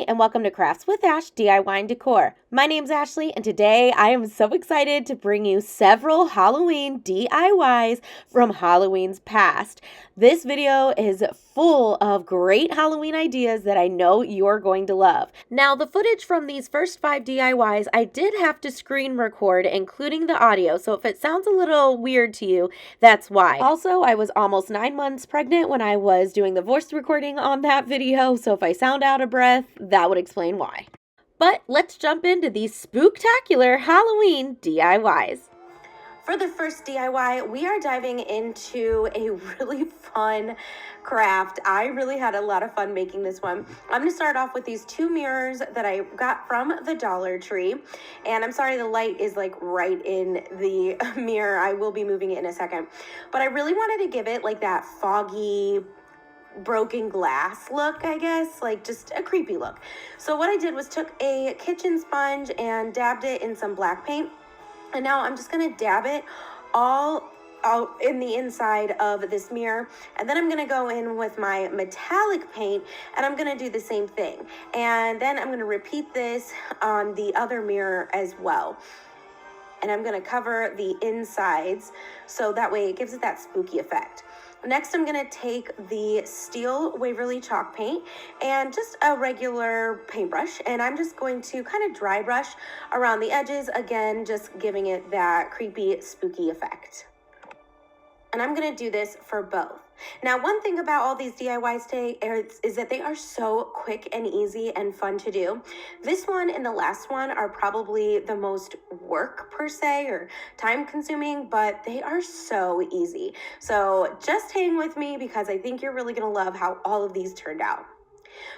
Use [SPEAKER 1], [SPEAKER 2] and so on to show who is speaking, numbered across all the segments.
[SPEAKER 1] Hi, and welcome to Crafts with Ash DIY and Decor. My name's Ashley, and today I am so excited to bring you several Halloween DIYs from Halloween's past. This video is full of great Halloween ideas that I know you're going to love. Now, the footage from these first 5 DIYs, I did have to screen record, including the audio, so if it sounds a little weird to you, that's why. Also, I was almost 9 months pregnant when I was doing the voice recording on that video, so if I sound out of breath, that would explain why. But let's jump into these spooktacular Halloween DIYs. For the first DIY, we are diving into a really fun craft. I really had a lot of fun making this one. I'm going to start off with these 2 mirrors that I got from the Dollar Tree. And I'm sorry the light is like right in the mirror. I will be moving it in a second. But I really wanted to give it like that foggy, broken glass look, I guess, like just a creepy look. So what I did was took a kitchen sponge and dabbed it in some black paint. And now I'm just gonna dab it all out in the inside of this mirror. And then I'm gonna go in with my metallic paint and I'm gonna do the same thing. And then I'm gonna repeat this on the other mirror as well. And I'm gonna cover the insides so that way it gives it that spooky effect. Next, I'm gonna take the steel Waverly chalk paint and just a regular paintbrush, and I'm just going to kind of dry brush around the edges, again, just giving it that creepy, spooky effect. And I'm gonna do this for both. Now, one thing about all these DIYs today is that they are so quick and easy and fun to do. This one and the last one are probably the most work per se or time consuming, but they are so easy. So just hang with me because I think you're really gonna love how all of these turned out.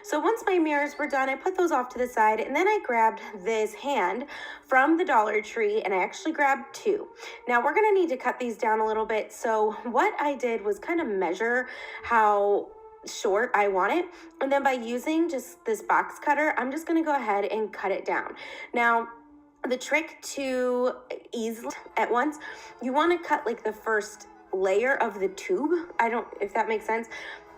[SPEAKER 1] So once my mirrors were done, I put those off to the side, and then I grabbed this hand from the Dollar Tree, and I actually grabbed 2. Now we're gonna need to cut these down a little bit. So what I did was kind of measure how short I want it, and then by using just this box cutter, I'm just gonna go ahead and cut it down. Now, the trick to ease at once, you wanna cut like the first layer of the tube. I don't, if that makes sense.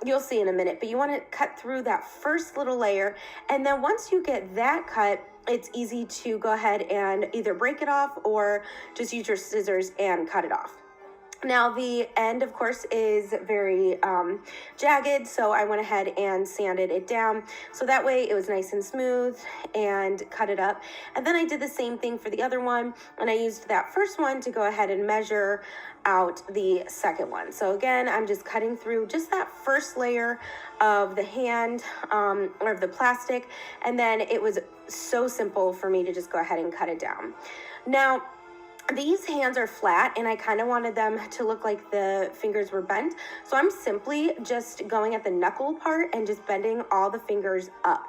[SPEAKER 1] You'll see in a minute, but you want to cut through that first little layer. And then once you get that cut, it's easy to go ahead and either break it off or just use your scissors and cut it off. Now the end, of course, is very jagged, so I went ahead and sanded it down so that way it was nice and smooth and cut it up. And then I did the same thing for the other one, and I used that first one to go ahead and measure out the second one. So again, I'm just cutting through just that first layer of the hand or of the plastic, and then it was so simple for me to just go ahead and cut it down. Now, these hands are flat and I kind of wanted them to look like the fingers were bent. So I'm simply just going at the knuckle part and just bending all the fingers up.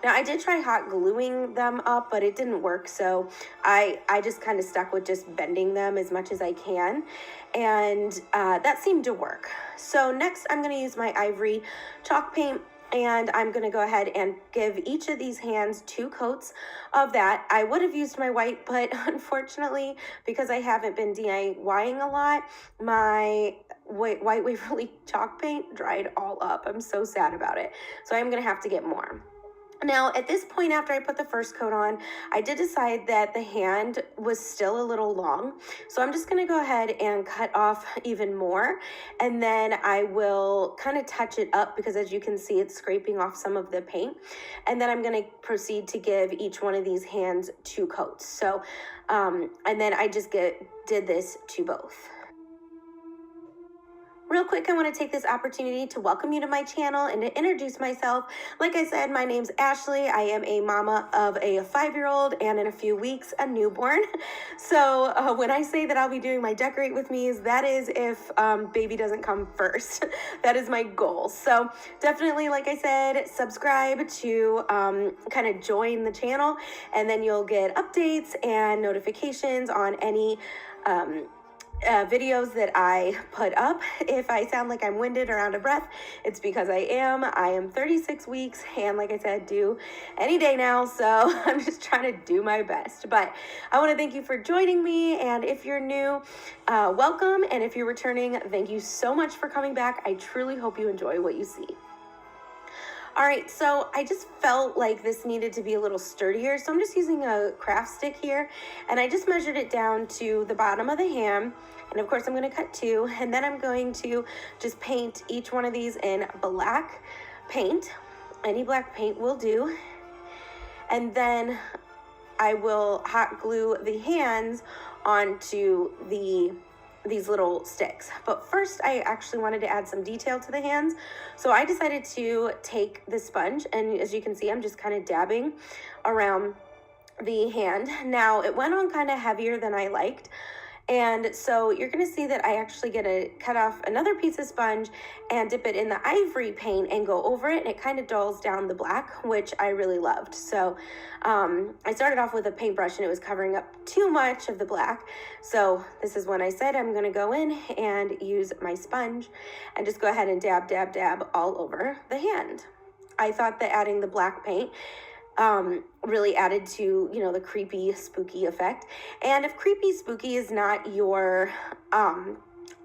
[SPEAKER 1] Now I did try hot gluing them up, but it didn't work. So I just kind of stuck with just bending them as much as I can. And that seemed to work. So next I'm going to use my ivory chalk paint. And I'm going to go ahead and give each of these hands 2 coats of that. I would have used my white, but unfortunately, because I haven't been DIYing a lot, my white Waverly chalk paint dried all up. I'm so sad about it. So I'm going to have to get more. Now, at this point, after I put the first coat on, I did decide that the hand was still a little long. So I'm just going to go ahead and cut off even more. And then I will kind of touch it up because as you can see, it's scraping off some of the paint. And then I'm going to proceed to give each one of these hands 2 coats. So, and then I just did this to both. Real quick, I want to take this opportunity to welcome you to my channel and to introduce myself. Like I said, my name's Ashley. I am a mama of a 5-year-old and in a few weeks, a newborn. So when I say that I'll be doing my decorate with me's, that is if baby doesn't come first. That is my goal. So definitely, like I said, subscribe to kind of join the channel, and then you'll get updates and notifications on any videos that I put up. If I sound like I'm winded or out of breath, it's because I am 36 weeks and like I said, due any day now, so I'm just trying to do my best. But I want to thank you for joining me, and if you're new, welcome, and if you're returning, thank you so much for coming back. I truly hope you enjoy what you see. All right, so I just felt like this needed to be a little sturdier, so I'm just using a craft stick here, and I just measured it down to the bottom of the hand, and of course I'm going to cut 2, and then I'm going to just paint each one of these in black paint. Any black paint will do, and then I will hot glue the hands onto these little sticks. But first I actually wanted to add some detail to the hands. So I decided to take the sponge, and as you can see, I'm just kind of dabbing around the hand. Now it went on kind of heavier than I liked. And so you're gonna see that I actually get to cut off another piece of sponge and dip it in the ivory paint and go over it, and it kind of dulls down the black, which I really loved. So I started off with a paintbrush and it was covering up too much of the black. So this is when I said I'm gonna go in and use my sponge and just go ahead and dab, dab, dab all over the hand. I thought that adding the black paint really added to, you know, the creepy, spooky effect. And if creepy, spooky is not your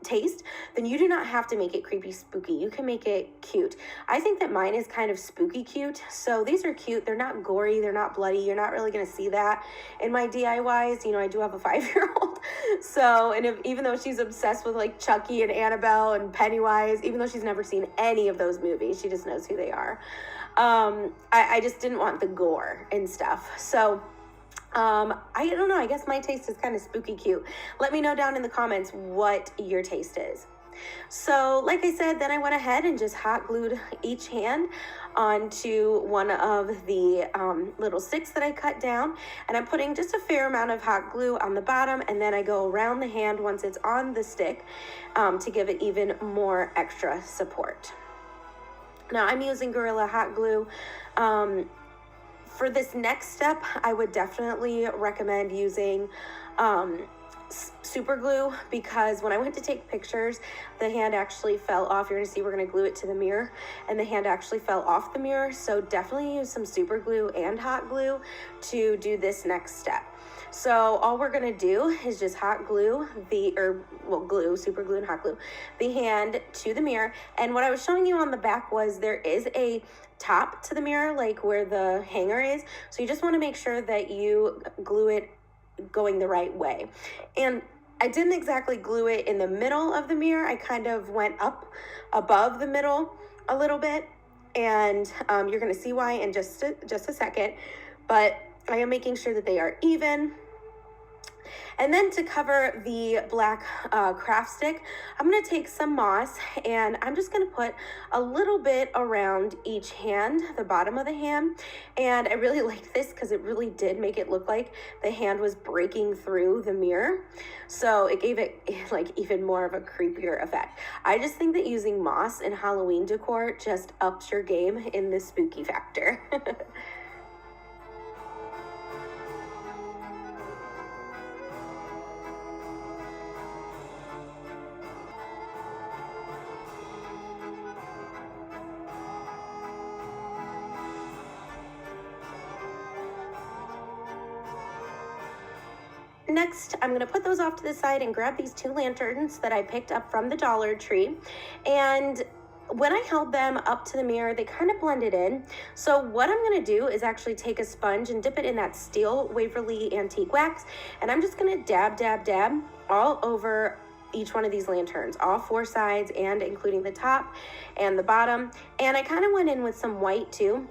[SPEAKER 1] taste, then you do not have to make it creepy, spooky. You can make it cute. I think that mine is kind of spooky cute. So these are cute. They're not gory. They're not bloody. You're not really going to see that in my DIYs. You know, I do have a 5-year-old. So, and even though she's obsessed with like Chucky and Annabelle and Pennywise, even though she's never seen any of those movies, she just knows who they are. I just didn't want the gore and stuff. So I don't know, I guess my taste is kind of spooky cute. Let me know down in the comments what your taste is. So like I said, then I went ahead and just hot glued each hand onto one of the little sticks that I cut down, and I'm putting just a fair amount of hot glue on the bottom, and then I go around the hand once it's on the stick to give it even more extra support. Now I'm using Gorilla Hot Glue. For this next step, I would definitely recommend using super glue, because when I went to take pictures, the hand actually fell off. You're gonna see we're gonna glue it to the mirror, and the hand actually fell off the mirror. So definitely use some super glue and hot glue to do this next step. So all we're gonna do is just hot glue super glue and hot glue the hand to the mirror. And what I was showing you on the back was there is a top to the mirror, like where the hanger is. So you just wanna make sure that you glue it going the right way. And I didn't exactly glue it in the middle of the mirror. I kind of went up above the middle a little bit, and you're gonna see why in just a second, but I am making sure that they are even. And then to cover the black craft stick, I'm going to take some moss, and I'm just going to put a little bit around each hand, the bottom of the hand. And I really liked this because it really did make it look like the hand was breaking through the mirror. So it gave it like even more of a creepier effect. I just think that using moss in Halloween decor just ups your game in the spooky factor. Next, I'm going to put those off to the side and grab these 2 lanterns that I picked up from the Dollar Tree. And when I held them up to the mirror, they kind of blended in. So what I'm going to do is actually take a sponge and dip it in that steel Waverly antique wax. And I'm just going to dab, dab, dab all over each one of these lanterns, all 4 sides, and including the top and the bottom. And I kind of went in with some white too.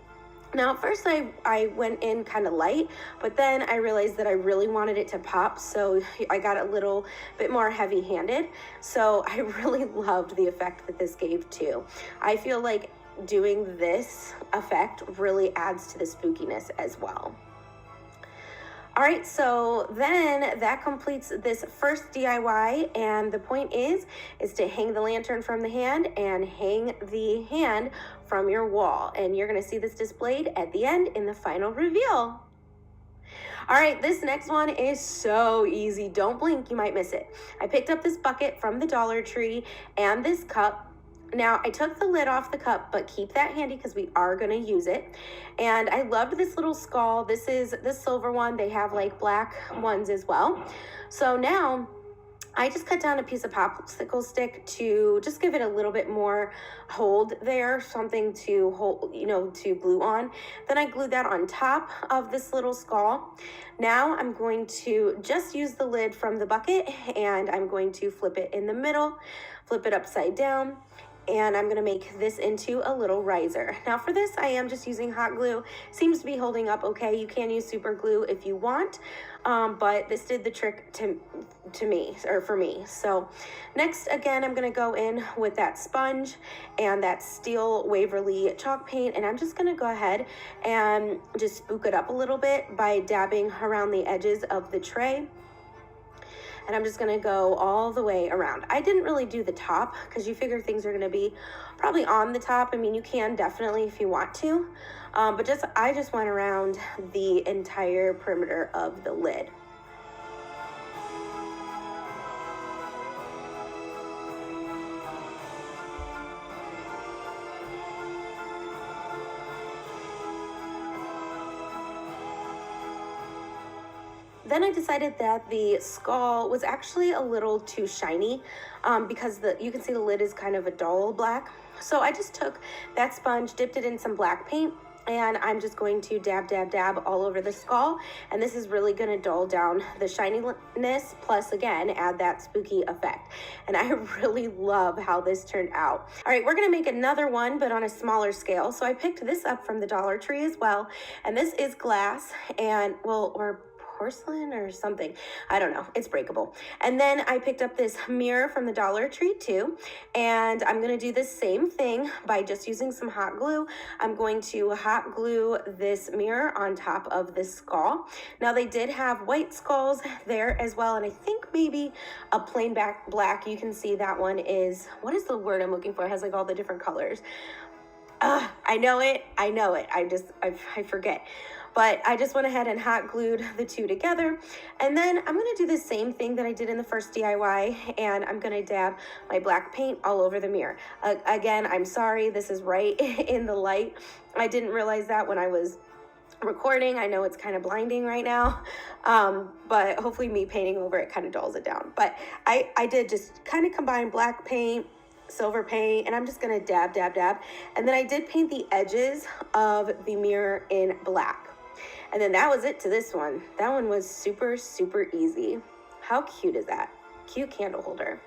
[SPEAKER 1] Now, at first I went in kind of light, but then I realized that I really wanted it to pop, so I got a little bit more heavy-handed. So I really loved the effect that this gave too. I feel like doing this effect really adds to the spookiness as well. All right, so then that completes this first DIY, and the point is to hang the lantern from the hand and hang the hand from your wall. And you're gonna see this displayed at the end in the final reveal. All right, this next one is so easy. Don't blink, you might miss it. I picked up this bucket from the Dollar Tree and this cup. Now, I took the lid off the cup, but keep that handy because we are going to use it. And I loved this little skull. This is the silver one. They have like black ones as well. So now I just cut down a piece of popsicle stick to just give it a little bit more hold there, something to hold, you know, to glue on. Then I glued that on top of this little skull. Now I'm going to just use the lid from the bucket, and I'm going to flip it in the middle, flip it upside down, and I'm gonna make this into a little riser. Now for this, I am just using hot glue. Seems to be holding up okay. You can use super glue if you want, but this did the trick to me, or for me. So next, again, I'm gonna go in with that sponge and that steel Waverly chalk paint, and I'm just gonna go ahead and just spook it up a little bit by dabbing around the edges of the tray. And I'm just gonna go all the way around. I didn't really do the top because you figure things are gonna be probably on the top. I mean, you can definitely if you want to, but I just went around the entire perimeter of the lid. Then I decided that the skull was actually a little too shiny because you can see the lid is kind of a dull black. So I just took that sponge, dipped it in some black paint, and I'm just going to dab, dab, dab all over the skull. And this is really gonna dull down the shininess, plus again, add that spooky effect. And I really love how this turned out. All right, we're gonna make another one, but on a smaller scale. So I picked this up from the Dollar Tree as well. And this is glass and, well, or porcelain or something. I don't know. It's breakable. And then I picked up this mirror from the Dollar Tree too. And I'm going to do the same thing by just using some hot glue. I'm going to hot glue this mirror on top of this skull. Now they did have white skulls there as well. And I think maybe a plain black. You can see that one is, what is the word I'm looking for? It has like all the different colors. I know it. I forget. But I just went ahead and hot glued the two together. And then I'm gonna do the same thing that I did in the first DIY, and I'm gonna dab my black paint all over the mirror. Again, I'm sorry, this is right in the light. I didn't realize that when I was recording. I know it's kind of blinding right now, but hopefully me painting over it kind of dulls it down. But I did just kind of combine black paint, silver paint, and I'm just gonna dab, dab, dab. And then I did paint the edges of the mirror in black. And then that was it to this one. That one was super, super easy. How cute is that? Cute candle holder.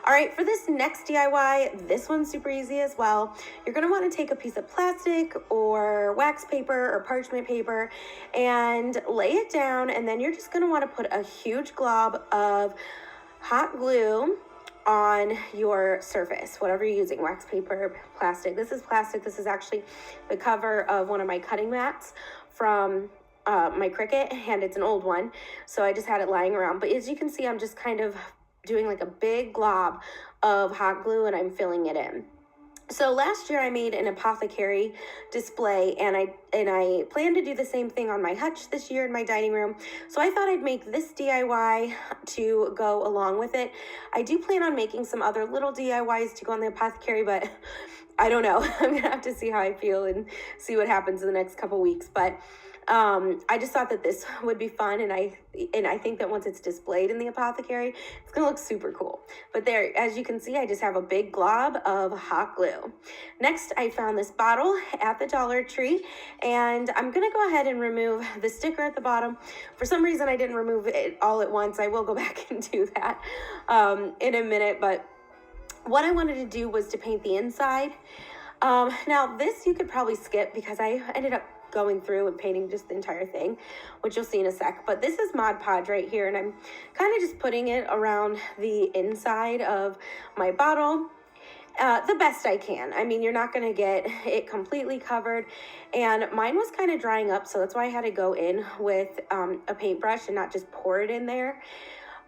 [SPEAKER 1] All right, for this next DIY, this one's super easy as well. You're gonna wanna take a piece of plastic or wax paper or parchment paper and lay it down, and then you're just gonna wanna put a huge glob of hot glue on your surface, whatever you're using, wax paper, plastic. This is plastic. This is actually the cover of one of my cutting mats from my Cricut, and it's an old one, so I just had it lying around. But as you can see, I'm just kind of doing like a big glob of hot glue, and I'm filling it in. So last year I made an Apothecary display, and I plan to do the same thing on my hutch this year in my dining room. So I thought I'd make this DIY to go along with it. I do plan on making some other little DIYs to go on the Apothecary, but I don't know. I'm gonna have to see how I feel and see what happens in the next couple weeks. But I just thought that this would be fun, and I think that once it's displayed in the Apothecary, it's gonna look super cool. But there, as you can see, I just have a big glob of hot glue. Next, I found this bottle at the Dollar Tree, and I'm gonna go ahead and remove the sticker at the bottom. For some reason, I didn't remove it all at once. I will go back and do that in a minute, but what I wanted to do was to paint the inside. Now this you could probably skip because I ended up going through and painting just the entire thing, which you'll see in a sec. But this is Mod Podge right here, and I'm kind of just putting it around the inside of my bottle the best I can. I mean, you're not going to get it completely covered, and mine was kind of drying up, so that's why I had to go in with a paintbrush and not just pour it in there.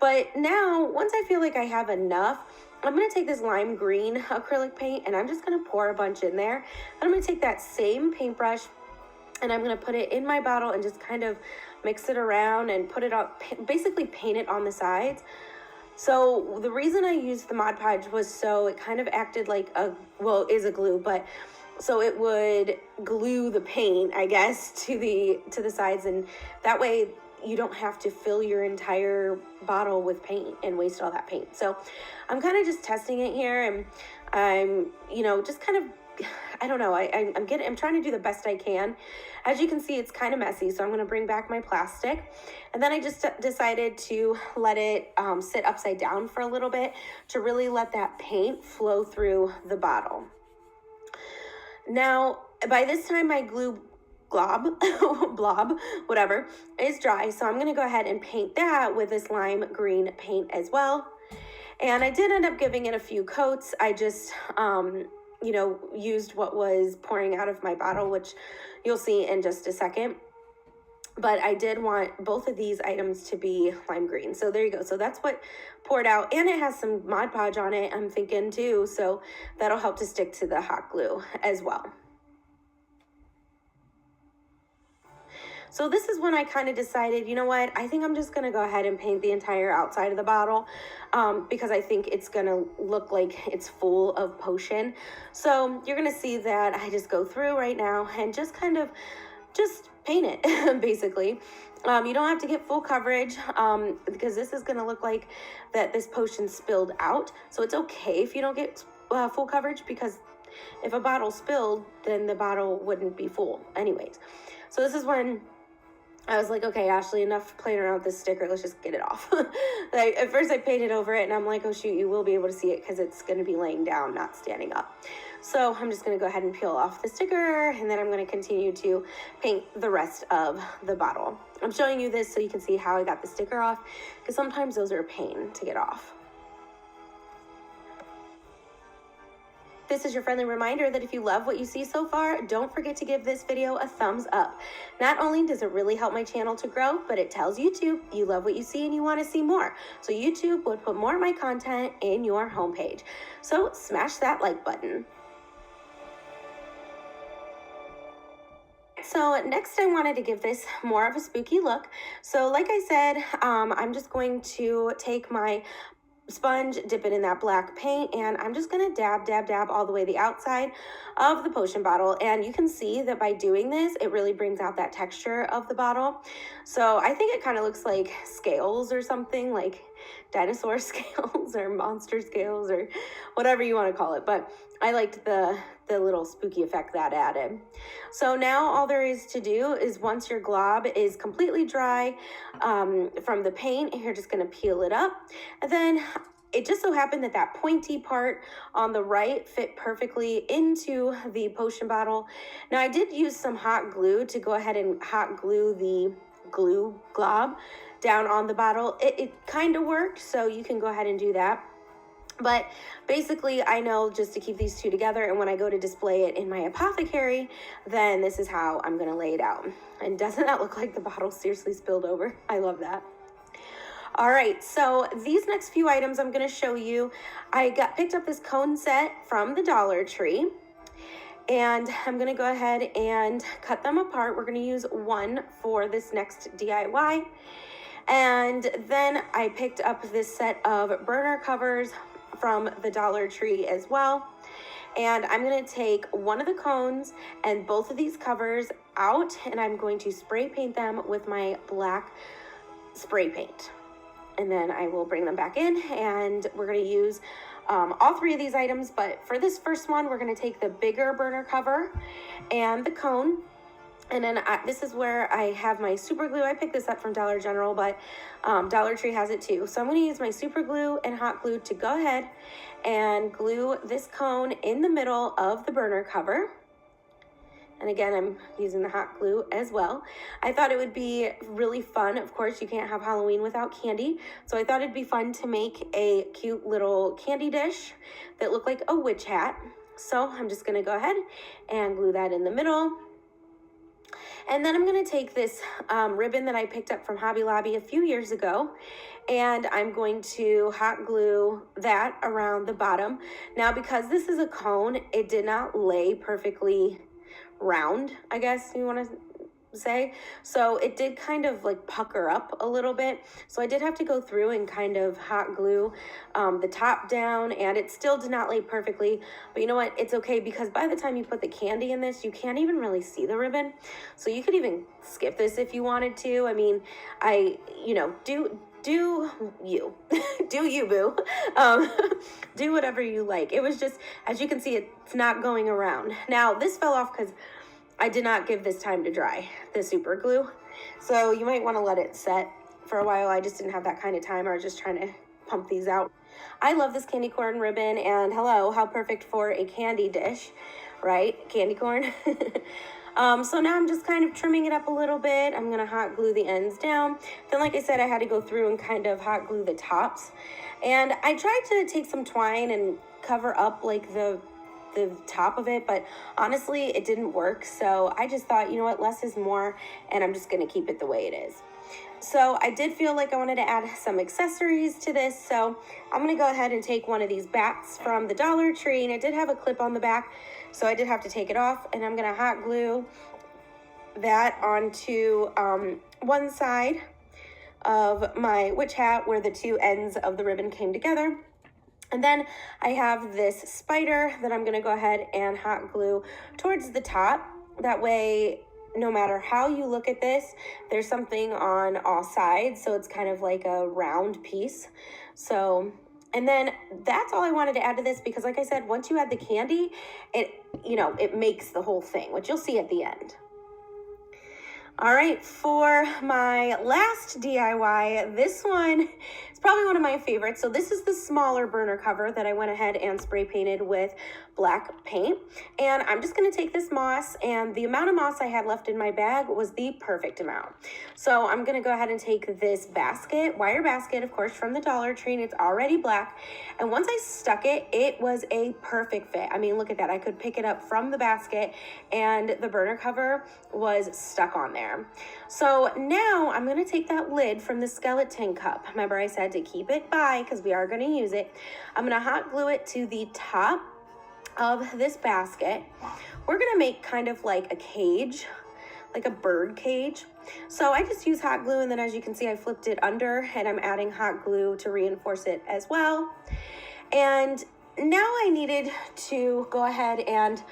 [SPEAKER 1] But now, once I feel like I have enough, I'm going to take this lime green acrylic paint, and I'm just going to pour a bunch in there. And I'm going to take that same paintbrush, and I'm going to put it in my bottle and just kind of mix it around and put it up, basically paint it on the sides. So the reason I used the Mod Podge was so it kind of acted like well, it is a glue, but so it would glue the paint, I guess, to the sides, and that way you don't have to fill your entire bottle with paint and waste all that paint. So I'm kind of just testing it here, and I'm, you know, just kind of, I don't know, I'm trying to do the best I can. As you can see, it's kind of messy, so I'm going to bring back my plastic. And then I just decided to let it sit upside down for a little bit to really let that paint flow through the bottle. Now, by this time, my glue blob, whatever, is dry. So I'm going to go ahead and paint that with this lime green paint as well. And I did end up giving it a few coats. I just, you know, used what was pouring out of my bottle, which you'll see in just a second. But I did want both of these items to be lime green. So there you go. So that's what poured out. And it has some Mod Podge on it, I'm thinking too. So that'll help to stick to the hot glue as well. So this is when I kind of decided, you know what, I think I'm just going to go ahead and paint the entire outside of the bottle because I think it's going to look like it's full of potion. So you're going to see that I just go through right now and just kind of just paint it, basically. You don't have to get full coverage because this is going to look like that this potion spilled out. So it's okay if you don't get full coverage, because if a bottle spilled, then the bottle wouldn't be full anyways. So this is when I was like, okay, Ashley, enough playing around with this sticker. Let's just get it off. Like, at first I painted over it and I'm like, oh shoot, you will be able to see it because it's going to be laying down, not standing up. So I'm just going to go ahead and peel off the sticker, and then I'm going to continue to paint the rest of the bottle. I'm showing you this so you can see how I got the sticker off, because sometimes those are a pain to get off. This is your friendly reminder that if you love what you see so far, don't forget to give this video a thumbs up. Not only does it really help my channel to grow, but it tells YouTube you love what you see and you want to see more. So YouTube would put more of my content in your homepage. So smash that like button. So next I wanted to give this more of a spooky look. So like I said, I'm just going to take my sponge, dip it in that black paint, and I'm just gonna dab all the way the outside of the potion bottle. And you can see that by doing this, it really brings out that texture of the bottle. So I think it kind of looks like scales or something, like dinosaur scales or monster scales or whatever you want to call it. But I liked the little spooky effect that added. So now all there is to do is, once your glob is completely dry from the paint, you're just going to peel it up. And then it just so happened that that pointy part on the right fit perfectly into the potion bottle. Now I did use some hot glue to go ahead and hot glue the glue glob down on the bottle. It kind of worked, so you can go ahead and do that. But basically, I know just to keep these two together, and when I go to display it in my Apothecary, then this is how I'm going to lay it out. And doesn't that look like the bottle seriously spilled over? I love that. All right, so these next few items I'm going to show you. I picked up this cone set from the Dollar Tree, and I'm going to go ahead and cut them apart. We're going to use one for this next DIY. And then I picked up this set of burner covers from the Dollar Tree as well. And I'm going to take one of the cones and both of these covers out, and I'm going to spray paint them with my black spray paint. And then I will bring them back in, and we're going to use all three of these items. But for this first one, we're going to take the bigger burner cover and the cone. And then this is where I have my super glue. I picked this up from Dollar General, but Dollar Tree has it too. So I'm going to use my super glue and hot glue to go ahead and glue this cone in the middle of the burner cover. And again, I'm using the hot glue as well. I thought it would be really fun. Of course, you can't have Halloween without candy. So I thought it'd be fun to make a cute little candy dish that looked like a witch hat. So I'm just going to go ahead and glue that in the middle. And then I'm going to take this ribbon that I picked up from Hobby Lobby a few years ago, and I'm going to hot glue that around the bottom. Now, because this is a cone, it did not lay perfectly round, I guess you want to say. So it did kind of like pucker up a little bit. So I did have to go through and kind of hot glue the top down, and it still did not lay perfectly. But you know what? It's okay, because by the time you put the candy in this, you can't even really see the ribbon. So you could even skip this if you wanted to. I mean, you know, do you do you, boo. Do whatever you like. It was just, as you can see, it's not going around. Now this fell off because I did not give this time to dry, the super glue. So you might want to let it set for a while. I just didn't have that kind of time. I was just trying to pump these out. I love this candy corn ribbon, and hello, how perfect for a candy dish, right? Candy corn. So now I'm just kind of trimming it up a little bit. I'm gonna hot glue the ends down. Then, like I said, I had to go through and kind of hot glue the tops. And I tried to take some twine and cover up like the top of it, but honestly it didn't work. So I just thought, you know what, less is more, and I'm just gonna keep it the way it is. So I did feel like I wanted to add some accessories to this, so I'm gonna go ahead and take one of these bats from the Dollar Tree, and it did have a clip on the back, so I did have to take it off, and I'm gonna hot glue that onto one side of my witch hat where the two ends of the ribbon came together. And then I have this spider that I'm gonna go ahead and hot glue towards the top. That way, no matter how you look at this, there's something on all sides. So it's kind of like a round piece. So, and then that's all I wanted to add to this, because like I said, once you add the candy, it makes the whole thing, which you'll see at the end. All right, for my last DIY, this one is probably one of my favorites. So this is the smaller burner cover that I went ahead and spray painted with black paint. And I'm just gonna take this moss, and the amount of moss I had left in my bag was the perfect amount. So I'm gonna go ahead and take this basket, wire basket, of course, from the Dollar Tree, and it's already black. And once I stuck it, it was a perfect fit. I mean, look at that. I could pick it up from the basket, and the burner cover was stuck on there. So now I'm going to take that lid from the skeleton cup. Remember, I said to keep it by because we are going to use it. I'm going to hot glue it to the top of this basket. We're going to make kind of like a cage, like a bird cage. So I just use hot glue, and then as you can see, I flipped it under, and I'm adding hot glue to reinforce it as well. And now I needed to go ahead and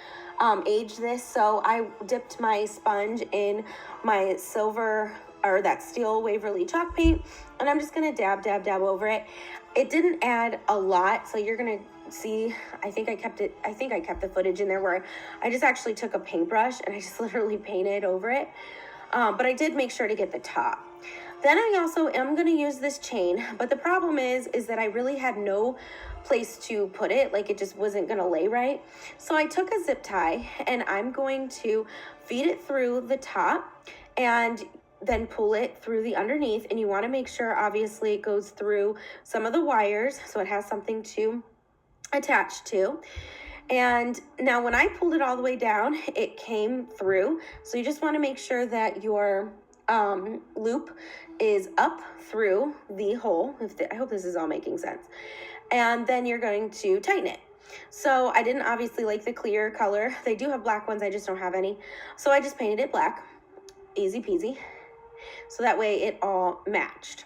[SPEAKER 1] age this. So I dipped my sponge in my silver, or that steel Waverly chalk paint, and I'm just gonna dab over it. It didn't add a lot, so you're gonna see, I think I kept the footage in there where I just actually took a paintbrush and I just literally painted over it. But I did make sure to get the top. Then I also am going to use this chain, but the problem is that I really had no place to put it. Like, it just wasn't going to lay right. So I took a zip tie, and I'm going to feed it through the top and then pull it through the underneath. And you want to make sure, obviously, it goes through some of the wires so it has something to attach to. And now when I pulled it all the way down, it came through. So you just want to make sure that your loop is up through the hole. I hope this is all making sense. And then you're going to tighten it. So I didn't obviously like the clear color. They do have black ones, I just don't have any. So I just painted it black, easy peasy. So that way it all matched.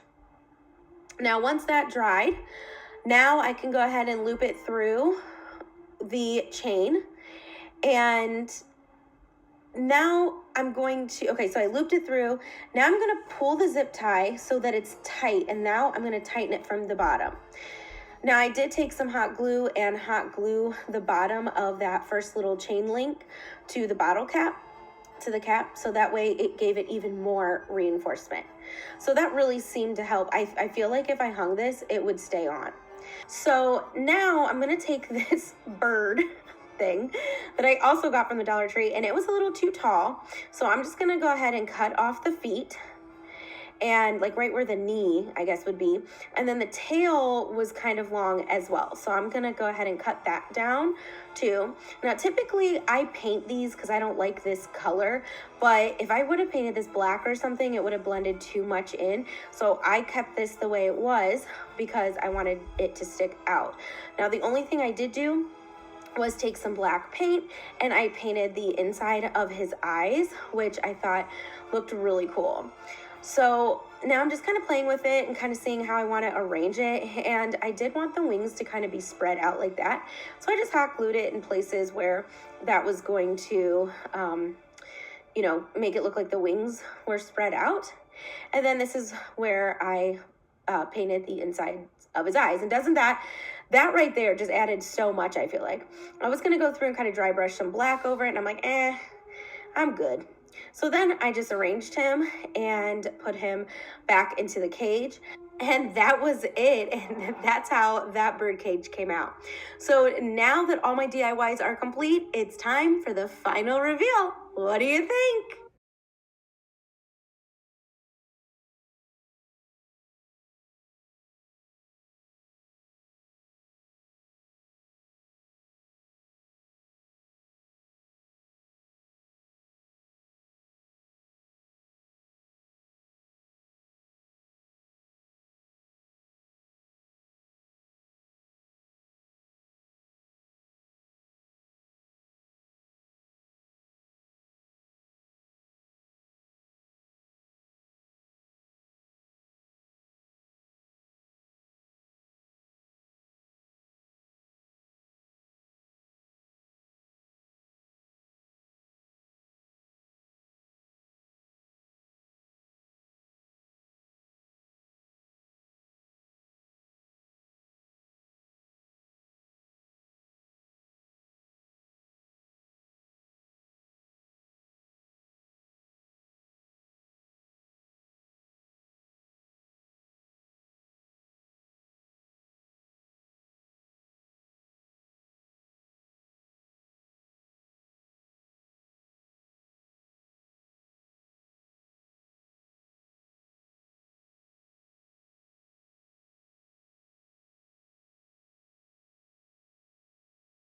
[SPEAKER 1] Now once that dried, now I can go ahead and loop it through the chain. And now I'm going to, okay, so I looped it through. Now I'm going to pull the zip tie so that it's tight, and now I'm going to tighten it from the bottom. Now I did take some hot glue and hot glue the bottom of that first little chain link to the bottle cap, to the cap, so that way it gave it even more reinforcement. So that really seemed to help. I feel like if I hung this, it would stay on. So now I'm going to take this bird thing that I also got from the Dollar Tree, and it was a little too tall. So I'm just going to go ahead and cut off the feet, and like right where the knee, I guess, would be. And then the tail was kind of long as well. So I'm going to go ahead and cut that down too. Now, typically I paint these because I don't like this color, but if I would have painted this black or something, it would have blended too much in. So I kept this the way it was because I wanted it to stick out. Now, the only thing I did do was take some black paint and I painted the inside of his eyes, which I thought looked really cool. So now I'm just kind of playing with it and kind of seeing how I want to arrange it. And I did want the wings to kind of be spread out like that. So I just hot glued it in places where that was going to, you know, make it look like the wings were spread out. And then this is where I painted the inside of his eyes. And doesn't that right there just added so much, I feel like. I was going to go through and kind of dry brush some black over it. And I'm like, I'm good. So then I just arranged him and put him back into the cage. And that was it. And that's how that bird cage came out. So now that all my DIYs are complete, it's time for the final reveal. What do you think?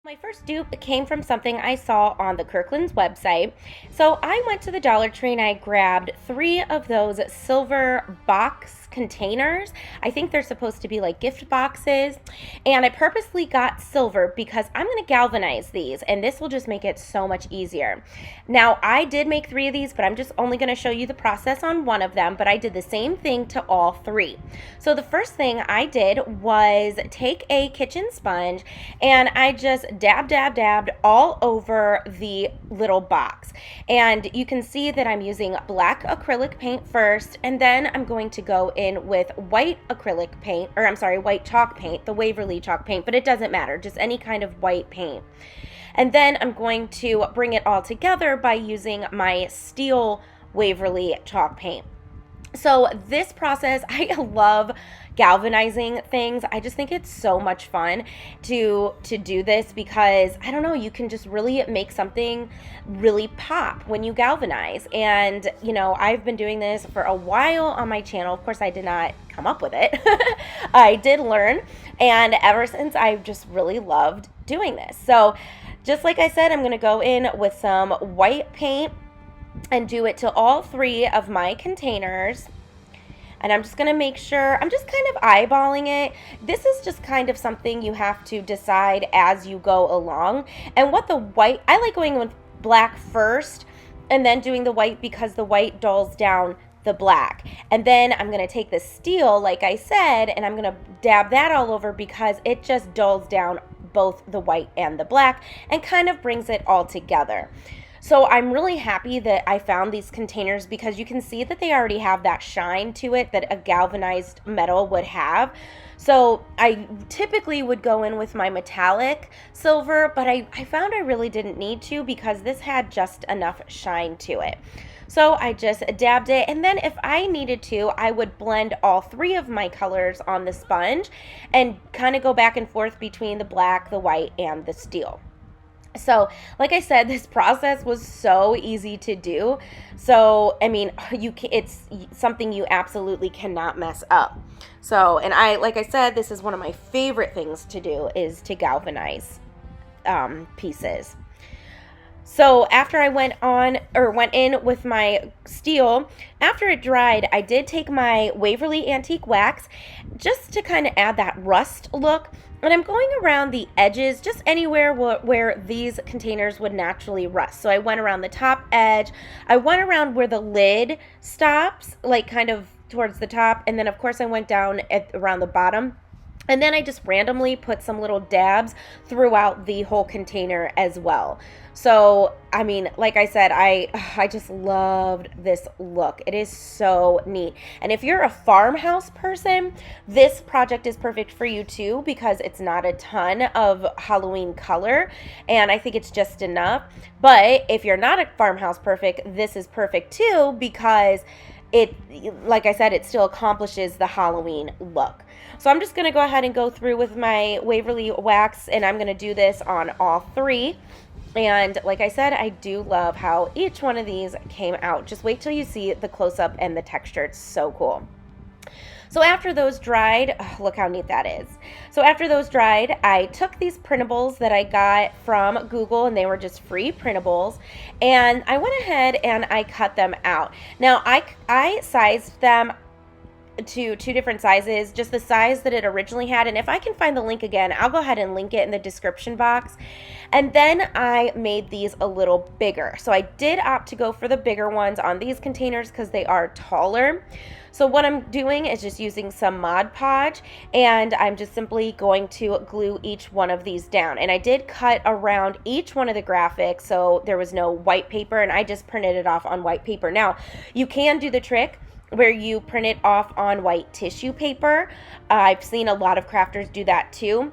[SPEAKER 1] My first dupe came from something I saw on the Kirkland's website. So I went to the Dollar Tree and I grabbed 3 of those silver box containers. I think they're supposed to be like gift boxes. And I purposely got silver because I'm going to galvanize these and this will just make it so much easier. Now, I did make 3 of these, but I'm just only going to show you the process on one of them, but I did the same thing to all 3. So the first thing I did was take a kitchen sponge and I just dabbed all over the little box. And you can see that I'm using black acrylic paint first, and then I'm going to go in with white acrylic paint, or I'm sorry, white chalk paint, the Waverly chalk paint, but it doesn't matter, just any kind of white paint. And then I'm going to bring it all together by using my steel Waverly chalk paint. So this process, I love galvanizing things. I just think it's so much fun to do this because, I don't know, you can just really make something really pop when you galvanize. And, you know, I've been doing this for a while on my channel. Of course, I did not come up with it. I did learn, and ever since I've just really loved doing this. So just like I said, I'm going to go in with some white paint and do it to all 3 of my containers. And I'm just going to make sure, I'm just kind of eyeballing it. This is just kind of something you have to decide as you go along. And what the white, I like going with black first and then doing the white because the white dulls down the black. And then I'm going to take the steel, like I said, and I'm going to dab that all over because it just dulls down both the white and the black and kind of brings it all together. So I'm really happy that I found these containers because you can see that they already have that shine to it that a galvanized metal would have. So I typically would go in with my metallic silver, but I found I really didn't need to because this had just enough shine to it. So I just dabbed it, and then if I needed to, I would blend all 3 of my colors on the sponge and kind of go back and forth between the black, the white, and the steel. So, like I said, this process was so easy to do. So, I mean, it's something you absolutely cannot mess up. So, and like I said, this is one of my favorite things to do is to galvanize pieces. So after I went in with my steel, after it dried, I did take my Waverly Antique Wax just to kind of add that rust look. And I'm going around the edges, just anywhere where these containers would naturally rust. So I went around the top edge. I went around where the lid stops, like kind of towards the top. And then, of course, I went down around the bottom. And then I just randomly put some little dabs throughout the whole container as well. So, I mean, like I said, I just loved this look. It is so neat. And if you're a farmhouse person, this project is perfect for you too, because it's not a ton of Halloween color, and I think it's just enough. But if you're not a farmhouse perfect, this is perfect too, because it, like I said, it still accomplishes the Halloween look. So I'm just going to go ahead and go through with my Waverly wax, and I'm going to do this on all three. And like I said, I do love how each one of these came out. Just wait till you see the close-up and the texture. It's so cool. So after those dried, look how neat that is. So after those dried, I took these printables that I got from Google, and they were just free printables, and I went ahead and I cut them out. Now I sized them to two different sizes, just the size that it originally had, and if I can find the link again, I'll go ahead and link it in the description box. And then I made these a little bigger. So I did opt to go for the bigger ones on these containers because they are taller. So what I'm doing is just using some Mod Podge, and I'm just simply going to glue each one of these down. And I did cut around each one of the graphics, so there was no white paper, and I just printed it off on white paper. Now, you can do the trick where you print it off on white tissue paper. I've seen a lot of crafters do that too.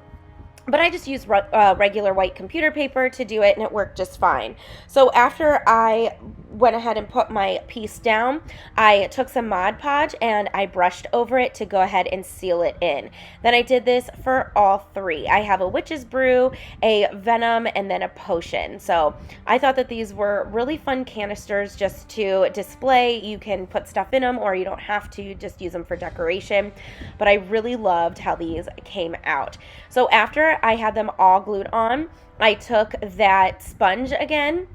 [SPEAKER 1] But I just used regular white computer paper to do it, and it worked just fine. So after I went ahead and put my piece down, I took some Mod Podge and I brushed over it to go ahead and seal it in. Then I did this for all three. I have a witch's brew, a venom, and then a potion. So I thought that these were really fun canisters just to display. You can put stuff in them, or you don't have to, just use them for decoration. But I really loved how these came out. So after I had them all glued on, I took that sponge again,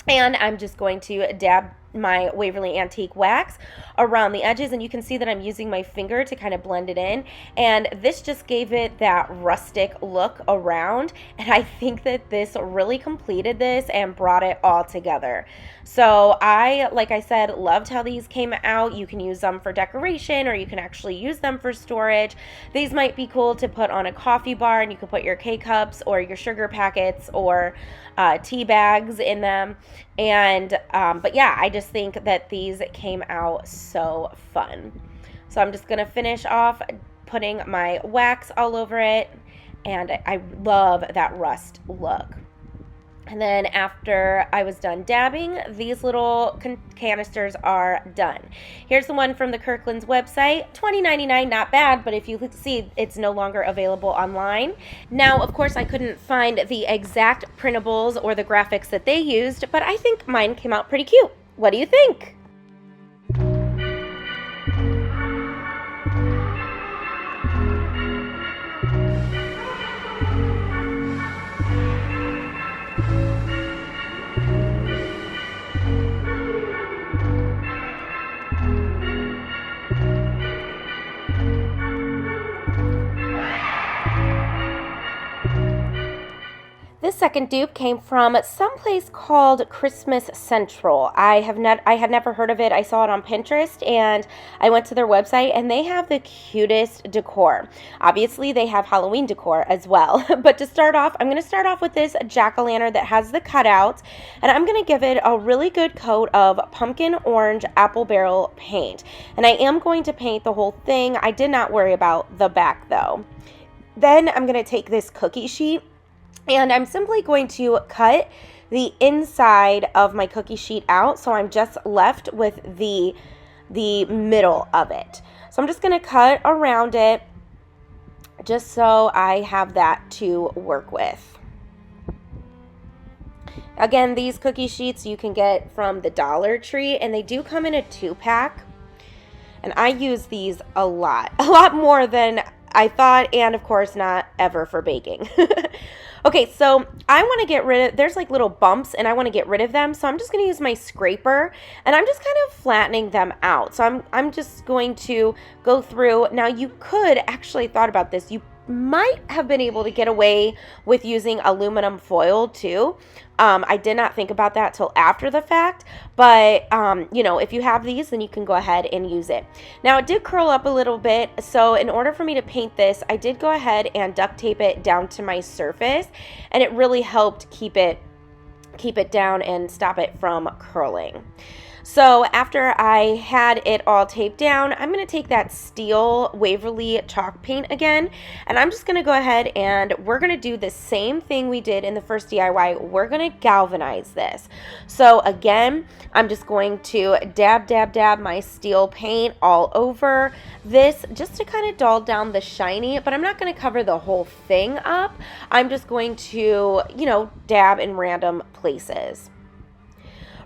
[SPEAKER 1] and I'm just going to dab my Waverly Antique wax around the edges, and you can see that I'm using my finger to kind of blend it in, and this just gave it that rustic look around, and I think that this really completed this and brought it all together. So I, like I said, loved how these came out. You can use them for decoration, or you can actually use them for storage. These might be cool to put on a coffee bar, and you could put your K-cups or your sugar packets or tea bags in them. And but yeah, I just think that these came out so fun. So I'm just gonna finish off putting my wax all over it, and I love that rust look. And then after I was done dabbing, these little canisters are done. Here's the one from the Kirkland's website. $20.99, not bad, but if you see, it's no longer available online. Now, of course, I couldn't find the exact printables or the graphics that they used, but I think mine came out pretty cute. What do you think? This second dupe came from someplace called Christmas Central. I had never heard of it. I saw it on Pinterest, and I went to their website, and they have the cutest decor. Obviously, they have Halloween decor as well. But to start off, I'm going to start off with this jack-o'-lantern that has the cutouts, and I'm going to give it a really good coat of pumpkin orange apple barrel paint. And I am going to paint the whole thing. I did not worry about the back, though. Then I'm going to take this cookie sheet, and I'm simply going to cut the inside of my cookie sheet out, so I'm just left with the middle of it. So I'm just going to cut around it just so I have that to work with. Again, these cookie sheets you can get from the Dollar Tree, and they do come in a 2-pack. And I use these a lot more than I thought, and of course not ever for baking. Okay, so I want to get rid of, there's like little bumps, and I want to get rid of them, so I'm just going to use my scraper, and I'm just kind of flattening them out. So I'm just going to go through. Now, you could, actually thought about this, you might have been able to get away with using aluminum foil too. I did not think about that till after the fact, but you know, if you have these, then you can go ahead and use it. Now, it did curl up a little bit, so in order for me to paint this, I did go ahead and duct tape it down to my surface, and it really helped keep it down and stop it from curling. So after I had it all taped down, I'm going to take that steel Waverly chalk paint again, and I'm just going to go ahead and we're going to do the same thing we did in the first DIY. We're going to galvanize this. So again, I'm just going to dab my steel paint all over this just to kind of dull down the shiny, but I'm not going to cover the whole thing up. I'm just going to, you know, dab in random places.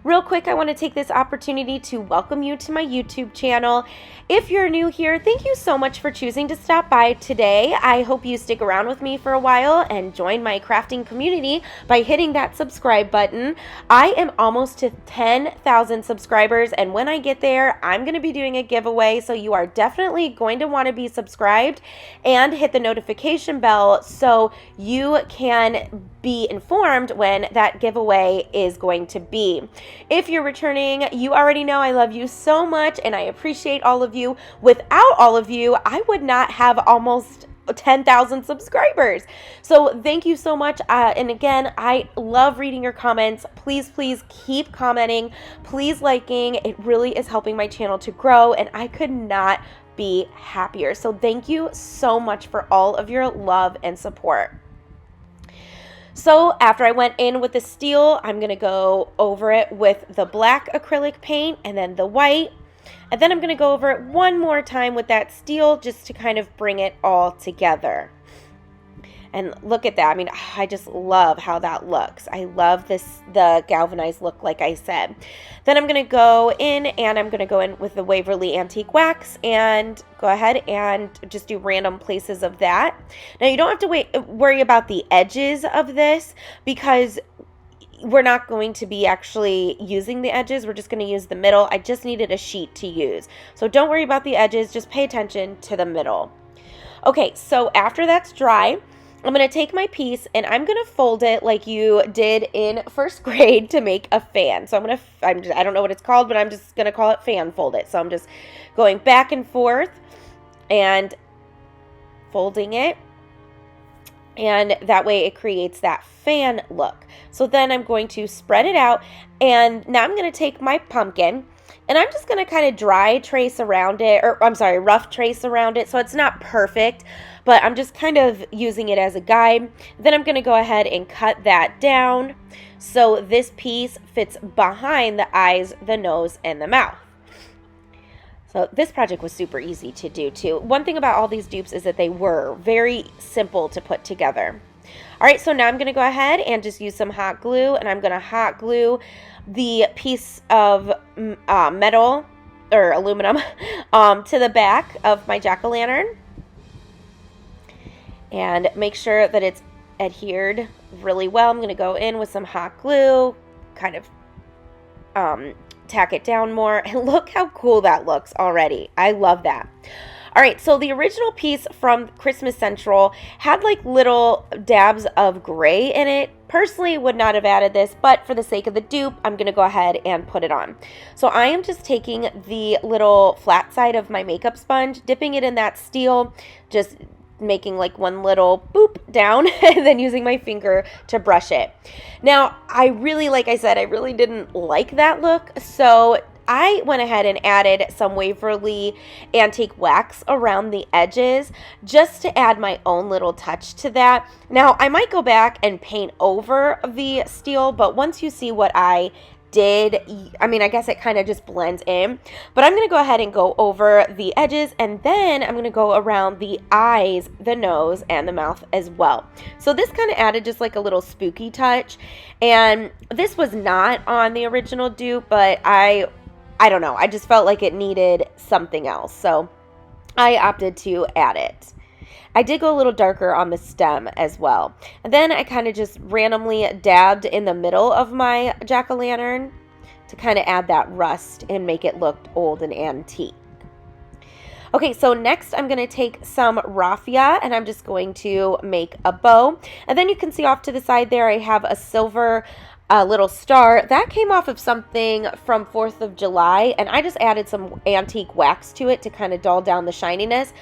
[SPEAKER 1] Real quick, I want to take this opportunity to welcome you to my YouTube channel. If you're new here, thank you so much for choosing to stop by today. I hope you stick around with me for a while and join my crafting community by hitting that subscribe button. I am almost to 10,000 subscribers, and when I get there, I'm going to be doing a giveaway, so you are definitely going to want to be subscribed and hit the notification bell so you can be informed when that giveaway is going to be. If you're returning, you already know I love you so much and I appreciate all of you. Without all of you, I would not have almost 10,000 subscribers. So thank you so much. And again, I love reading your comments. Please keep commenting. Please liking. It really is helping my channel to grow, and I could not be happier. So thank you so much for all of your love and support. So after I went in with the steel, I'm going to go over it with the black acrylic paint and then the white. And then I'm going to go over it one more time with that steel just to kind of bring it all together. And look at that. I mean, I just love how that looks. I love the galvanized look, like I said. Then I'm going to go in and I'm going to go in with the Waverly Antique Wax and go ahead and just do random places of that. Now, you don't have to worry about the edges of this because we're not going to be actually using the edges. We're just going to use the middle. I just needed a sheet to use. So don't worry about the edges. Just pay attention to the middle. Okay, so after that's dry, I'm going to take my piece and I'm going to fold it like you did in first grade to make a fan. So I don't know what it's called, but I'm just going to call it fan fold it. So I'm just going back and forth and folding it. And that way it creates that fan look. So then I'm going to spread it out, and now I'm going to take my pumpkin and I'm just going to kind of rough trace around it. So it's not perfect, but I'm just kind of using it as a guide. Then I'm going to go ahead and cut that down so this piece fits behind the eyes, the nose, and the mouth. So this project was super easy to do too. One thing about all these dupes is that they were very simple to put together. All right, so now I'm going to go ahead and just use some hot glue, and I'm going to hot glue the piece of metal or aluminum to the back of my jack-o'-lantern, and make sure that it's adhered really well. I'm going to go in with some hot glue, kind of tack it down more, and look how cool that looks already. I love that. All right, so the original piece from Christmas Central had like little dabs of gray in it. Personally, would not have added this, but for the sake of the dupe, I'm going to go ahead and put it on. So I am just taking the little flat side of my makeup sponge, dipping it in that steel, just making like one little boop down, and then using my finger to brush it. Now, like I said, I really didn't like that look, so I went ahead and added some Waverly Antique Wax around the edges just to add my own little touch to that. Now, I might go back and paint over the steel, but once you see what I did, I mean, I guess it kind of just blends in, but I'm going to go ahead and go over the edges, and then I'm going to go around the eyes, the nose, and the mouth as well. So this kind of added just like a little spooky touch, and this was not on the original dupe, but I don't know, I just felt like it needed something else, so I opted to add it. I did go a little darker on the stem as well. And then I kind of just randomly dabbed in the middle of my jack-o'-lantern to kind of add that rust and make it look old and antique. Okay, so next I'm going to take some raffia and I'm just going to make a bow. And then you can see off to the side there I have a silver little star. That came off of something from 4th of July, and I just added some antique wax to it to kind of dull down the shininess.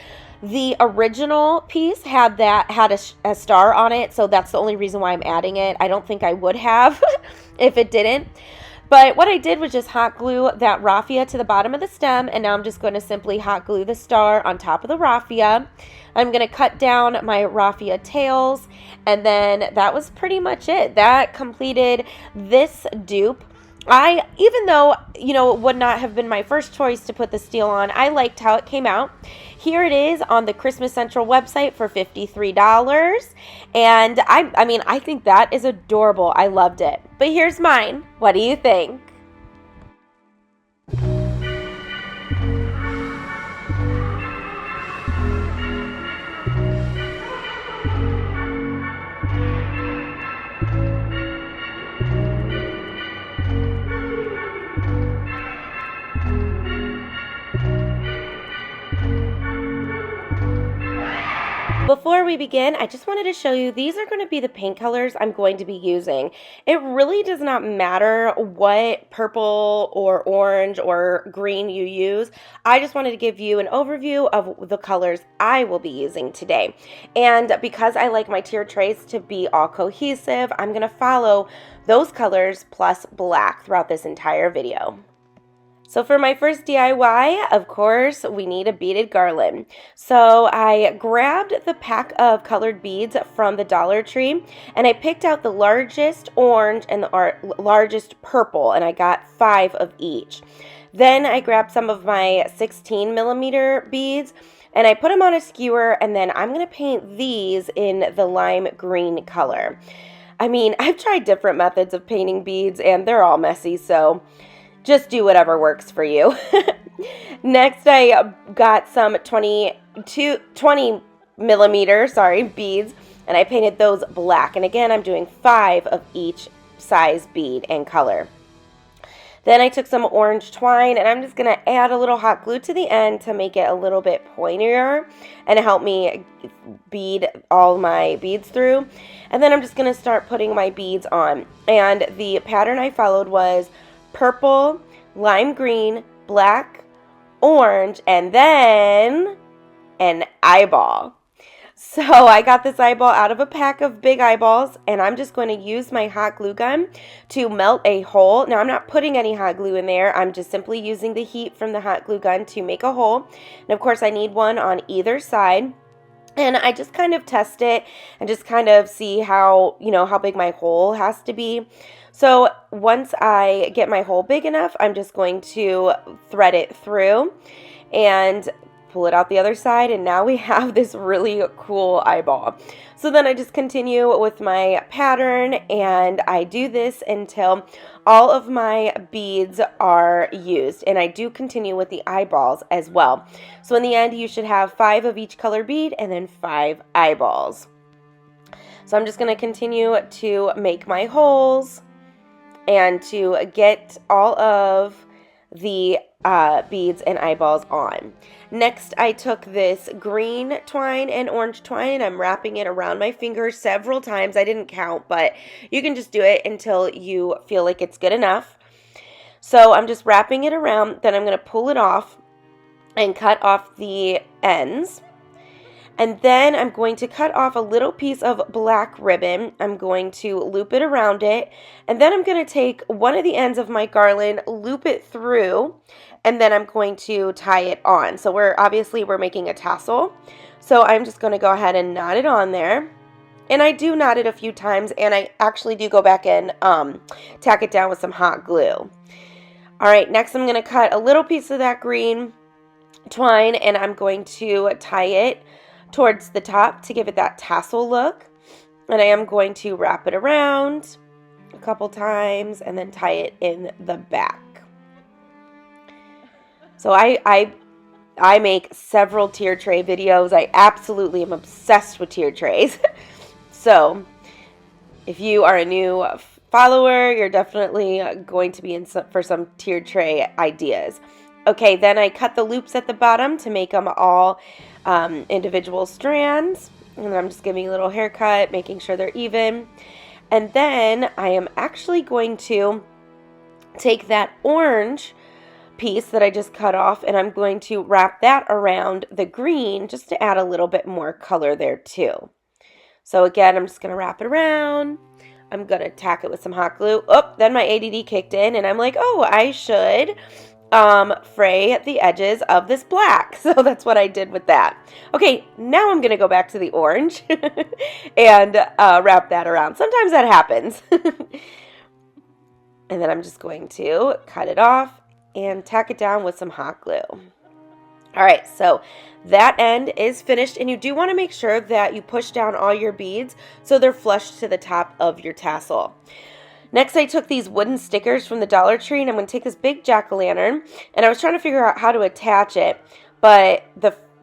[SPEAKER 1] The original piece had a star on it, so that's the only reason why I'm adding it. I don't think I would have if it didn't. But what I did was just hot glue that raffia to the bottom of the stem, and now I'm just going to simply hot glue the star on top of the raffia. I'm going to cut down my raffia tails, and then that was pretty much it. That completed this dupe. Even though, you know, it would not have been my first choice to put the steel on, I liked how it came out. Here it is on the Christmas Central website for $53. And I mean, I think that is adorable. I loved it. But here's mine. What do you think? Before we begin, I just wanted to show you, these are going to be the paint colors I'm going to be using. It really does not matter what purple or orange or green you use. I just wanted to give you an overview of the colors I will be using today. And because I like my tier trays to be all cohesive, I'm going to follow those colors plus black throughout this entire video. So for my first DIY, of course, we need a beaded garland. So I grabbed the pack of colored beads from the Dollar Tree, and I picked out the largest orange and the largest purple, and I got 5 of each. Then I grabbed some of my 16mm beads, and I put them on a skewer, and then I'm going to paint these in the lime green color. I mean, I've tried different methods of painting beads, and they're all messy, so just do whatever works for you. Next, I got some 20mm beads, and I painted those black. And again, I'm doing 5 of each size bead and color. Then I took some orange twine, and I'm just going to add a little hot glue to the end to make it a little bit pointier and help me bead all my beads through. And then I'm just going to start putting my beads on. And the pattern I followed was purple, lime green, black, orange, and then an eyeball. So I got this eyeball out of a pack of big eyeballs, and I'm just going to use my hot glue gun to melt a hole. Now I'm not putting any hot glue in there. I'm just simply using the heat from the hot glue gun to make a hole. And of course I need one on either side. And I just kind of test it and just kind of see how, you know, how big my hole has to be. So once I get my hole big enough, I'm just going to thread it through and pull it out the other side, and now we have this really cool eyeball. So then I just continue with my pattern, and I do this until all of my beads are used, and I do continue with the eyeballs as well. So in the end, you should have 5 of each color bead and then 5 eyeballs. So I'm just going to continue to make my holes and to get all of the beads and eyeballs on. Next, I took this green twine and orange twine, and I'm wrapping it around my finger several times. I didn't count, but you can just do it until you feel like it's good enough. So I'm just wrapping it around, then I'm going to pull it off and cut off the ends. And then I'm going to cut off a little piece of black ribbon. I'm going to loop it around it. And then I'm going to take one of the ends of my garland, loop it through, and then I'm going to tie it on. So we're making a tassel. So I'm just going to go ahead and knot it on there. And I do knot it a few times, and I actually do go back and tack it down with some hot glue. All right, next I'm going to cut a little piece of that green twine, and I'm going to tie it towards the top to give it that tassel look. And I am going to wrap it around a couple times and then tie it in the back. So I make several tier tray videos. I absolutely am obsessed with tier trays. So if you are a new follower, you're definitely going to be in for some tier tray ideas. Okay, then I cut the loops at the bottom to make them all individual strands. And I'm just giving a little haircut, making sure they're even. And then I am actually going to take that orange piece that I just cut off, and I'm going to wrap that around the green just to add a little bit more color there too. So again, I'm just going to wrap it around. I'm going to tack it with some hot glue. Oh, then my ADD kicked in, and I'm like, oh, I should fray the edges of this black. So that's what I did with that. Okay, now I'm going to go back to the orange and wrap that around. Sometimes that happens. And then I'm just going to cut it off and tack it down with some hot glue. All right, so that end is finished, and you do want to make sure that you push down all your beads so they're flush to the top of your tassel. Next, I took these wooden stickers from the Dollar Tree, and I'm going to take this big jack-o'-lantern, and I was trying to figure out how to attach it, but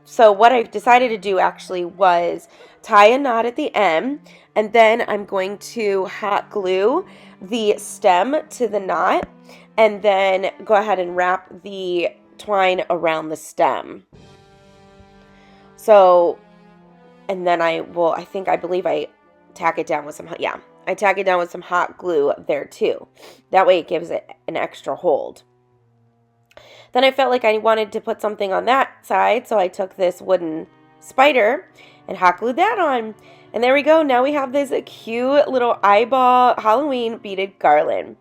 [SPEAKER 1] so what I decided to do actually was tie a knot at the end, and then I'm going to hot glue the stem to the knot, and then go ahead and wrap the twine around the stem. So, and then I believe I tack it down with some, I tack it down with some hot glue there too. That way it gives it an extra hold. Then I felt like I wanted to put something on that side, so I took this wooden spider and hot glued that on. And there we go. Now we have this cute little eyeball Halloween beaded garland.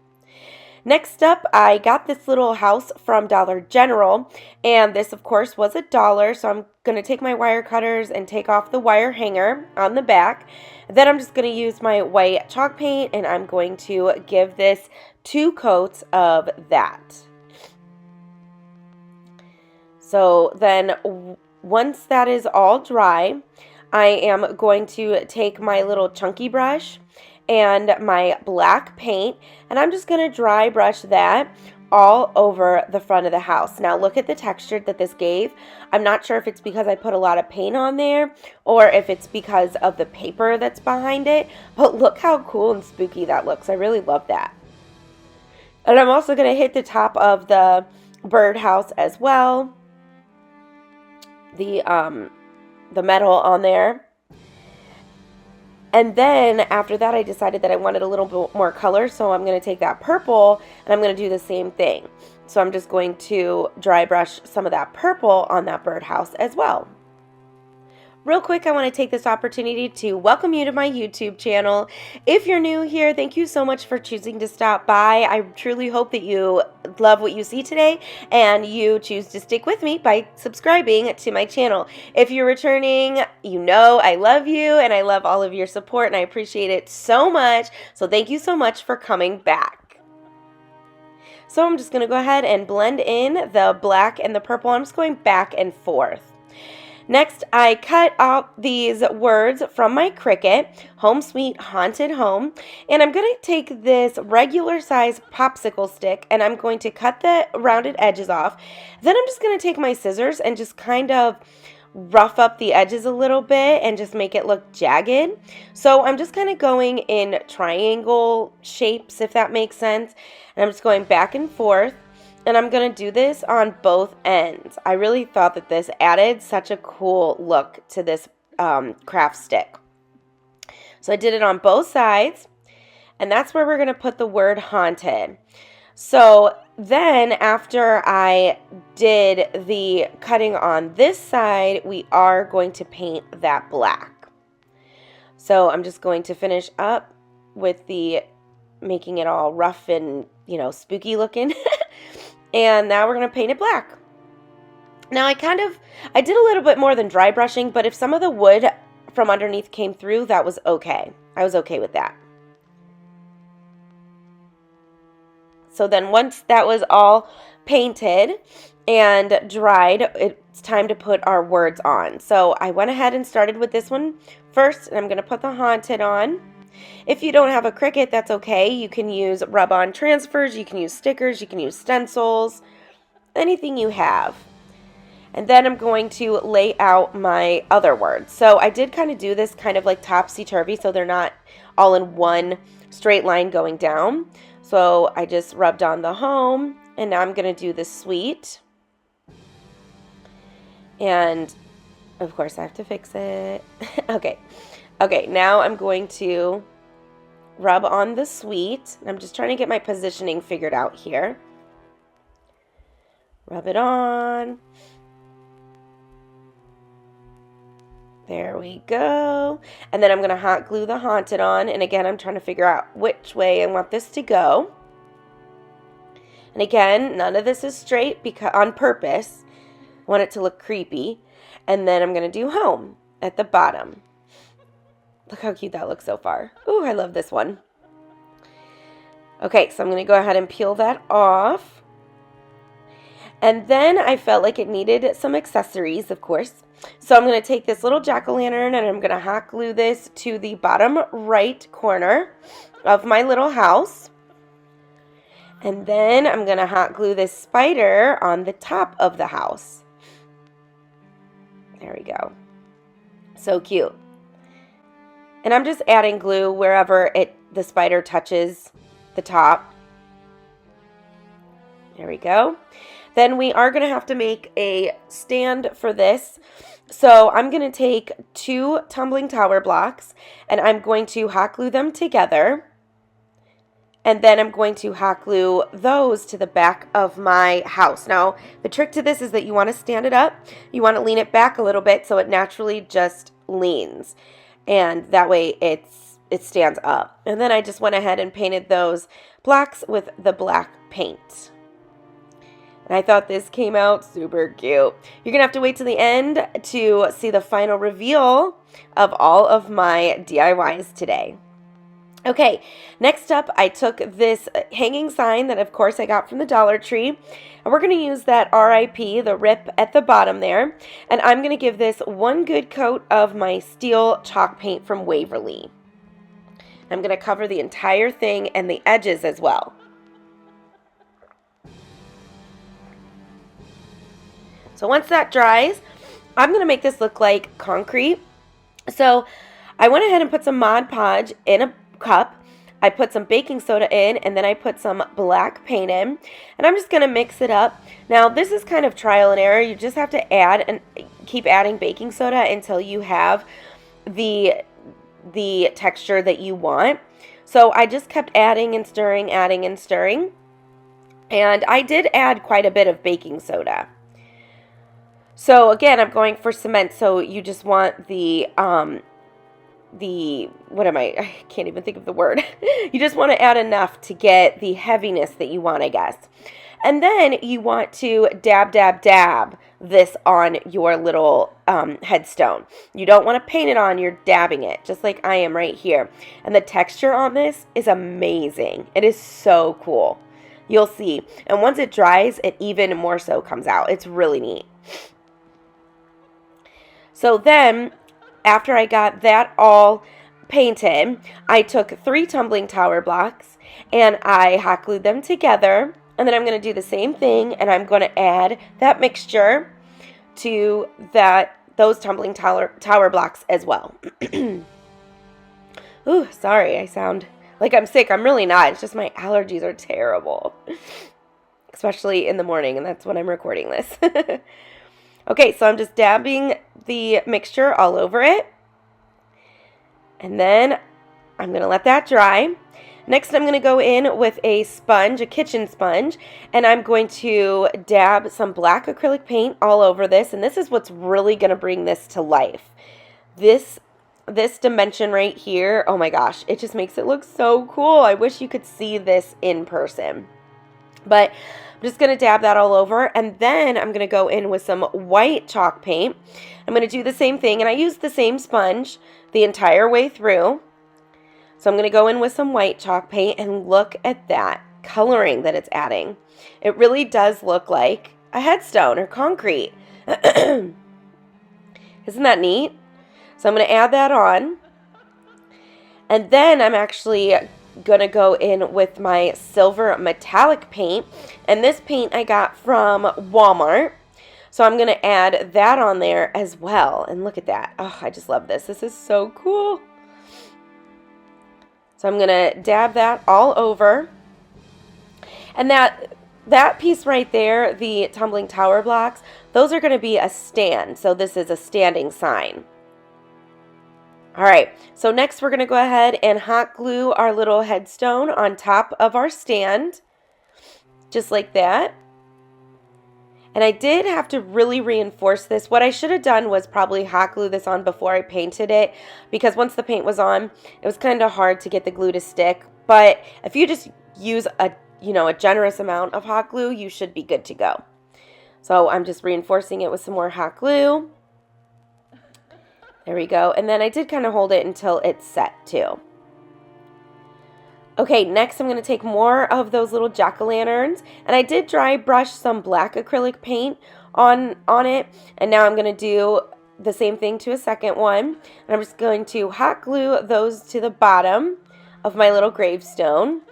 [SPEAKER 1] Next up, I got this little house from Dollar General, and this, of course, was $1. So I'm going to take my wire cutters and take off the wire hanger on the back. Then I'm just going to use my white chalk paint, and I'm going to give this 2 coats of that. So then once that is all dry, I am going to take my little chunky brush and my black paint, and I'm just going to dry brush that all over the front of the house. Now look at the texture that this gave. I'm not sure if it's because I put a lot of paint on there or if it's because of the paper that's behind it, but look how cool and spooky that looks. I really love that. And I'm also going to hit the top of the birdhouse as well, the metal on there. And then after that, I decided that I wanted a little bit more color, so I'm going to take that purple and I'm going to do the same thing. So I'm just going to dry brush some of that purple on that birdhouse as well. Real quick, I want to take this opportunity to welcome you to my YouTube channel. If you're new here, thank you so much for choosing to stop by. I truly hope that you love what you see today and you choose to stick with me by subscribing to my channel. If you're returning, you know I love you and I love all of your support and I appreciate it so much. So thank you so much for coming back. So I'm just going to go ahead and blend in the black and the purple. I'm just going back and forth. Next, I cut out these words from my Cricut, Home Sweet Haunted Home, and I'm going to take this regular size popsicle stick and I'm going to cut the rounded edges off. Then I'm just going to take my scissors and just kind of rough up the edges a little bit and just make it look jagged. So I'm just kind of going in triangle shapes, if that makes sense, and I'm just going back and forth. And I'm going to do this on both ends. I really thought that this added such a cool look to this craft stick. So I did it on both sides. And that's where we're going to put the word haunted. So then after I did the cutting on this side, we are going to paint that black. So I'm just going to finish up with the making it all rough and, you know, spooky looking. And now we're going to paint it black. Now I did a little bit more than dry brushing, but if some of the wood from underneath came through, that was okay. I was okay with that. So then once that was all painted and dried, it's time to put our words on. So I went ahead and started with this one first, and I'm going to put the haunted on. If you don't have a Cricut, that's okay. You can use rub-on transfers, you can use stickers, you can use stencils, anything you have. And then I'm going to lay out my other words. So I did kind of do this kind of like topsy-turvy, so they're not all in one straight line going down. So I just rubbed on the home, and now I'm going to do the sweet. And of course I have to fix it. Okay. Okay, now I'm going to rub on the sweet. I'm just trying to get my positioning figured out here. Rub it on. There we go. And then I'm going to hot glue the Haunted on. And again, I'm trying to figure out which way I want this to go. And again, none of this is straight because on purpose. I want it to look creepy. And then I'm going to do home at the bottom. Look how cute that looks so far. Ooh, I love this one. Okay, so I'm going to go ahead and peel that off. And then I felt like it needed some accessories, of course. So I'm going to take this little jack-o'-lantern and I'm going to hot glue this to the bottom right corner of my little house. And then I'm going to hot glue this spider on the top of the house. There we go. So cute. And I'm just adding glue wherever the spider touches the top. There we go. Then we are going to have to make a stand for this. So I'm going to take 2 tumbling tower blocks and I'm going to hot glue them together. And then I'm going to hot glue those to the back of my house. Now, the trick to this is that you want to stand it up. You want to lean it back a little bit so it naturally just leans. And that way it stands up. And then I just went ahead and painted those blocks with the black paint. And I thought this came out super cute. You're going to have to wait till the end to see the final reveal of all of my DIYs today. Okay, next up, I took this hanging sign that, of course, I got from the Dollar Tree. And we're going to use that RIP, the rip at the bottom there. And I'm going to give this one good coat of my steel chalk paint from Waverly. I'm going to cover the entire thing and the edges as well. So once that dries, I'm going to make this look like concrete. So I went ahead and put some Mod Podge in a cup. I put some baking soda in, and then I put some black paint in, and I'm just going to mix it up. Now, this is kind of trial and error. You just have to add and keep adding baking soda until you have the texture that you want. So I just kept adding and stirring, and I did add quite a bit of baking soda. So again, I'm going for cement, so you just want I can't even think of the word. You just want to add enough to get the heaviness that you want, I guess. And then you want to dab this on your little headstone. You don't want to paint it on, you're dabbing it, just like I am right here. And the texture on this is amazing. It is so cool. You'll see. And once it dries, it even more so comes out. It's really neat. So then, after I got that all painted, I took 3 tumbling tower blocks and I hot glued them together. And then I'm going to do the same thing, and I'm going to add that mixture to those tumbling tower blocks as well. Ooh, sorry, I sound like I'm sick. I'm really not. It's just my allergies are terrible, especially in the morning, and that's when I'm recording this. Okay, so I'm just dabbing the mixture all over it. And then I'm going to let that dry. Next, I'm going to go in with a sponge, a kitchen sponge, and I'm going to dab some black acrylic paint all over this. And this is what's really going to bring this to life. This dimension right here, oh my gosh, it just makes it look so cool. I wish you could see this in person. But I'm just going to dab that all over, and then I'm going to go in with some white chalk paint. I'm going to do the same thing, and I used the same sponge the entire way through. So I'm going to go in with some white chalk paint, and look at that coloring that it's adding. It really does look like a headstone or concrete. Isn't that neat? So I'm going to add that on, and then I'm actually gonna go in with my silver metallic paint, and this paint I got from Walmart, so I'm gonna add that on there as well. And look at that. Oh, I just love this. This is so cool. So I'm gonna dab that all over, and that that piece right there, the tumbling tower blocks, those are going to be a stand. So this is a standing sign. All right, so next we're going to go ahead and hot glue our little headstone on top of our stand, just like that. And I did have to really reinforce this. What I should have done was probably hot glue this on before I painted it, because once the paint was on, it was kind of hard to get the glue to stick. But if you just use a generous amount of hot glue, you should be good to go. So I'm just reinforcing it with some more hot glue. There we go. And then I did kind of hold it until it's set too. Okay, next I'm going to take more of those little jack-o'-lanterns, and I did dry brush some black acrylic paint on it, and now I'm going to do the same thing to a second one, and I'm just going to hot glue those to the bottom of my little gravestone.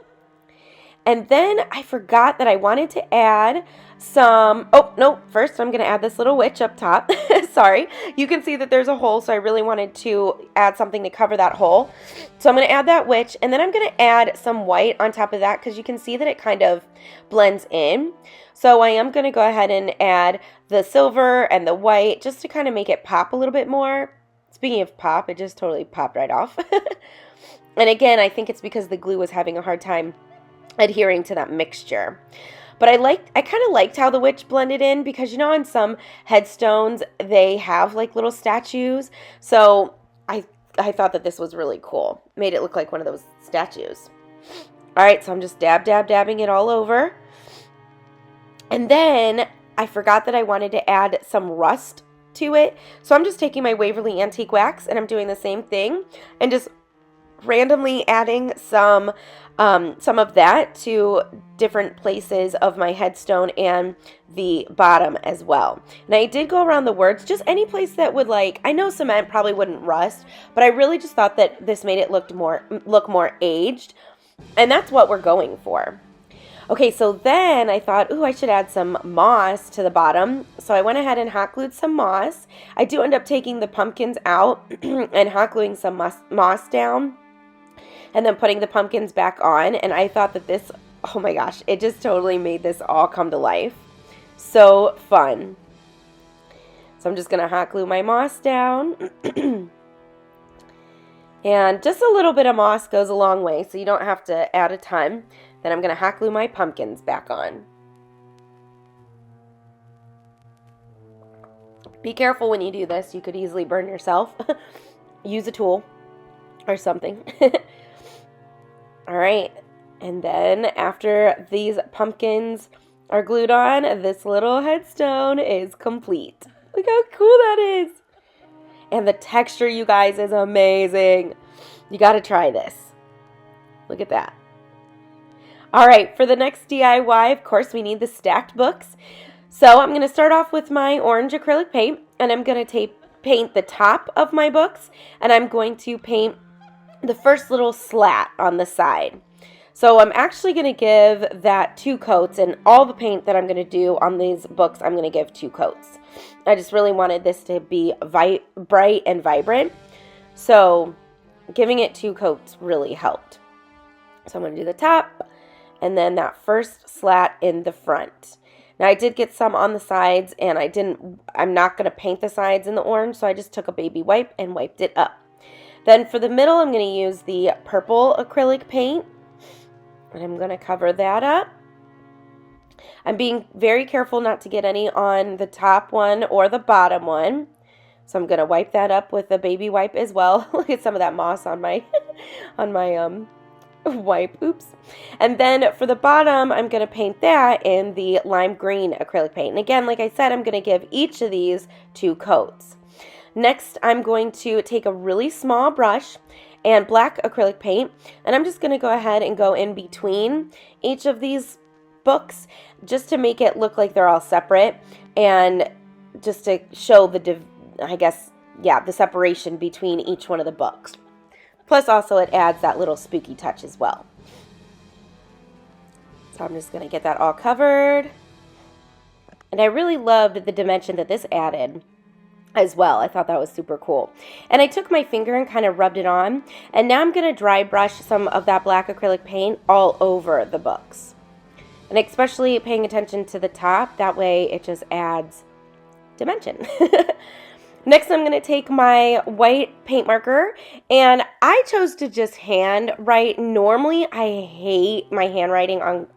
[SPEAKER 1] And then I forgot that I wanted to add some, oh, no, first I'm going to add this little witch up top. Sorry. You can see that there's a hole, so I really wanted to add something to cover that hole. So I'm going to add that witch, and then I'm going to add some white on top of that because you can see that it kind of blends in. So I am going to go ahead and add the silver and the white just to kind of make it pop a little bit more. Speaking of pop, it just totally popped right off. And again, I think it's because the glue was having a hard time adhering to that mixture. But I kind of liked how the witch blended in, because you know on some headstones they have like little statues. So I thought that this was really cool. Made it look like one of those statues. All right, so I'm just dabbing it all over. And then I forgot that I wanted to add some rust to it. So I'm just taking my Waverly Antique Wax and I'm doing the same thing and just randomly adding some of that to different places of my headstone and the bottom as well. And I did go around the words, just any place that would, like, I know cement probably wouldn't rust, but I really just thought that this made it look more aged, and that's what we're going for. Okay, so then I thought, ooh, I should add some moss to the bottom. So I went ahead and hot glued some moss. I do end up taking the pumpkins out and hot gluing some moss down, and then putting the pumpkins back on. And I thought that this, oh my gosh, it just totally made this all come to life. So fun. So I'm just going to hot glue my moss down. And just a little bit of moss goes a long way, so you don't have to add a ton. Then I'm going to hot glue my pumpkins back on. Be careful when you do this. You could easily burn yourself. Use a tool or something. All right, and then after these pumpkins are glued on, this little headstone is complete. Look how cool that is. And the texture, you guys, is amazing. You got to try this. Look at that. All right, for the next DIY, of course, we need the stacked books. So I'm going to start off with my orange acrylic paint, and I'm going to paint the top of my books, and I'm going to paint the first little slat on the side. So I'm actually going to give that 2 coats, and all the paint that I'm going to do on these books, I'm going to give 2 coats. I just really wanted this to be bright and vibrant, so giving it 2 coats really helped. So I'm going to do the top, and then that first slat in the front. Now I did get some on the sides, and I'm not going to paint the sides in the orange, so I just took a baby wipe and wiped it up. Then for the middle, I'm going to use the purple acrylic paint, and I'm going to cover that up. I'm being very careful not to get any on the top one or the bottom one, so I'm going to wipe that up with a baby wipe as well. Look at some of that moss on my wipe. Oops. And then for the bottom, I'm going to paint that in the lime green acrylic paint. And again, like I said, I'm going to give each of these 2 coats. Next, I'm going to take a really small brush and black acrylic paint, and I'm just going to go ahead and go in between each of these books just to make it look like they're all separate, and just to show the separation between each one of the books. Plus also it adds that little spooky touch as well. So I'm just going to get that all covered. And I really loved the dimension that this added as well. I thought that was super cool. And I took my finger and kind of rubbed it on. And now I'm going to dry brush some of that black acrylic paint all over the books. And especially paying attention to the top, that way it just adds dimension. Next, I'm going to take my white paint marker, and I chose to just hand write. Normally, I hate my handwriting on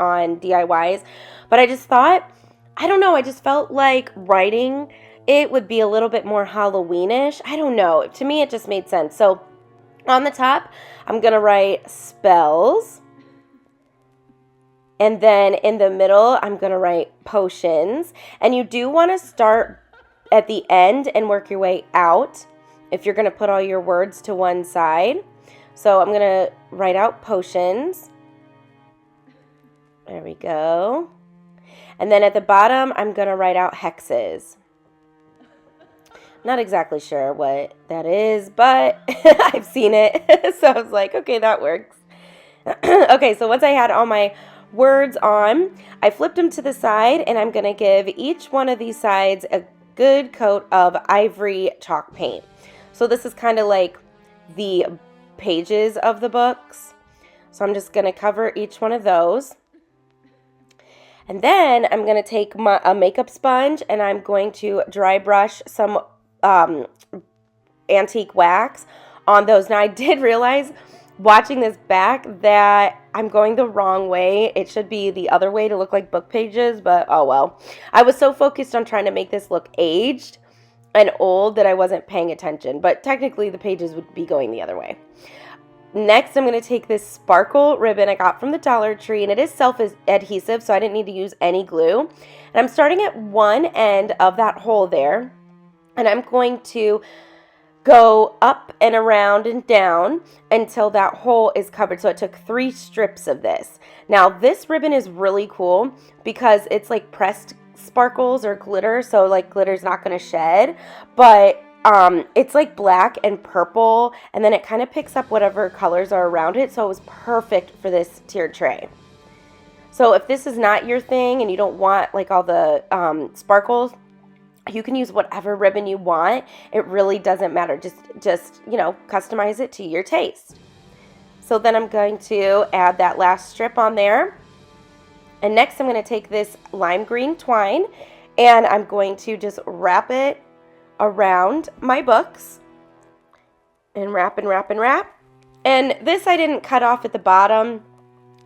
[SPEAKER 1] DIYs, but I just thought, I don't know, I just felt like writing it would be a little bit more Halloweenish. I don't know. To me, it just made sense. So on the top, I'm going to write spells. And then in the middle, I'm going to write potions. And you do want to start at the end and work your way out if you're going to put all your words to one side. So I'm going to write out potions. There we go. And then at the bottom, I'm going to write out hexes. Not exactly sure what that is, but I've seen it. So I was like, okay, that works. Okay, so once I had all my words on, I flipped them to the side, and I'm going to give each one of these sides a good coat of ivory chalk paint. So this is kind of like the pages of the books. So I'm just going to cover each one of those. And then I'm going to take a makeup sponge, and I'm going to dry brush some antique wax on those. Now I did realize watching this back that I'm going the wrong way. It should be the other way to look like book pages, but oh well. I was so focused on trying to make this look aged and old that I wasn't paying attention, but technically the pages would be going the other way. Next, I'm going to take this sparkle ribbon I got from the Dollar Tree, and it is self-adhesive, so I didn't need to use any glue. And I'm starting at one end of that hole there, and I'm going to go up and around and down until that hole is covered. So I took 3 strips of this. Now this ribbon is really cool because it's like pressed sparkles or glitter, so like glitter's not going to shed, but it's like black and purple, and then it kind of picks up whatever colors are around it, so it was perfect for this tiered tray. So if this is not your thing and you don't want like all the sparkles, you can use whatever ribbon you want. It really doesn't matter. Just, you know, customize it to your taste. So then I'm going to add that last strip on there. And next I'm going to take this lime green twine, and I'm going to just wrap it around my books. And wrap and wrap and wrap. And this I didn't cut off at the bottom.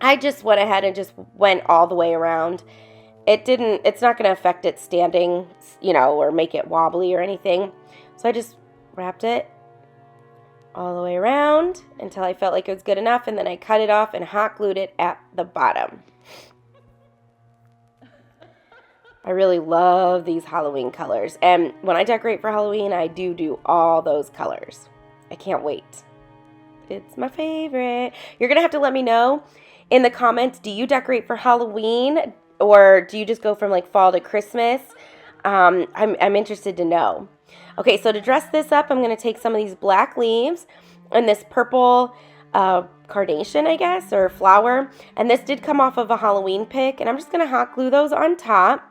[SPEAKER 1] I just went ahead and just went all the way around. It's not going to affect it standing, you know, or make it wobbly or anything. So I just wrapped it all the way around until I felt like it was good enough, and then I cut it off and hot glued it at the bottom. I really love these Halloween colors, and when I decorate for Halloween, I do all those colors. I can't wait. It's my favorite. You're going to have to let me know in the comments, do you decorate for Halloween? Or do you just go from like fall to Christmas? I'm interested to know. Okay, so to dress this up, I'm going to take some of these black leaves and this purple carnation, I guess, or flower. And this did come off of a Halloween pick. And I'm just going to hot glue those on top.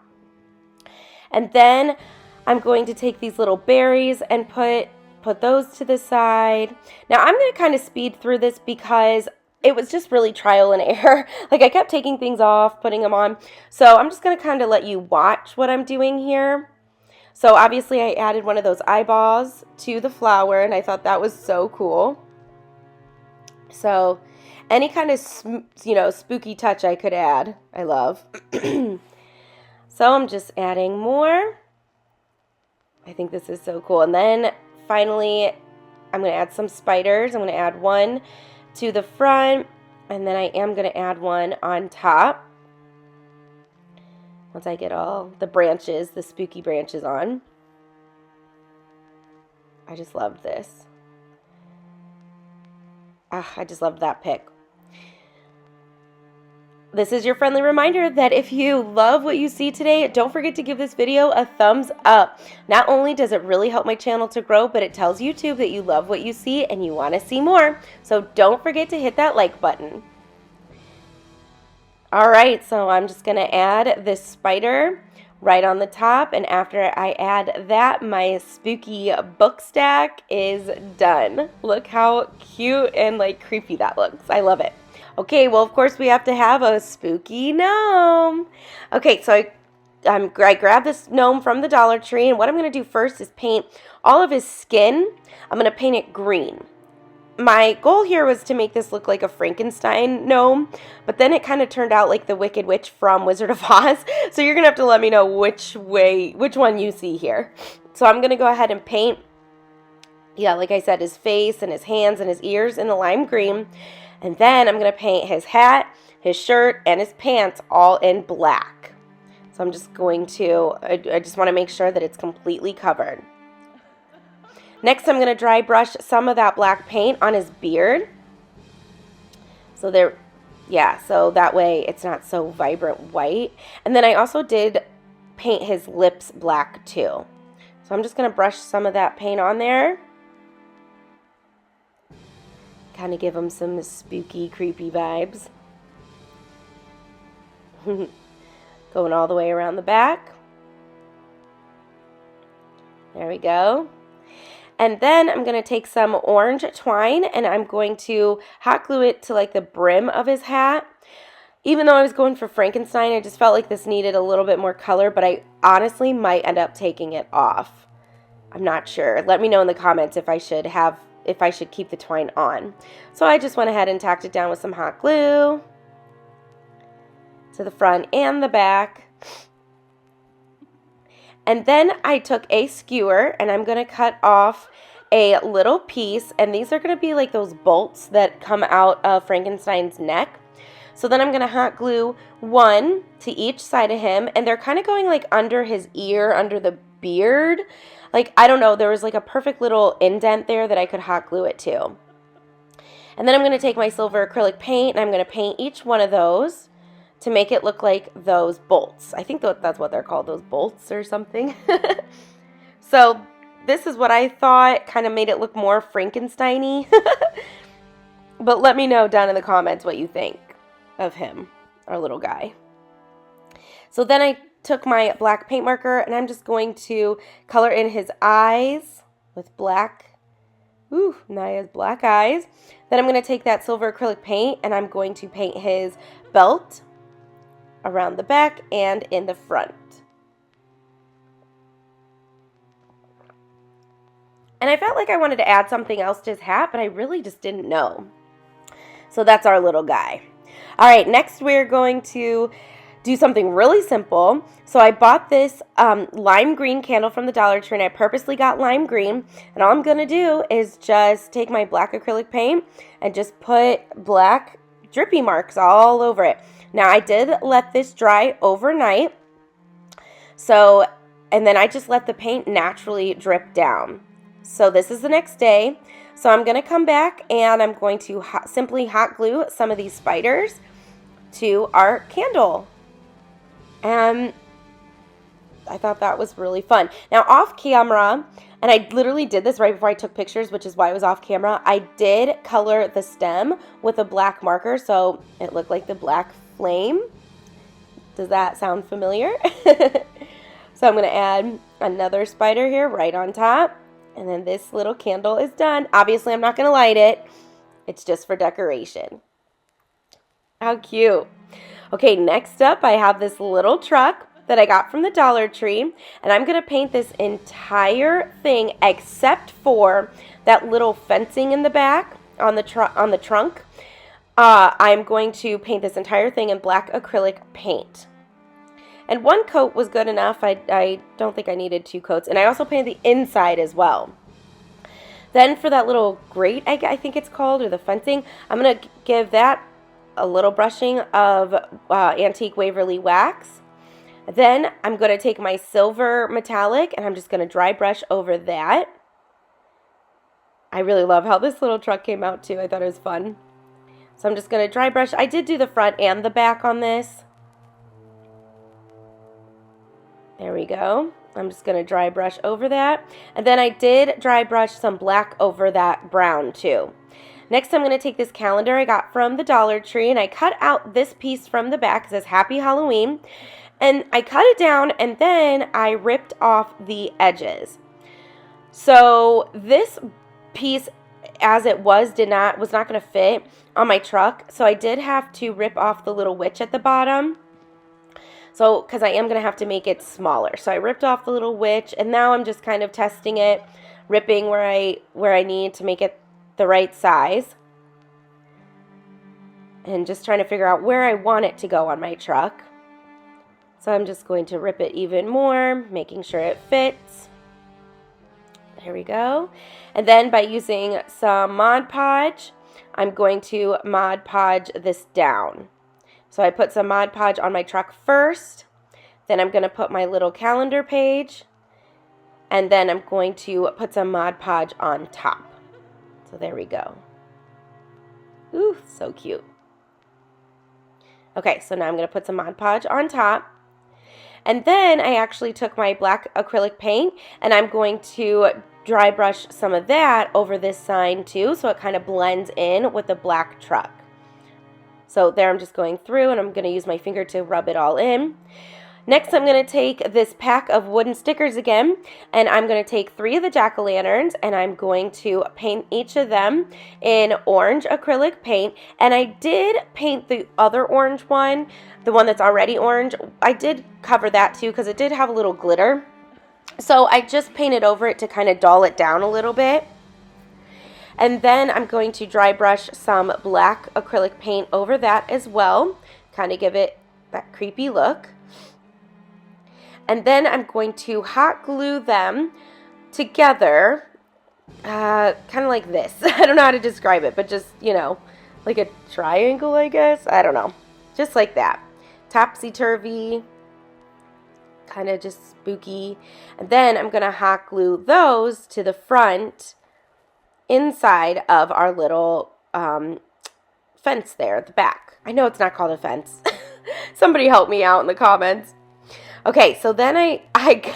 [SPEAKER 1] And then I'm going to take these little berries and put those to the side. Now I'm going to kind of speed through this because it was just really trial and error. Like I kept taking things off, putting them on. So I'm just going to kind of let you watch what I'm doing here. So obviously I added one of those eyeballs to the flower, and I thought that was so cool. So any kind of, you know, spooky touch I could add, I love. So I'm just adding more. I think this is so cool. And then finally, I'm going to add some spiders. I'm going to add one to the front, and then I am going to add one on top once I get all the branches, the spooky branches on. I just loved this. I just loved that pick. This is your friendly reminder that if you love what you see today, don't forget to give this video a thumbs up. Not only does it really help my channel to grow, but it tells YouTube that you love what you see and you want to see more. So don't forget to hit that like button. Alright, so I'm just going to add this spider right on the top, and after I add that, my spooky book stack is done. Look how cute and like creepy that looks. I love it. Okay, well, of course, we have to have a spooky gnome. Okay, so I grabbed this gnome from the Dollar Tree, and what I'm going to do first is paint all of his skin. I'm going to paint it green. My goal here was to make this look like a Frankenstein gnome, but then it kind of turned out like the Wicked Witch from Wizard of Oz. So you're going to have to let me know which one you see here. So I'm going to go ahead and paint, yeah, like I said, his face and his hands and his ears in the lime green. And then I'm going to paint his hat, his shirt, and his pants all in black. So I'm just going to, I just want to make sure that it's completely covered. Next, I'm going to dry brush some of that black paint on his beard. So there, yeah, so that way it's not so vibrant white. And then I also did paint his lips black too. So I'm just going to brush some of that paint on there. Kind of give him some spooky, creepy vibes. Going all the way around the back. There we go. And then I'm going to take some orange twine and I'm going to hot glue it to like the brim of his hat. Even though I was going for Frankenstein, I just felt like this needed a little bit more color, but I honestly might end up taking it off. I'm not sure. Let me know in the comments if I should keep the twine on. So I just went ahead and tacked it down with some hot glue to the front and the back. And then I took a skewer and I'm going to cut off a little piece. And these are going to be like those bolts that come out of Frankenstein's neck. So then I'm going to hot glue one to each side of him. And they're kind of going like under his ear, under the beard. Like, I don't know, there was like a perfect little indent there that I could hot glue it to. And then I'm going to take my silver acrylic paint and I'm going to paint each one of those to make it look like those bolts. I think that's what they're called, those bolts or something. So this is what I thought, kind of made it look more Frankenstein-y. But let me know down in the comments what you think of him, our little guy. So then I took my black paint marker and I'm just going to color in his eyes with black. Ooh, Naya's black eyes. Then I'm going to take that silver acrylic paint and I'm going to paint his belt around the back and in the front. And I felt like I wanted to add something else to his hat, but I really just didn't know. So that's our little guy. All right, next we're going to do something really simple. So I bought this lime green candle from the Dollar Tree, and I purposely got lime green. And all I'm going to do is just take my black acrylic paint and just put black drippy marks all over it. Now, I did let this dry overnight. So, and then I just let the paint naturally drip down. So this is the next day. So I'm going to come back and I'm going to simply hot glue some of these spiders to our candle. And I thought that was really fun. Now off camera, and I literally did this right before I took pictures, which is why I was off camera, I did color the stem with a black marker so it looked like the black flame. Does that sound familiar? So I'm going to add another spider here right on top. And then this little candle is done. Obviously, I'm not going to light it. It's just for decoration. How cute. Okay, next up, I have this little truck that I got from the Dollar Tree. And I'm going to paint this entire thing except for that little fencing in the back on the trunk. I'm going to paint this entire thing in black acrylic paint. And one coat was good enough. I don't think I needed 2 coats. And I also painted the inside as well. Then for that little grate, I think it's called, or the fencing, I'm going to give that a little brushing of Antique Waverly Wax. Then I'm going to take my silver metallic and I'm just going to dry brush over that. I really love how this little truck came out too. I thought it was fun. So I'm just going to dry brush. I did do the front and the back on this. There we go. I'm just going to dry brush over that. And then I did dry brush some black over that brown too. Next, I'm going to take this calendar I got from the Dollar Tree, and I cut out this piece from the back. It says Happy Halloween. And I cut it down, and then I ripped off the edges. So this piece as it was not going to fit on my truck. So I did have to rip off the little witch at the bottom. So, because I am going to have to make it smaller. So I ripped off the little witch, and now I'm just kind of testing it, ripping where I need to make it the right size. And just trying to figure out where I want it to go on my truck. So I'm just going to rip it even more, making sure it fits. There we go. And then by using some Mod Podge, I'm going to Mod Podge this down. So I put some Mod Podge on my truck first, then I'm going to put my little calendar page, and then I'm going to put some Mod Podge on top. So there we go. Ooh, so cute. Okay, so now I'm going to put some Mod Podge on top. And then I actually took my black acrylic paint, and I'm going to dry brush some of that over this sign too, so it kind of blends in with the black truck. So there I'm just going through, and I'm going to use my finger to rub it all in. Next, I'm going to take this pack of wooden stickers again, and I'm going to take 3 of the jack-o'-lanterns, and I'm going to paint each of them in orange acrylic paint. And I did paint the other orange one, the one that's already orange. I did cover that too because it did have a little glitter. So I just painted over it to kind of dull it down a little bit. And then I'm going to dry brush some black acrylic paint over that as well, kind of give it that creepy look. And then I'm going to hot glue them together, kind of like this. I don't know how to describe it, but just, you know, like a triangle, I guess. I don't know. Just like that. Topsy-turvy, kind of just spooky. And then I'm going to hot glue those to the front inside of our little fence there at the back. I know it's not called a fence. Somebody help me out in the comments. Okay, so then I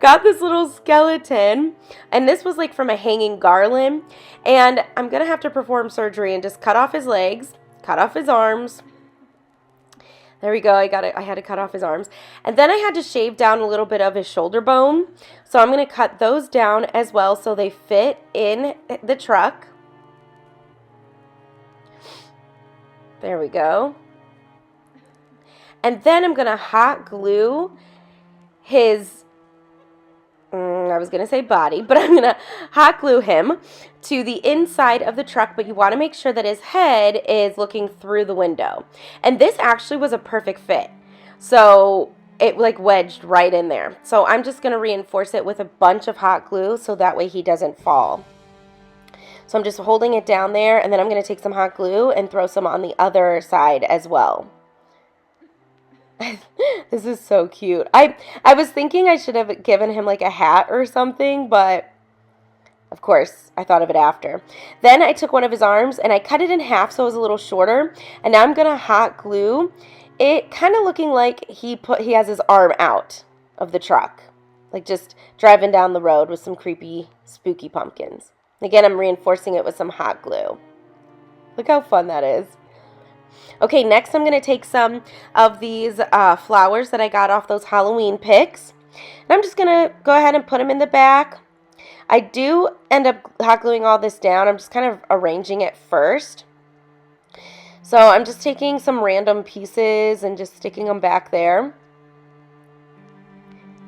[SPEAKER 1] got this little skeleton, and this was like from a hanging garland, and I'm going to have to perform surgery and just cut off his legs, cut off his arms. There we go, I had to cut off his arms. And then I had to shave down a little bit of his shoulder bone, so I'm going to cut those down as well so they fit in the truck. There we go. And then I'm going to hot glue his, I was going to say body, but I'm going to hot glue him to the inside of the truck, but you want to make sure that his head is looking through the window. And this actually was a perfect fit. So it like wedged right in there. So I'm just going to reinforce it with a bunch of hot glue so that way he doesn't fall. So I'm just holding it down there, and then I'm going to take some hot glue and throw some on the other side as well. This is so cute. I was thinking I should have given him like a hat or something, but of course I thought of it after. Then I took one of his arms and I cut it in half so it was a little shorter, and now I'm gonna hot glue it, kind of looking like he has his arm out of the truck, like just driving down the road with some creepy spooky pumpkins. Again, I'm reinforcing it with some hot glue. Look how fun that is. Okay, next I'm going to take some of these flowers that I got off those Halloween picks. And I'm just going to go ahead and put them in the back. I do end up hot gluing all this down. I'm just kind of arranging it first. So I'm just taking some random pieces and just sticking them back there.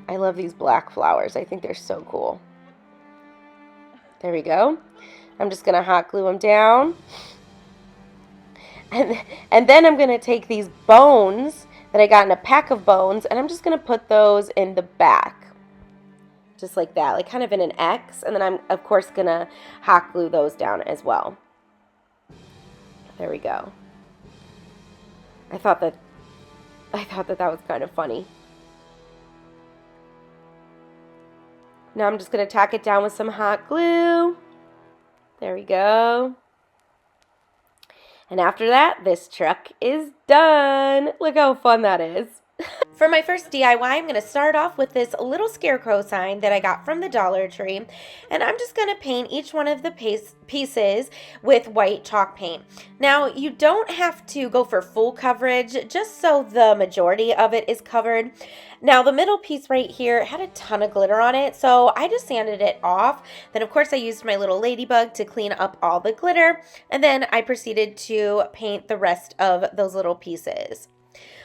[SPEAKER 1] I love these black flowers. I think they're so cool. There we go. I'm just going to hot glue them down. And then I'm going to take these bones that I got in a pack of bones, and I'm just going to put those in the back. Just like that, like kind of in an X. And then I'm, of course, going to hot glue those down as well. There we go. I thought that was kind of funny. Now I'm just going to tack it down with some hot glue. There we go. And after that, this truck is done. Look how fun that is. For my first DIY, I'm going to start off with this little scarecrow sign that I got from the Dollar Tree. And I'm just going to paint each one of the pieces with white chalk paint. Now, you don't have to go for full coverage, just so the majority of it is covered. Now the middle piece right here had a ton of glitter on it, so I just sanded it off. Then of course I used my little ladybug to clean up all the glitter, and then I proceeded to paint the rest of those little pieces.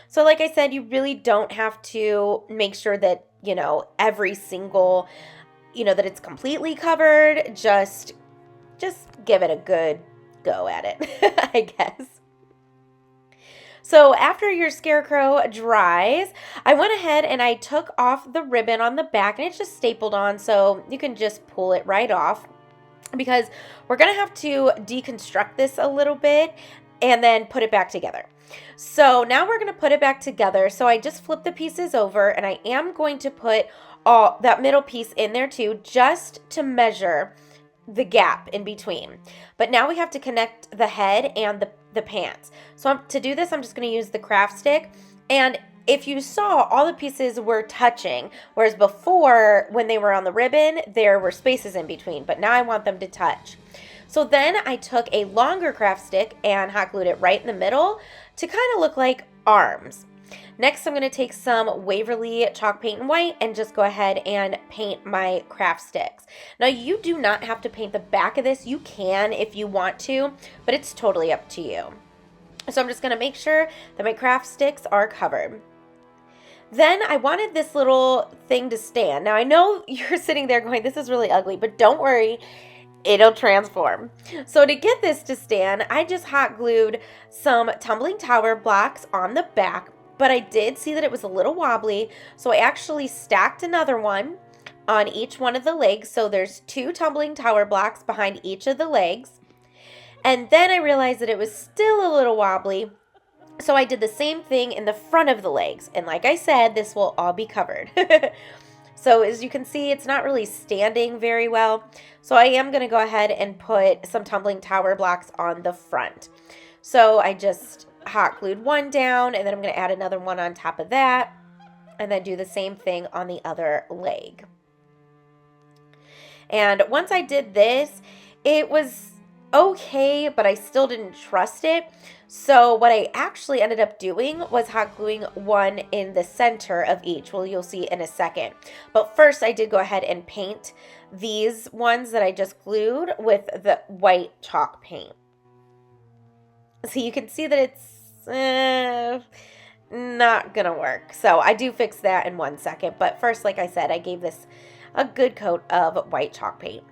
[SPEAKER 1] So like I said, you really don't have to make sure that, you know, every single, you know, that it's completely covered. Just give it a good go at it, I guess. So after your scarecrow dries, I went ahead and I took off the ribbon on the back, and it's just stapled on, so you can just pull it right off, because we're going to have to deconstruct this a little bit and then put it back together. So now we're going to put it back together. So I just flipped the pieces over, and I am going to put all that middle piece in there too, just to measure the gap in between. But now we have to connect the head and the pants. So to do this, I'm just going to use the craft stick. And if you saw, all the pieces were touching, whereas before, when they were on the ribbon, there were spaces in between, but now I want them to touch. So then I took a longer craft stick and hot glued it right in the middle to kind of look like arms. Next, I'm going to take some Waverly chalk paint in white and just go ahead and paint my craft sticks. Now, you do not have to paint the back of this. You can if you want to, but it's totally up to you. So I'm just going to make sure that my craft sticks are covered. Then I wanted this little thing to stand. Now, I know you're sitting there going, this is really ugly, but don't worry, it'll transform. So to get this to stand, I just hot glued some tumbling tower blocks on the back, but I did see that it was a little wobbly, so I actually stacked another one on each one of the legs. So there's 2 tumbling tower blocks behind each of the legs. And then I realized that it was still a little wobbly, so I did the same thing in the front of the legs. And like I said, this will all be covered. So as you can see, it's not really standing very well. So I am going to go ahead and put some tumbling tower blocks on the front. So I just hot glued one down, and then I'm going to add another one on top of that, and then do the same thing on the other leg. And once I did this, it was okay, but I still didn't trust it. So what I actually ended up doing was hot gluing one in the center of each. Well, you'll see in a second. But first, I did go ahead and paint these ones that I just glued with the white chalk paint. So you can see that it's not gonna work. So I do fix that in 1 second. But first, like I said, I gave this a good coat of white chalk paint.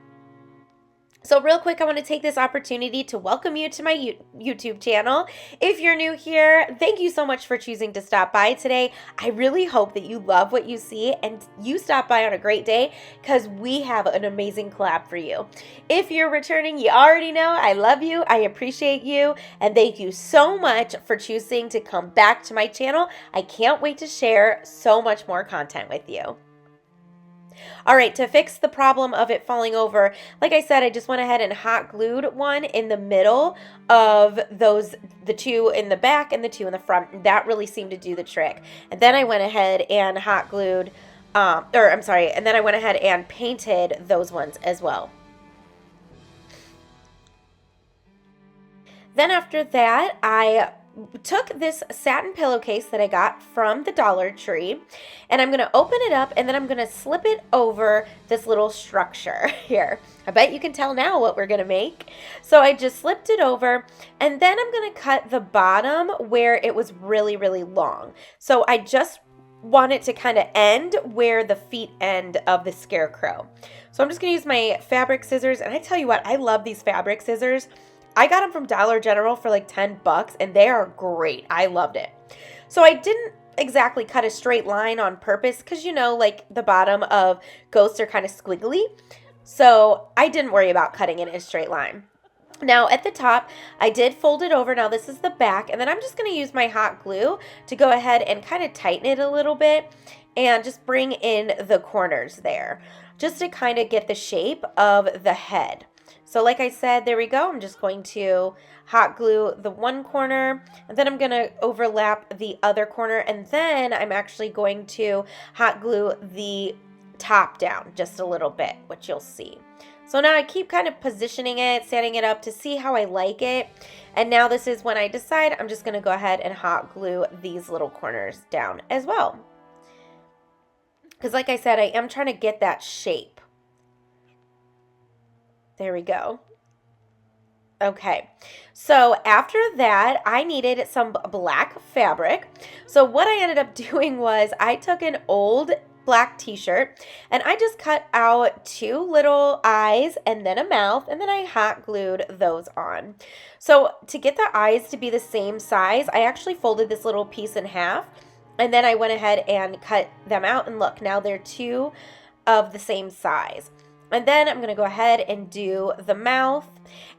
[SPEAKER 1] So real quick, I want to take this opportunity to welcome you to my YouTube channel. If you're new here, thank you so much for choosing to stop by today. I really hope that you love what you see and you stop by on a great day, because we have an amazing collab for you. If you're returning, you already know I love you, I appreciate you, and thank you so much for choosing to come back to my channel. I can't wait to share so much more content with you. All right, to fix the problem of it falling over, like I said, I just went ahead and hot glued one in the middle of the 2 in the back and the 2 in the front. That really seemed to do the trick. And then I went ahead and hot glued, and then I went ahead and painted those ones as well. Then after that, I took this satin pillowcase that I got from the Dollar Tree, and I'm going to open it up, and then I'm going to slip it over this little structure here. I bet you can tell now what we're going to make. So I just slipped it over, and then I'm going to cut the bottom where it was really, really long. So I just want it to kind of end where the feet end of the scarecrow. So I'm just going to use my fabric scissors, and I tell you what, I love these fabric scissors. I got them from Dollar General for like 10 bucks, and they are great. I loved it. So I didn't exactly cut a straight line on purpose, because, you know, like the bottom of ghosts are kind of squiggly. So I didn't worry about cutting it in a straight line. Now at the top, I did fold it over. Now this is the back, and then I'm just going to use my hot glue to go ahead and kind of tighten it a little bit and just bring in the corners there, just to kind of get the shape of the head. So like I said, there we go. I'm just going to hot glue the one corner, and then I'm going to overlap the other corner, and then I'm actually going to hot glue the top down just a little bit, which you'll see. So now I keep kind of positioning it, setting it up to see how I like it. And now this is when I decide I'm just going to go ahead and hot glue these little corners down as well. because like I said, I am trying to get that shape. There we go. Okay, so after that, I needed some black fabric. So what I ended up doing was I took an old black t-shirt and I just cut out 2 little eyes and then a mouth, and then I hot glued those on. So to get the eyes to be the same size, I actually folded this little piece in half, and then I went ahead and cut them out, and look, now they're 2 of the same size. And then I'm going to go ahead and do the mouth.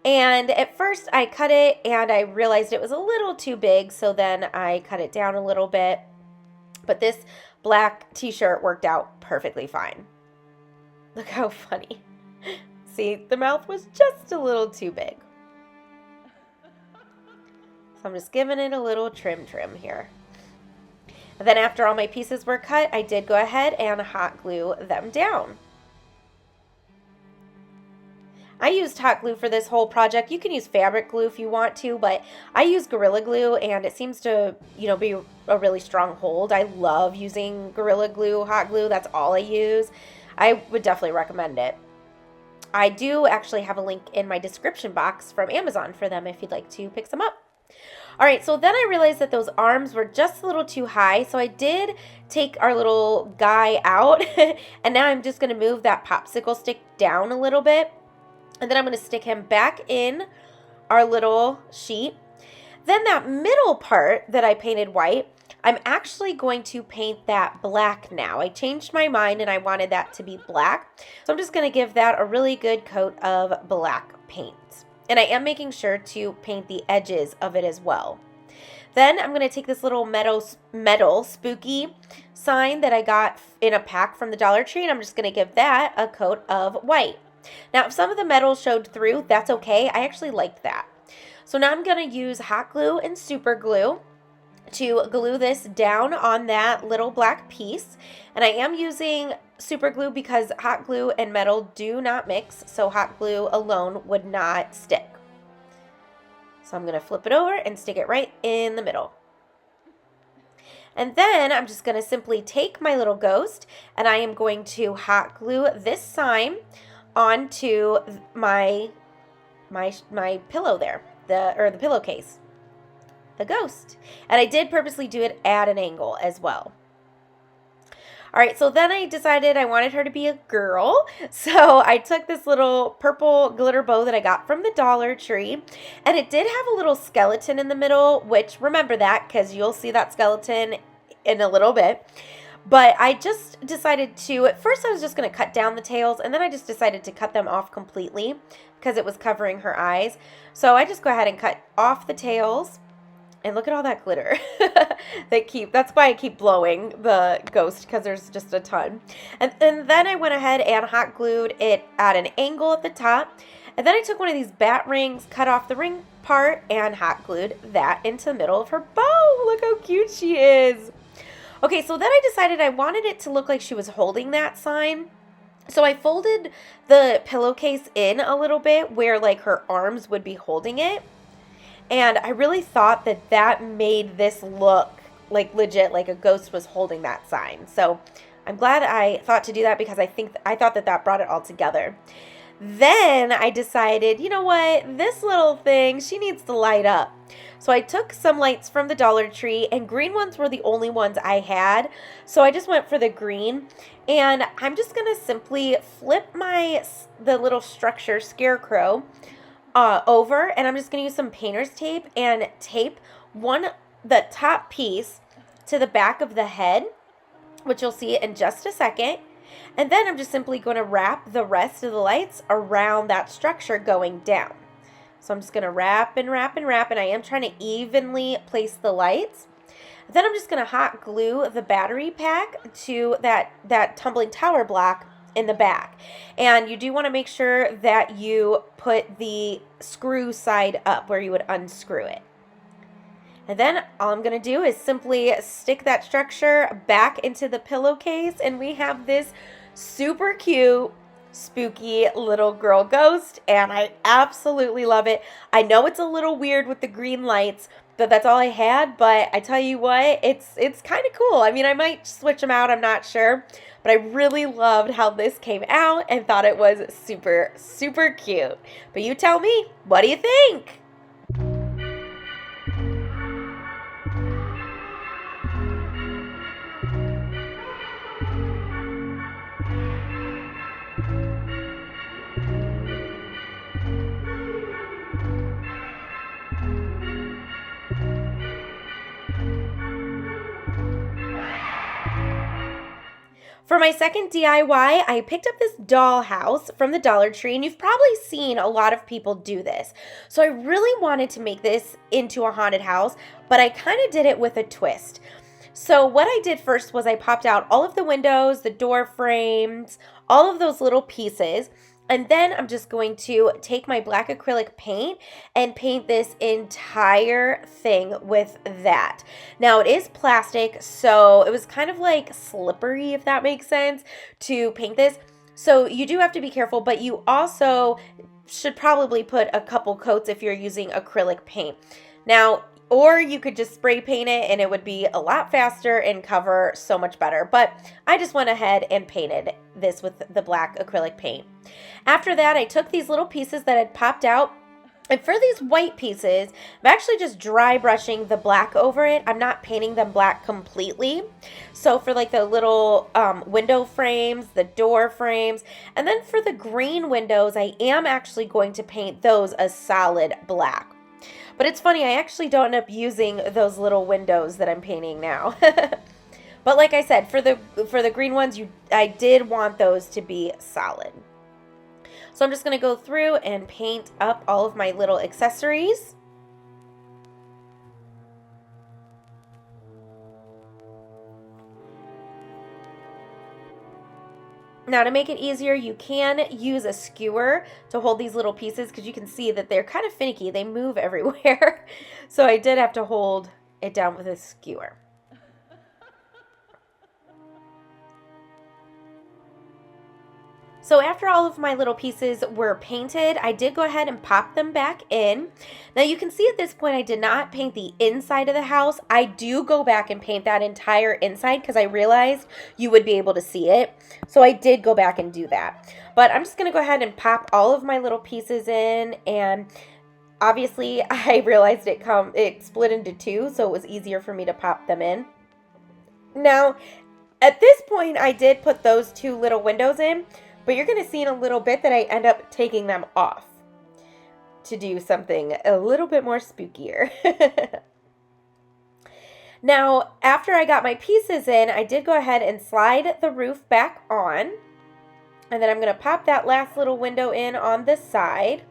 [SPEAKER 1] And at first I cut it and I realized it was a little too big, so then I cut it down a little bit. But this black t-shirt worked out perfectly fine. Look how funny. See, the mouth was just a little too big. So I'm just giving it a little trim here. And then after all my pieces were cut, I did go ahead and hot glue them down. I used hot glue for this whole project. You can use fabric glue if you want to, but I use Gorilla Glue, and it seems to, you know, be a really strong hold. I love using Gorilla Glue, hot glue. That's all I use. I would definitely recommend it. I do actually have a link in my description box from Amazon for them if you'd like to pick some up. All right, so then I realized that those arms were just a little too high, so I did take our little guy out, and now I'm just going to move that popsicle stick down a little bit. And then I'm going to stick him back in our little sheet. Then that middle part that I painted white, I'm actually going to paint that black now. I changed my mind and I wanted that to be black. So I'm just going to give that a really good coat of black paint. And I am making sure to paint the edges of it as well. Then I'm going to take this little metal spooky sign that I got in a pack from the Dollar Tree, and I'm just going to give that a coat of white. Now, if some of the metal showed through, that's okay. I actually liked that. So now I'm going to use hot glue and super glue to glue this down on that little black piece. And I am using super glue because hot glue and metal do not mix, so hot glue alone would not stick. So I'm going to flip it over and stick it right in the middle. And then I'm just going to simply take my little ghost and I am going to hot glue this sign onto my pillow there, the pillowcase, the ghost. And I did purposely do it at an angle as well. All right, so then I decided I wanted her to be a girl. So I took this little purple glitter bow that I got from the Dollar Tree, and it did have a little skeleton in the middle, which remember that because you'll see that skeleton in a little bit. But I just decided to, at first I was just going to cut down the tails, and then I just decided to cut them off completely because it was covering her eyes. So I just go ahead and cut off the tails, and look at all that glitter. That's why I keep blowing the ghost, because there's just a ton. And then I went ahead and hot glued it at an angle at the top. And then I took one of these bat rings, cut off the ring part, and hot glued that into the middle of her bow. Look how cute she is. Okay, so then I decided I wanted it to look like she was holding that sign. So I folded the pillowcase in a little bit where like her arms would be holding it. And I really thought that that made this look like legit, like a ghost was holding that sign. So I'm glad I thought to do that because I thought that brought it all together. Then I decided, you know what, this little thing, she needs to light up. So I took some lights from the Dollar Tree, and green ones were the only ones I had. So I just went for the green, and I'm just going to simply flip the little structure scarecrow over, and I'm just going to use some painter's tape and tape the top piece to the back of the head, which you'll see in just a second. And then I'm just simply going to wrap the rest of the lights around that structure going down. So I'm just going to wrap and wrap and wrap, and I am trying to evenly place the lights. Then I'm just going to hot glue the battery pack to that tumbling tower block in the back. And you do want to make sure that you put the screw side up where you would unscrew it. And then all I'm going to do is simply stick that structure back into the pillowcase, and we have this super cute, spooky little girl ghost, and I absolutely love it. I know it's a little weird with the green lights, that's all I had, but I tell you what, it's kind of cool. I mean, I might switch them out, I'm not sure, but I really loved how this came out and thought it was super, super cute. But you tell me, what do you think? For my second DIY, I picked up this dollhouse from the Dollar Tree, and you've probably seen a lot of people do this. So I really wanted to make this into a haunted house, but I kind of did it with a twist. So what I did first was I popped out all of the windows, the door frames, all of those little pieces. And then I'm just going to take my black acrylic paint and paint this entire thing with that. Now it is plastic, so it was kind of like slippery, if that makes sense, to paint this. So you do have to be careful, but you also should probably put a couple coats if you're using acrylic paint. Now, or you could just spray paint it and it would be a lot faster and cover so much better. But I just went ahead and painted this with the black acrylic paint. After that, I took these little pieces that had popped out. And for these white pieces, I'm actually just dry brushing the black over it. I'm not painting them black completely. So for like the little window frames, the door frames, and then for the green windows, I am actually going to paint those a solid black. But it's funny, I actually don't end up using those little windows that I'm painting now. But like I said, for the green ones, I did want those to be solid. So I'm just going to go through and paint up all of my little accessories. Now to make it easier, you can use a skewer to hold these little pieces because you can see that they're kind of finicky. They move everywhere. So I did have to hold it down with a skewer. So after all of my little pieces were painted, I did go ahead and pop them back in. Now you can see at this point I did not paint the inside of the house. I do go back and paint that entire inside because I realized you would be able to see it. So I did go back and do that. But I'm just going to go ahead and pop all of my little pieces in, and obviously I realized it split into two, so it was easier for me to pop them in. Now at this point I did put those two little windows in. But you're going to see in a little bit that I end up taking them off to do something a little bit more spookier. Now, after I got my pieces in, I did go ahead and slide the roof back on. And then I'm going to pop that last little window in on this side.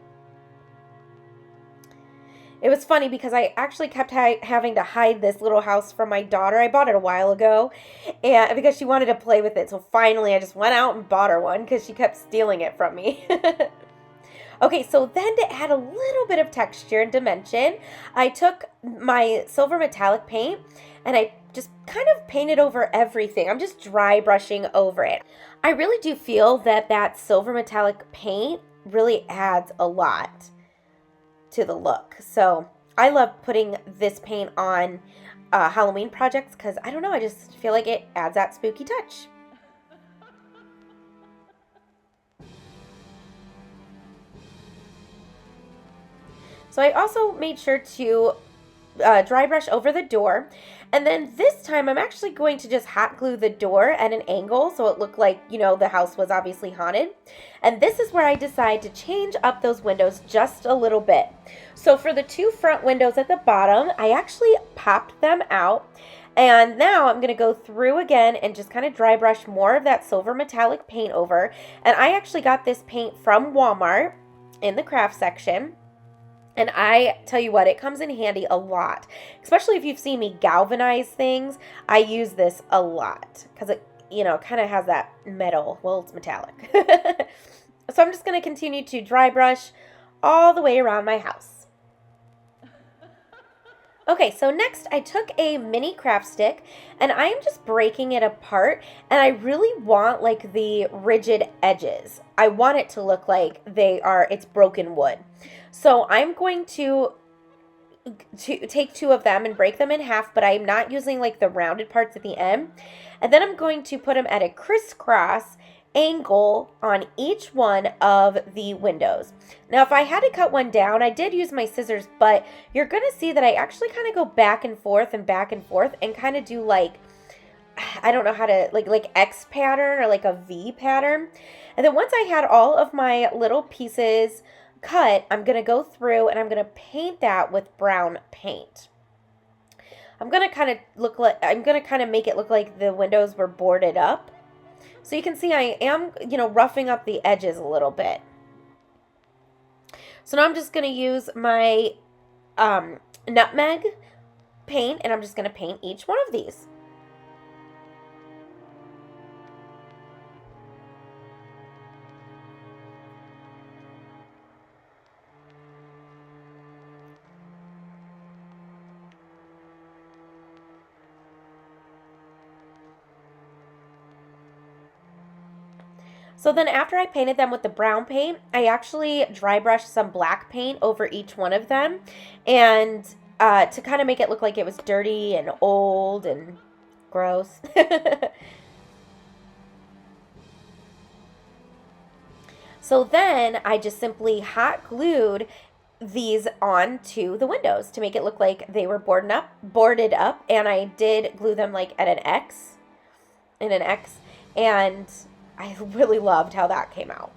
[SPEAKER 1] It was funny because I actually kept having to hide this little house from my daughter. I bought it a while ago, and because she wanted to play with it. So finally I just went out and bought her one because she kept stealing it from me. Okay, so then to add a little bit of texture and dimension, I took my silver metallic paint and I just kind of painted over everything. I'm just dry brushing over it. I really do feel that that silver metallic paint really adds a lot to the look. So I love putting this paint on Halloween projects because I don't know, I just feel like it adds that spooky touch. So I also made sure to dry brush over the door, and then this time I'm actually going to just hot glue the door at an angle so it looked like, you know, the house was obviously haunted. And this is where I decide to change up those windows just a little bit. So for the two front windows at the bottom, I actually popped them out. And now I'm going to go through again and just kind of dry brush more of that silver metallic paint over. And I actually got this paint from Walmart in the craft section. And I tell you what, it comes in handy a lot, especially if you've seen me galvanize things. I use this a lot because it, you know, kind of has that metal. Well, it's metallic. So I'm just going to continue to dry brush all the way around my house. Okay, so next I took a mini craft stick and I am just breaking it apart, and I really want like the rigid edges. I want it to look like it's broken wood. So I'm going to take two of them and break them in half, but I'm not using like the rounded parts at the end. And then I'm going to put them at a crisscross angle on each one of the windows. Now, if I had to cut one down, I did use my scissors, but you're going to see that I actually kind of go back and forth and kind of do like, I don't know how to, like X pattern or like a V pattern. And then once I had all of my little pieces cut, I'm going to go through and I'm going to paint that with brown paint. I'm going to kind of make it look like the windows were boarded up. So you can see I am, roughing up the edges a little bit. So now I'm just going to use my nutmeg paint, and I'm just going to paint each one of these. So then after I painted them with the brown paint, I actually dry brushed some black paint over each one of them, and to kind of make it look like it was dirty and old and gross. So then I just simply hot glued these onto the windows to make it look like they were boarded up, and I did glue them like at an X, and I really loved how that came out.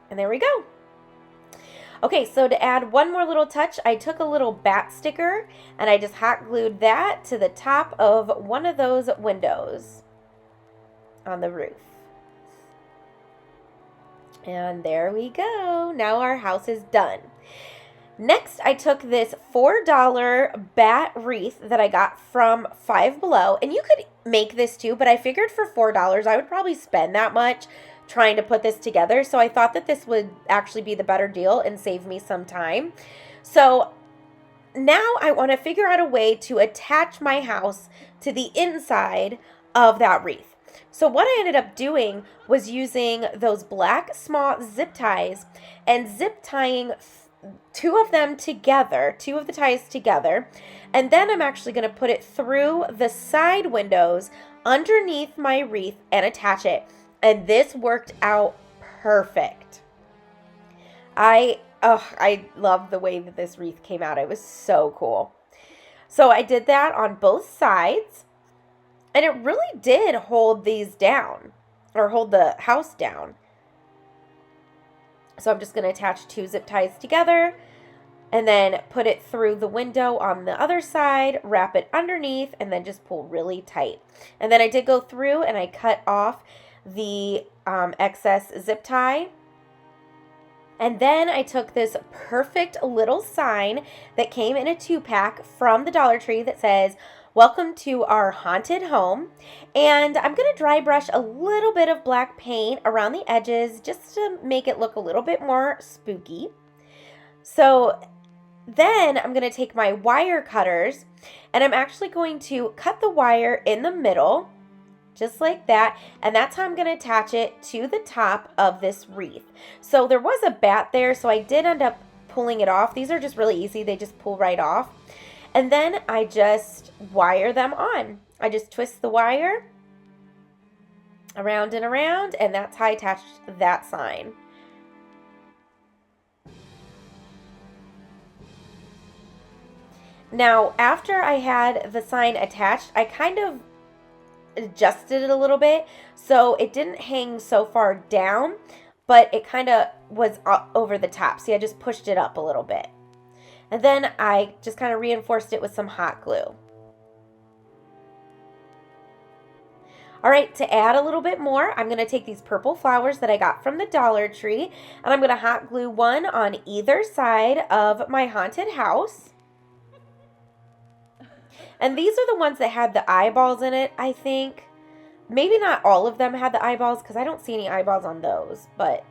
[SPEAKER 1] And there we go. Okay, so to add one more little touch, I took a little bat sticker and I just hot glued that to the top of one of those windows on the roof. And there we go. Now our house is done. Next, I took this $4 bat wreath that I got from Five Below, and you could make this too, but I figured for $4 I would probably spend that much trying to put this together, so I thought that this would actually be the better deal and save me some time. So now I want to figure out a way to attach my house to the inside of that wreath. So what I ended up doing was using those black small zip ties and zip tying two of the ties together, and then I'm actually going to put it through the side windows underneath my wreath and attach it, and this worked out perfect. I love the way that this wreath came out. It was so cool. So I did that on both sides, and it really did hold these down, or hold the house down. So I'm just going to attach two zip ties together and then put it through the window on the other side, wrap it underneath, and then just pull really tight. And then I did go through and I cut off the excess zip tie. And then I took this perfect little sign that came in a 2-pack from the Dollar Tree that says, "Welcome to our haunted home." And I'm going to dry brush a little bit of black paint around the edges just to make it look a little bit more spooky. So then I'm going to take my wire cutters and I'm actually going to cut the wire in the middle, just like that. And that's how I'm going to attach it to the top of this wreath. So there was a bat there, so I did end up pulling it off. These are just really easy. They just pull right off. And then I just wire them on. I just twist the wire around and around, and that's how I attached that sign. Now, after I had the sign attached, I kind of adjusted it a little bit so it didn't hang so far down, but it kind of was over the top. See, I just pushed it up a little bit. And then I just kind of reinforced it with some hot glue. All right, to add a little bit more, I'm going to take these purple flowers that I got from the Dollar Tree, and I'm going to hot glue one on either side of my haunted house. And these are the ones that had the eyeballs in it, I think. Maybe not all of them had the eyeballs, because I don't see any eyeballs on those, but...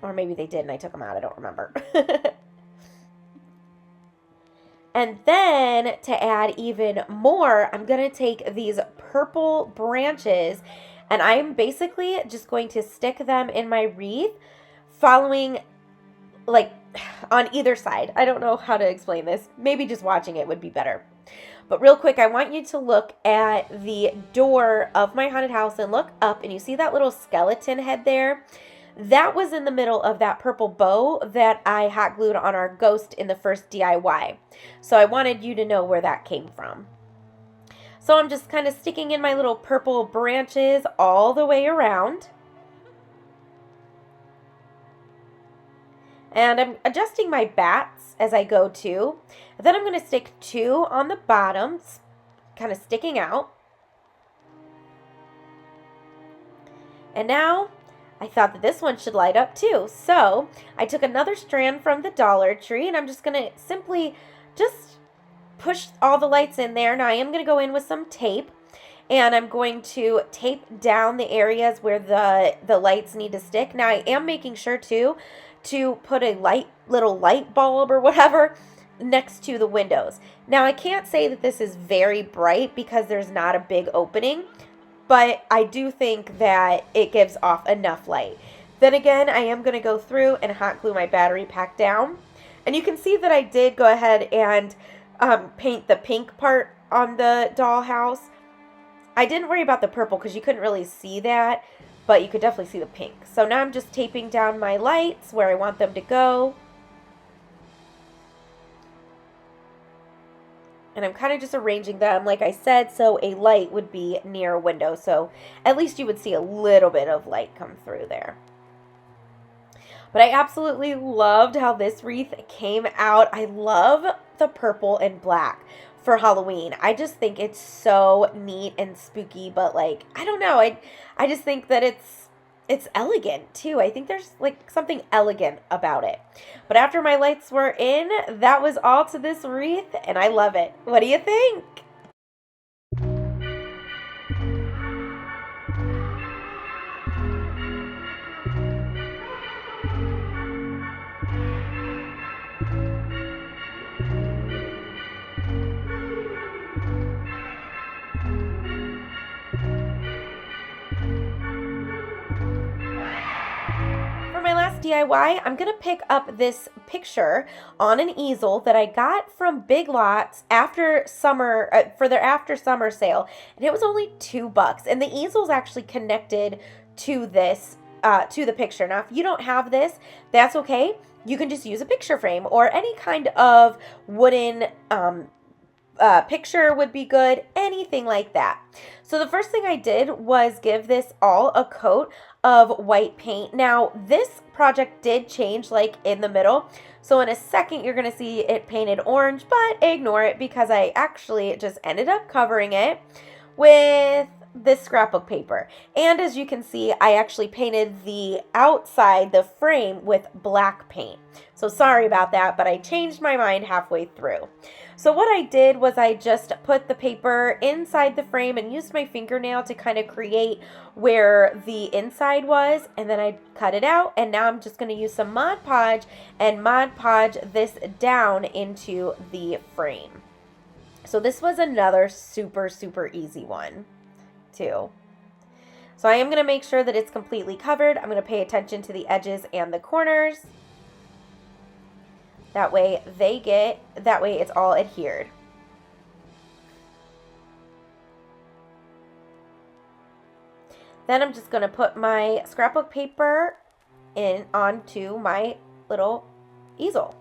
[SPEAKER 1] Or maybe they did and I took them out, I don't remember. And then, to add even more, I'm going to take these purple branches And I'm basically just going to stick them in my wreath, following like on either side. I don't know how to explain this. Maybe just watching it would be better. But real quick, I want you to look at the door of my haunted house and look up, and you see that little skeleton head there? That was in the middle of that purple bow that I hot glued on our ghost in the first DIY. So I wanted you to know where that came from. So I'm just kind of sticking in my little purple branches all the way around. And I'm adjusting my bats as I go too. And then I'm going to stick 2 on the bottom, kind of sticking out. And now I thought that this one should light up too. So I took another strand from the Dollar Tree, and I'm just going to simply just push all the lights in there. Now I am going to go in with some tape, and I'm going to tape down the areas where the lights need to stick. Now I am making sure too to put a little light bulb or whatever next to the windows. Now I can't say that this is very bright because there's not a big opening, but I do think that it gives off enough light. Then again, I am going to go through and hot glue my battery pack down. And you can see that I did go ahead and paint the pink part on the dollhouse. I didn't worry about the purple because you couldn't really see that, but you could definitely see the pink. So now I'm just taping down my lights where I want them to go. And I'm kind of just arranging them, like I said, so a light would be near a window. So at least you would see a little bit of light come through there. But I absolutely loved how this wreath came out. I love the purple and black for Halloween. I just think it's so neat and spooky, but like, I don't know. I just think that it's elegant too. I think there's like something elegant about it. But after my lights were in, that was all to this wreath, and I love it. What do you think? DIY, I'm going to pick up this picture on an easel that I got from Big Lots after summer, for their after summer sale, and it was only $2. And the easel's actually connected to this, to the picture. Now, if you don't have this, that's okay. You can just use a picture frame or any kind of wooden picture would be good, anything like that. So the first thing I did was give this all a coat of white paint. Now this project did change like in the middle, so in a second you're going to see it painted orange, but ignore it because I actually just ended up covering it with this scrapbook paper. And as you can see, I actually painted the outside, the frame, with black paint. So sorry about that, but I changed my mind halfway through. So what I did was I just put the paper inside the frame and used my fingernail to kind of create where the inside was, and then I cut it out, and now I'm just going to use some Mod Podge and Mod Podge this down into the frame. So this was another super, super easy one too. So I am going to make sure that it's completely covered. I'm going to pay attention to the edges and the corners. That way it's all adhered. Then I'm just going to put my scrapbook paper in onto my little easel.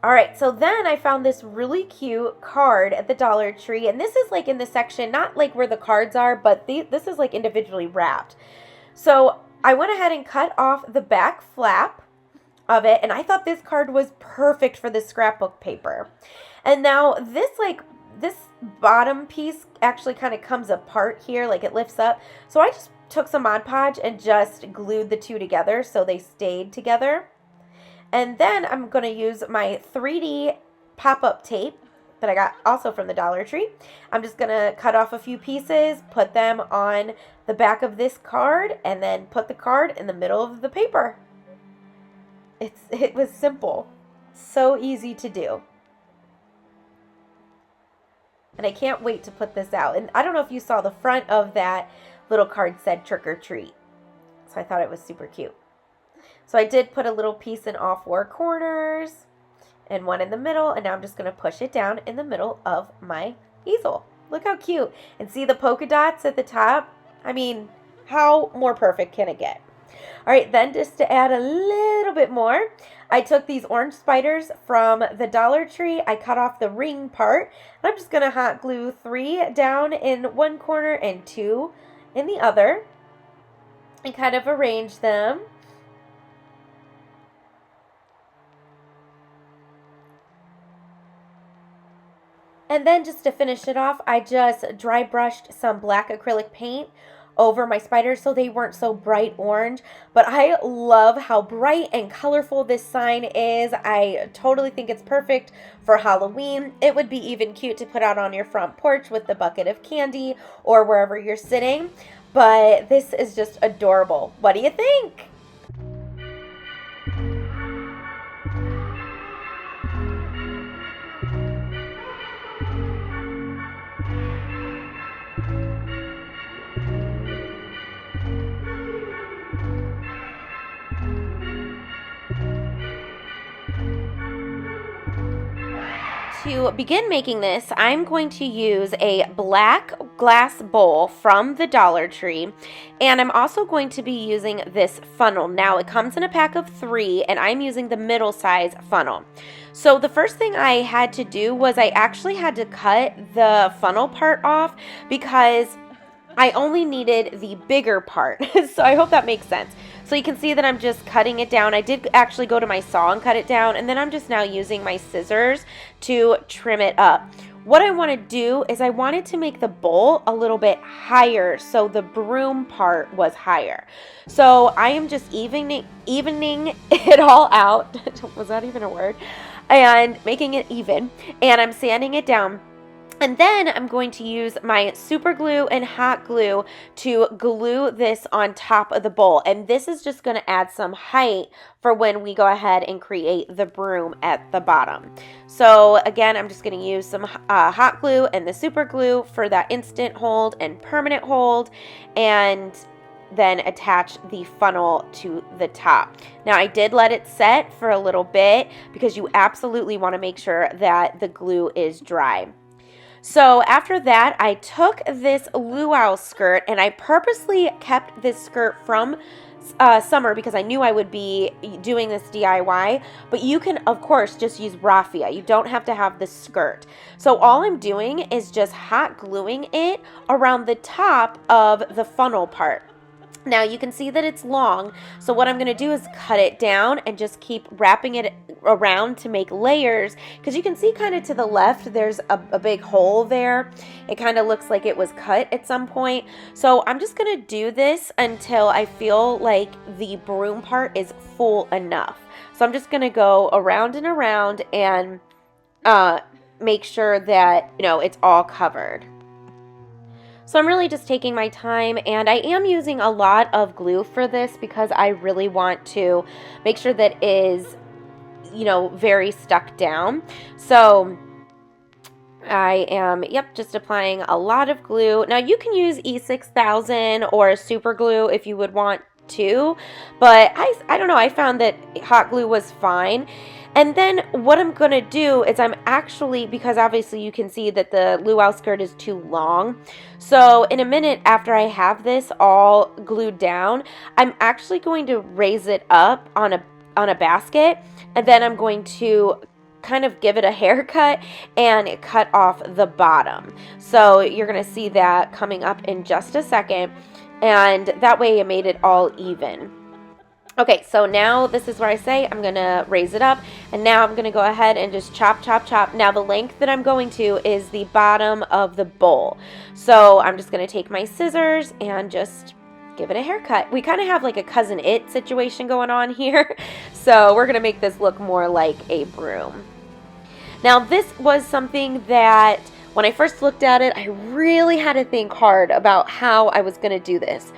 [SPEAKER 1] All right, so then I found this really cute card at the Dollar Tree, and this is like in the section, not like where the cards are, but this is like individually wrapped. So I went ahead and cut off the back flap of it, and I thought this card was perfect for the scrapbook paper. And now this bottom piece actually kind of comes apart here, like it lifts up. So I just took some Mod Podge and just glued the two together so they stayed together. And then I'm going to use my 3D pop-up tape that I got also from the Dollar Tree. I'm just going to cut off a few pieces, put them on the back of this card, and then put the card in the middle of the paper. It was simple. So easy to do. And I can't wait to put this out. And I don't know if you saw the front of that little card said trick or treat. So I thought it was super cute. So I did put a little piece in all four corners and one in the middle. And now I'm just going to push it down in the middle of my easel. Look how cute. And see the polka dots at the top? I mean, how more perfect can it get? All right, then just to add a little bit more, I took these orange spiders from the Dollar Tree. I cut off the ring part. And I'm just going to hot glue 3 down in one corner and 2 in the other. And kind of arrange them. And then just to finish it off, I just dry brushed some black acrylic paint over my spiders so they weren't so bright orange. But I love how bright and colorful this sign is. I totally think it's perfect for Halloween. It would be even cute to put out on your front porch with the bucket of candy or wherever you're sitting. But this is just adorable. What do you think? To begin making this, I'm going to use a black glass bowl from the Dollar Tree, and I'm also going to be using this funnel. Now, it comes in a pack of 3, and I'm using the middle size funnel. So the first thing I had to do was I actually had to cut the funnel part off because I only needed the bigger part. So I hope that makes sense. So you can see that I'm just cutting it down. I did actually go to my saw and cut it down, and then I'm just now using my scissors to trim it up. What I want to do is I wanted to make the bowl a little bit higher so the broom part was higher. So I am just evening it all out. Was that even a word? And making it even, and I'm sanding it down. And then I'm going to use my super glue and hot glue to glue this on top of the bowl. And this is just going to add some height for when we go ahead and create the broom at the bottom. So again, I'm just going to use some hot glue and the super glue for that instant hold and permanent hold, and then attach the funnel to the top. Now, I did let it set for a little bit because you absolutely want to make sure that the glue is dry. So after that, I took this luau skirt, and I purposely kept this skirt from summer because I knew I would be doing this DIY, but you can, of course, just use raffia. You don't have to have the skirt. So all I'm doing is just hot gluing it around the top of the funnel part. Now you can see that it's long, so what I'm going to do is cut it down and just keep wrapping it around to make layers, because you can see kind of to the left there's a big hole there. It kind of looks like it was cut at some point. So I'm just going to do this until I feel like the broom part is full enough. So I'm just going to go around and around and make sure that, you know, it's all covered. So I'm really just taking my time, and I am using a lot of glue for this because I really want to make sure that it is, you know, very stuck down. So I am, just applying a lot of glue. Now you can use E6000 or super glue if you would want to, but I don't know, I found that hot glue was fine. And then what I'm going to do is I'm actually, because obviously you can see that the luau skirt is too long. So in a minute after I have this all glued down, I'm actually going to raise it up on a basket, and then I'm going to kind of give it a haircut and cut off the bottom. So you're going to see that coming up in just a second, and that way it made it all even. Okay, so now this is where I say I'm going to raise it up, and now I'm going to go ahead and just chop, chop, chop. Now the length that I'm going to is the bottom of the bowl. So I'm just going to take my scissors and just give it a haircut. We kind of have like a Cousin It situation going on here. So we're going to make this look more like a broom. Now this was something that when I first looked at it, I really had to think hard about how I was going to do this.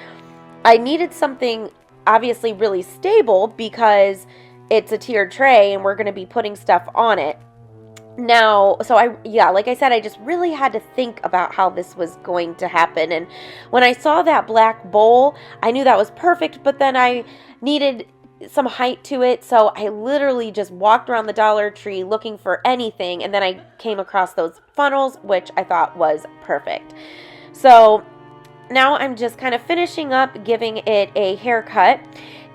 [SPEAKER 1] I needed something obviously really stable because it's a tiered tray and we're going to be putting stuff on it. Now, so like I said, I just really had to think about how this was going to happen. And when I saw that black bowl, I knew that was perfect, but then I needed some height to it. So I literally just walked around the Dollar Tree looking for anything. And then I came across those funnels, which I thought was perfect. So now I'm just kind of finishing up, giving it a haircut.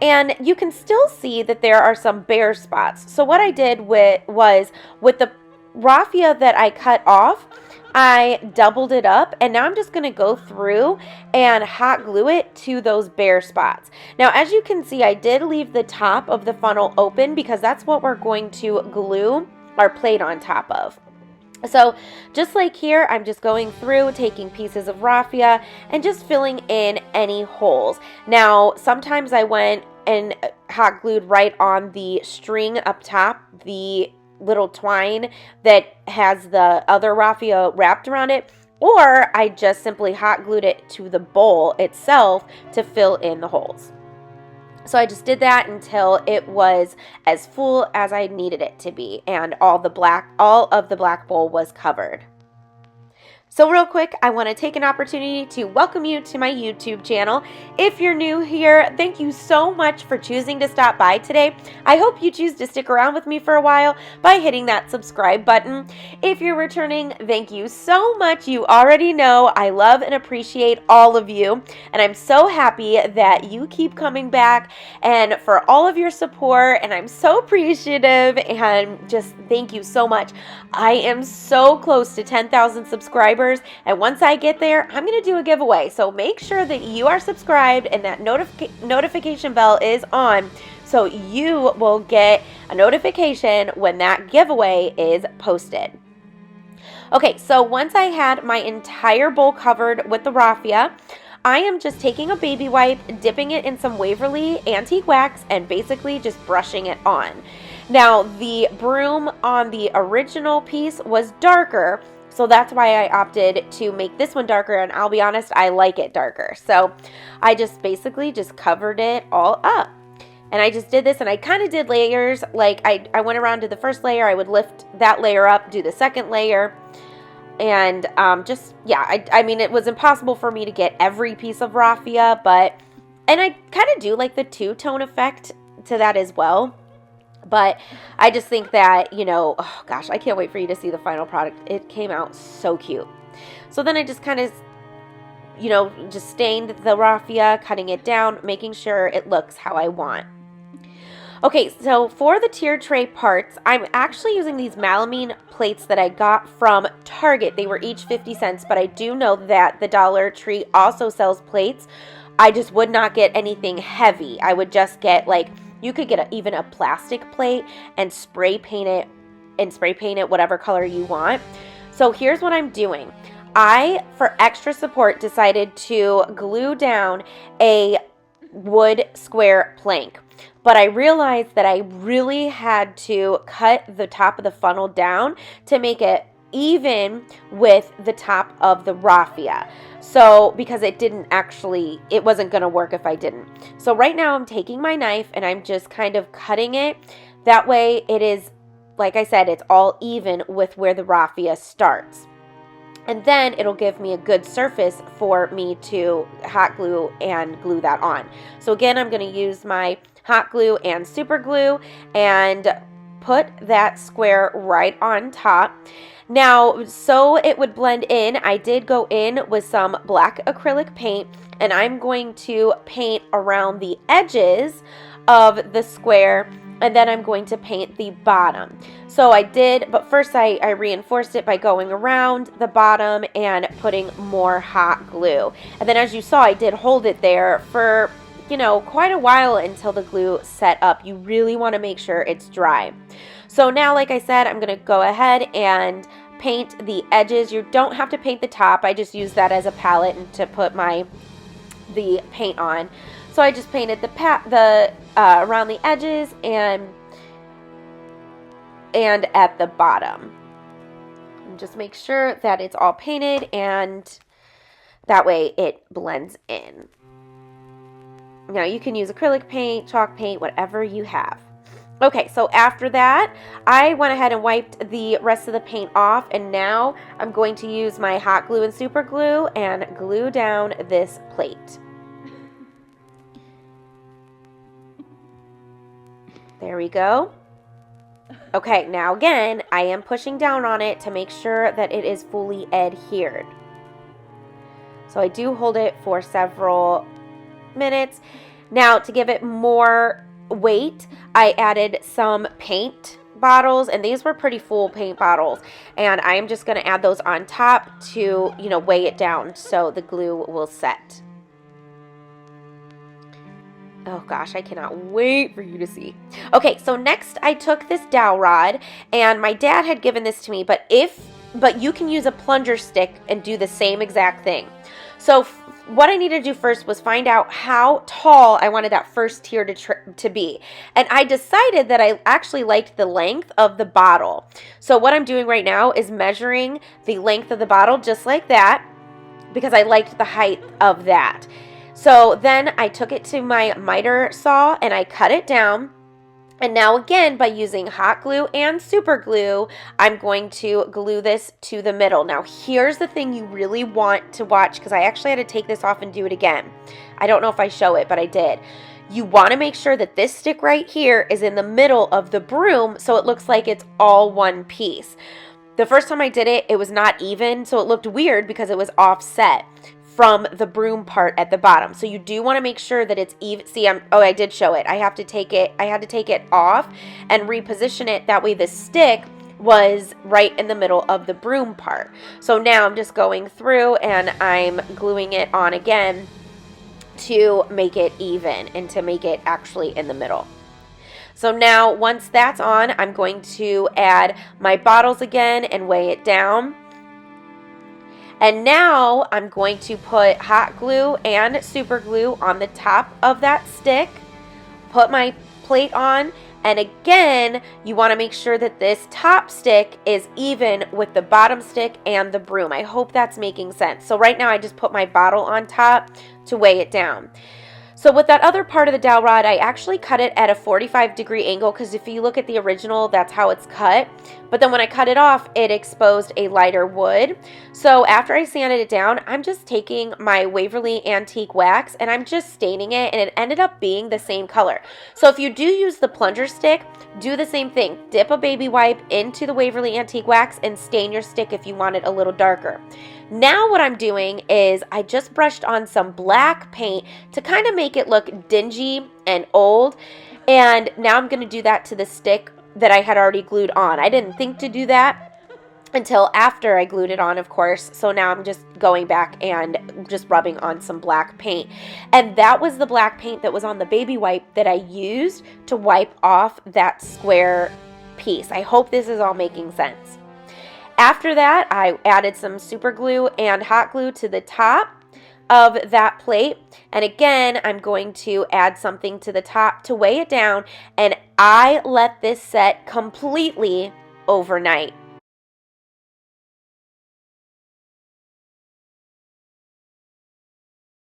[SPEAKER 1] And you can still see that there are some bare spots. So what I did was with the raffia that I cut off, I doubled it up, and now I'm just going to go through and hot glue it to those bare spots. Now, as you can see, I did leave the top of the funnel open because that's what we're going to glue our plate on top of. So just like here, I'm just going through, taking pieces of raffia and just filling in any holes. Now, sometimes I went and hot glued right on the string up top, the little twine that has the other raffia wrapped around it, or I just simply hot glued it to the bowl itself to fill in the holes. So I just did that until it was as full as I needed it to be, and all of the black bowl was covered. So real quick, I want to take an opportunity to welcome you to my YouTube channel. If you're new here, thank you so much for choosing to stop by today. I hope you choose to stick around with me for a while by hitting that subscribe button. If you're returning, thank you so much. You already know I love and appreciate all of you, and I'm so happy that you keep coming back and for all of your support, and I'm so appreciative, and just thank you so much. I am so close to 10,000 subscribers. And once I get there, I'm going to do a giveaway. So make sure that you are subscribed and that notification bell is on so you will get a notification when that giveaway is posted. Okay, so once I had my entire bowl covered with the raffia, I am just taking a baby wipe, dipping it in some Waverly antique wax, and basically just brushing it on. Now, the broom on the original piece was darker, so that's why I opted to make this one darker, and I'll be honest, I like it darker. So I just basically just covered it all up. And I just did this, and I kind of did layers. Like I went around to the first layer, I would lift that layer up, do the second layer, and I mean, it was impossible for me to get every piece of raffia, and I kind of do like the two-tone effect to that as well. But I just think that, oh gosh, I can't wait for you to see the final product. It came out so cute. So then I just kind of, just stained the raffia, cutting it down, making sure it looks how I want. Okay, so for the tier tray parts, I'm actually using these melamine plates that I got from Target. They were each 50 cents, but I do know that the Dollar Tree also sells plates. I just would not get anything heavy. I would just get you could get even a plastic plate and spray paint it whatever color you want. So here's what I'm doing. I, for extra support, decided to glue down a wood square plank. But I realized that I really had to cut the top of the funnel down to make it even with the top of the raffia. So, because it wasn't going to work if I didn't. So right now I'm taking my knife and I'm just kind of cutting it. That way it is, like I said, it's all even with where the raffia starts. And then it'll give me a good surface for me to hot glue and glue that on. So again, I'm going to use my hot glue and super glue and put that square right on top. Now, so it would blend in, I did go in with some black acrylic paint, and I'm going to paint around the edges of the square, and then I'm going to paint the bottom. So I did, but first I reinforced it by going around the bottom and putting more hot glue. And then as you saw, I did hold it there for, quite a while until the glue set up. You really want to make sure it's dry. So now, like I said, I'm going to go ahead and paint the edges. You don't have to paint the top. I just use that as a palette and to put the paint on. So I just painted the around the edges and at the bottom. And just make sure that it's all painted, and that way it blends in. Now you can use acrylic paint, chalk paint, whatever you have. Okay, so after that, I went ahead and wiped the rest of the paint off, and now I'm going to use my hot glue and super glue and glue down this plate. There we go. Okay, now again, I am pushing down on it to make sure that it is fully adhered. So I do hold it for several minutes. Now, to give it more weight, I added some paint bottles, and these were pretty full paint bottles, and I am just going to add those on top to, weigh it down so the glue will set. Oh gosh, I cannot wait for you to see. Okay, so next I took this dowel rod, and my dad had given this to me, but you can use a plunger stick and do the same exact thing. So what I needed to do first was find out how tall I wanted that first tier to be. And I decided that I actually liked the length of the bottle. So what I'm doing right now is measuring the length of the bottle just like that, because I liked the height of that. So then I took it to my miter saw and I cut it down. And now again, by using hot glue and super glue, I'm going to glue this to the middle. Now here's the thing you really want to watch, because I actually had to take this off and do it again. I don't know if I show it, but I did. You want to make sure that this stick right here is in the middle of the broom so it looks like it's all one piece. The first time I did it, it was not even, so it looked weird because it was offset from the broom part at the bottom. So you do want to make sure that it's even. See, I did show it. I had to take it off and reposition it. That way the stick was right in the middle of the broom part. So now I'm just going through and I'm gluing it on again to make it even and to make it actually in the middle. So now once that's on, I'm going to add my bottles again and weigh it down. And now I'm going to put hot glue and super glue on the top of that stick, put my plate on, and again, you want to make sure that this top stick is even with the bottom stick and the broom. I hope that's making sense. So right now I just put my bottle on top to weigh it down. So with that other part of the dowel rod, I actually cut it at a 45-degree angle, because if you look at the original, that's how it's cut. But then when I cut it off, it exposed a lighter wood. So after I sanded it down, I'm just taking my Waverly Antique Wax and I'm just staining it, and it ended up being the same color. So if you do use the plunger stick, do the same thing. Dip a baby wipe into the Waverly Antique Wax and stain your stick if you want it a little darker. Now what I'm doing is I just brushed on some black paint to kind of make it look dingy and old. And now I'm going to do that to the stick that I had already glued on. I didn't think to do that until after I glued it on, of course. So now I'm just going back and just rubbing on some black paint. And that was the black paint that was on the baby wipe that I used to wipe off that square piece. I hope this is all making sense. After that, I added some super glue and hot glue to the top of that plate. And again, I'm going to add something to the top to weigh it down. And I let this set completely overnight.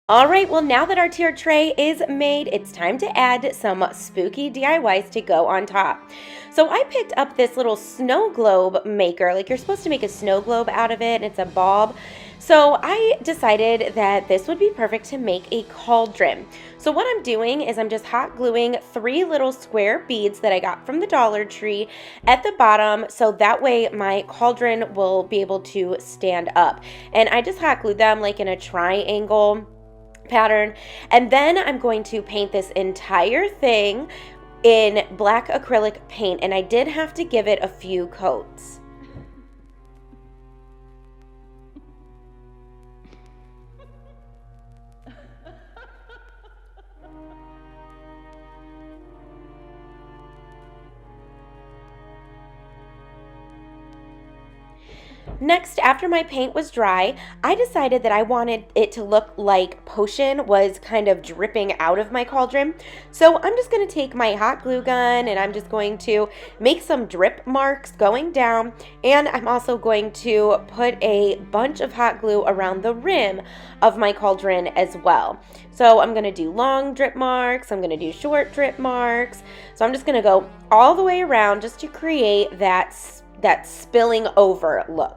[SPEAKER 1] Alright, well now that our tier tray is made, it's time to add some spooky DIYs to go on top. So I picked up this little snow globe maker. Like, you're supposed to make a snow globe out of it, and it's a bulb. So I decided that this would be perfect to make a cauldron. So what I'm doing is I'm just hot gluing 3 little square beads that I got from the Dollar Tree at the bottom, so that way my cauldron will be able to stand up. And I just hot glued them like in a triangle pattern, and then I'm going to paint this entire thing in black acrylic paint, and I did have to give it a few coats. Next, after my paint was dry, I decided that I wanted it to look like potion was kind of dripping out of my cauldron. So I'm just going to take my hot glue gun and I'm just going to make some drip marks going down, and I'm also going to put a bunch of hot glue around the rim of my cauldron as well. So I'm going to do long drip marks, I'm going to do short drip marks. So I'm just going to go all the way around just to create that spilling over look.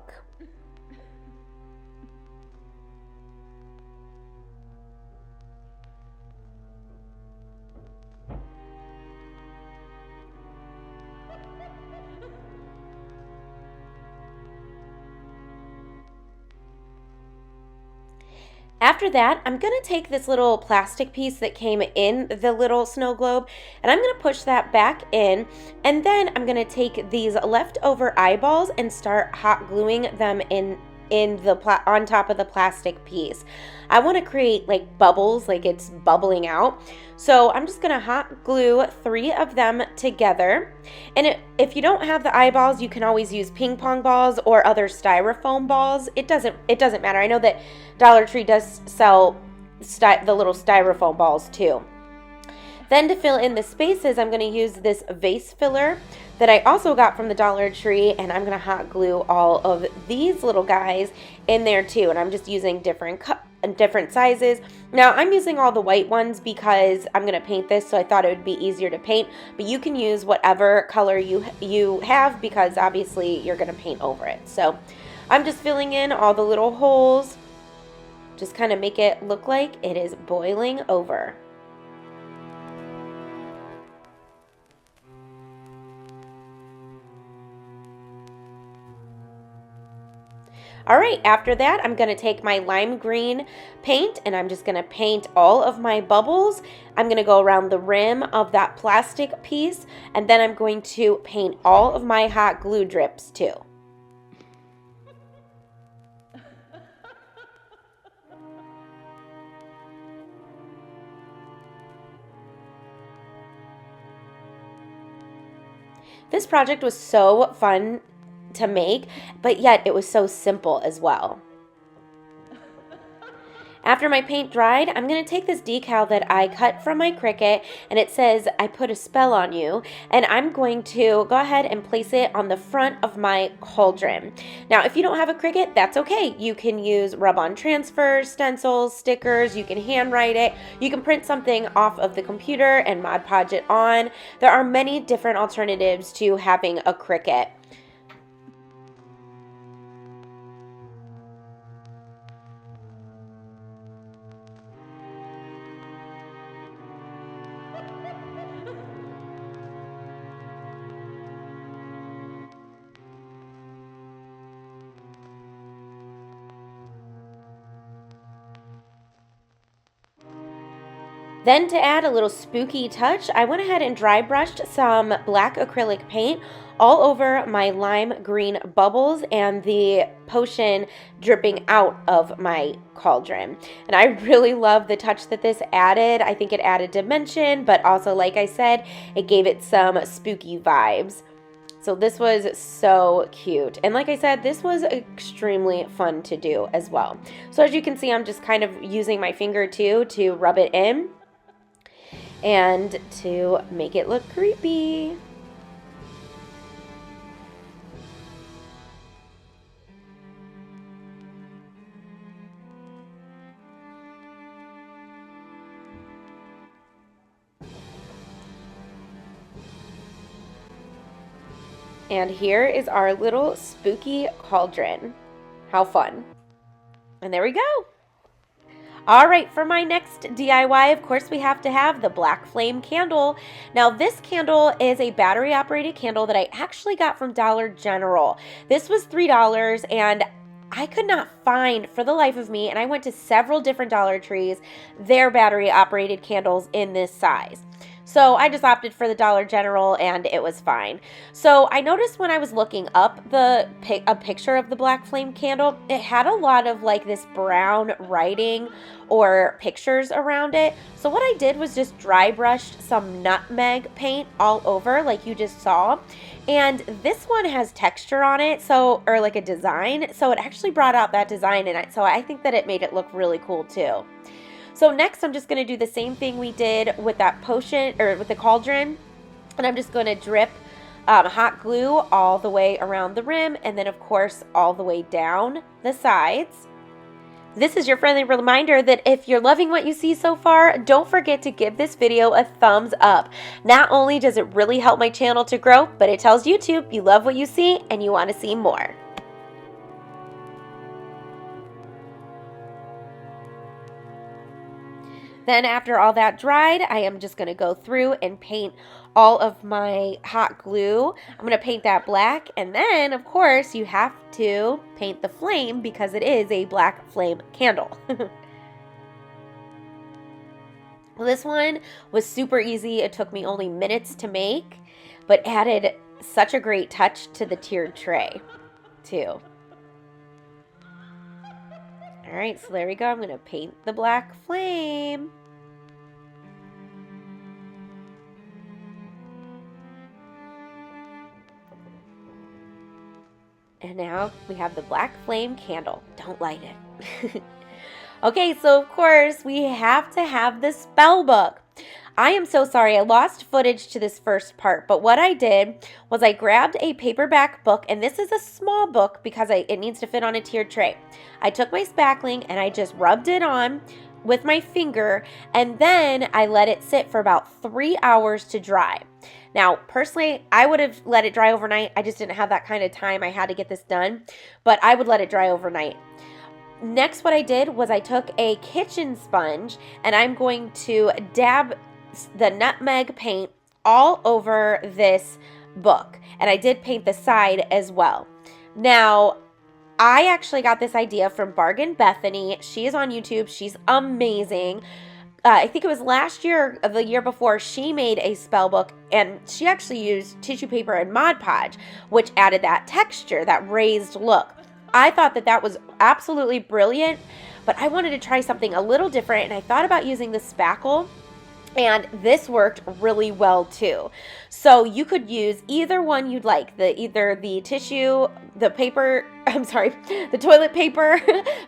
[SPEAKER 1] After that, I'm going to take this little plastic piece that came in the little snow globe, and I'm going to push that back in, and then I'm going to take these leftover eyeballs and start hot gluing them on top of the plastic piece. I want to create like bubbles, like it's bubbling out. So I'm just going to hot glue 3 of them together. And if you don't have the eyeballs, you can always use ping pong balls or other styrofoam balls. It doesn't matter. I know that Dollar Tree does sell the little styrofoam balls too. Then to fill in the spaces, I'm going to use this vase filler that I also got from the Dollar Tree, and I'm going to hot glue all of these little guys in there too. And I'm just using different sizes. Now I'm using all the white ones because I'm going to paint this, so I thought it would be easier to paint, but you can use whatever color you have because obviously you're going to paint over it. So I'm just filling in all the little holes, just kind of make it look like it is boiling over. All right, after that, I'm going to take my lime green paint and I'm just going to paint all of my bubbles. I'm going to go around the rim of that plastic piece, and then I'm going to paint all of my hot glue drips too. This project was so fun to make, but yet it was so simple as well. After my paint dried, I'm going to take this decal that I cut from my Cricut, and it says, "I put a spell on you," and I'm going to go ahead and place it on the front of my cauldron. Now, if you don't have a Cricut, that's okay. You can use rub-on transfers, stencils, stickers, you can handwrite it, you can print something off of the computer and Mod Podge it on. There are many different alternatives to having a Cricut. Then to add a little spooky touch, I went ahead and dry brushed some black acrylic paint all over my lime green bubbles and the potion dripping out of my cauldron. And I really love the touch that this added. I think it added dimension, but also, like I said, it gave it some spooky vibes. So this was so cute. And like I said, this was extremely fun to do as well. So as you can see, I'm just kind of using my finger too to rub it in and to make it look creepy. And here is our little spooky cauldron. How fun. And there we go. All right, for my next DIY, of course, we have to have the black flame candle. Now, this candle is a battery-operated candle that I actually got from Dollar General. This was $3, and I could not find for the life of me, and I went to several different Dollar Trees, their battery-operated candles in this size. So I just opted for the Dollar General and it was fine. So I noticed when I was looking up a picture of the black flame candle, it had a lot of like this brown writing or pictures around it. So what I did was just dry brushed some nutmeg paint all over like you just saw. And this one has texture on it, so, or like a design, so it actually brought out that design, and so I think that it made it look really cool too. So next I'm just going to do the same thing we did with that potion, or with the cauldron, and I'm just going to drip hot glue all the way around the rim, and then of course all the way down the sides. This is your friendly reminder that if you're loving what you see so far, don't forget to give this video a thumbs up. Not only does it really help my channel to grow, but it tells YouTube you love what you see and you want to see more. Then after all that dried, I am just going to go through and paint all of my hot glue. I'm going to paint that black, and then of course you have to paint the flame because it is a black flame candle. Well, this one was super easy. It took me only minutes to make, but added such a great touch to the tiered tray too. All right, so there we go. I'm going to paint the black flame. And now we have the black flame candle. Don't light it. Okay, so of course we have to have the spell book. I am so sorry, I lost footage to this first part, but what I did was I grabbed a paperback book, and this is a small book because it needs to fit on a tiered tray. I took my spackling and I just rubbed it on with my finger, and then I let it sit for about 3 hours to dry. Now, personally, I would have let it dry overnight. I just didn't have that kind of time. I had to get this done, but I would let it dry overnight. Next, what I did was I took a kitchen sponge and I'm going to dab the nutmeg paint all over this book. And I did paint the side as well. Now, I actually got this idea from Bargain Bethany. She is on YouTube. She's amazing. I think it was last year or the year before, she made a spell book, and she actually used tissue paper and Mod Podge, which added that texture, that raised look. I thought that that was absolutely brilliant, but I wanted to try something a little different, and I thought about using the spackle, and this worked really well too. So you could use either one you'd like, either the tissue, the paper, the toilet paper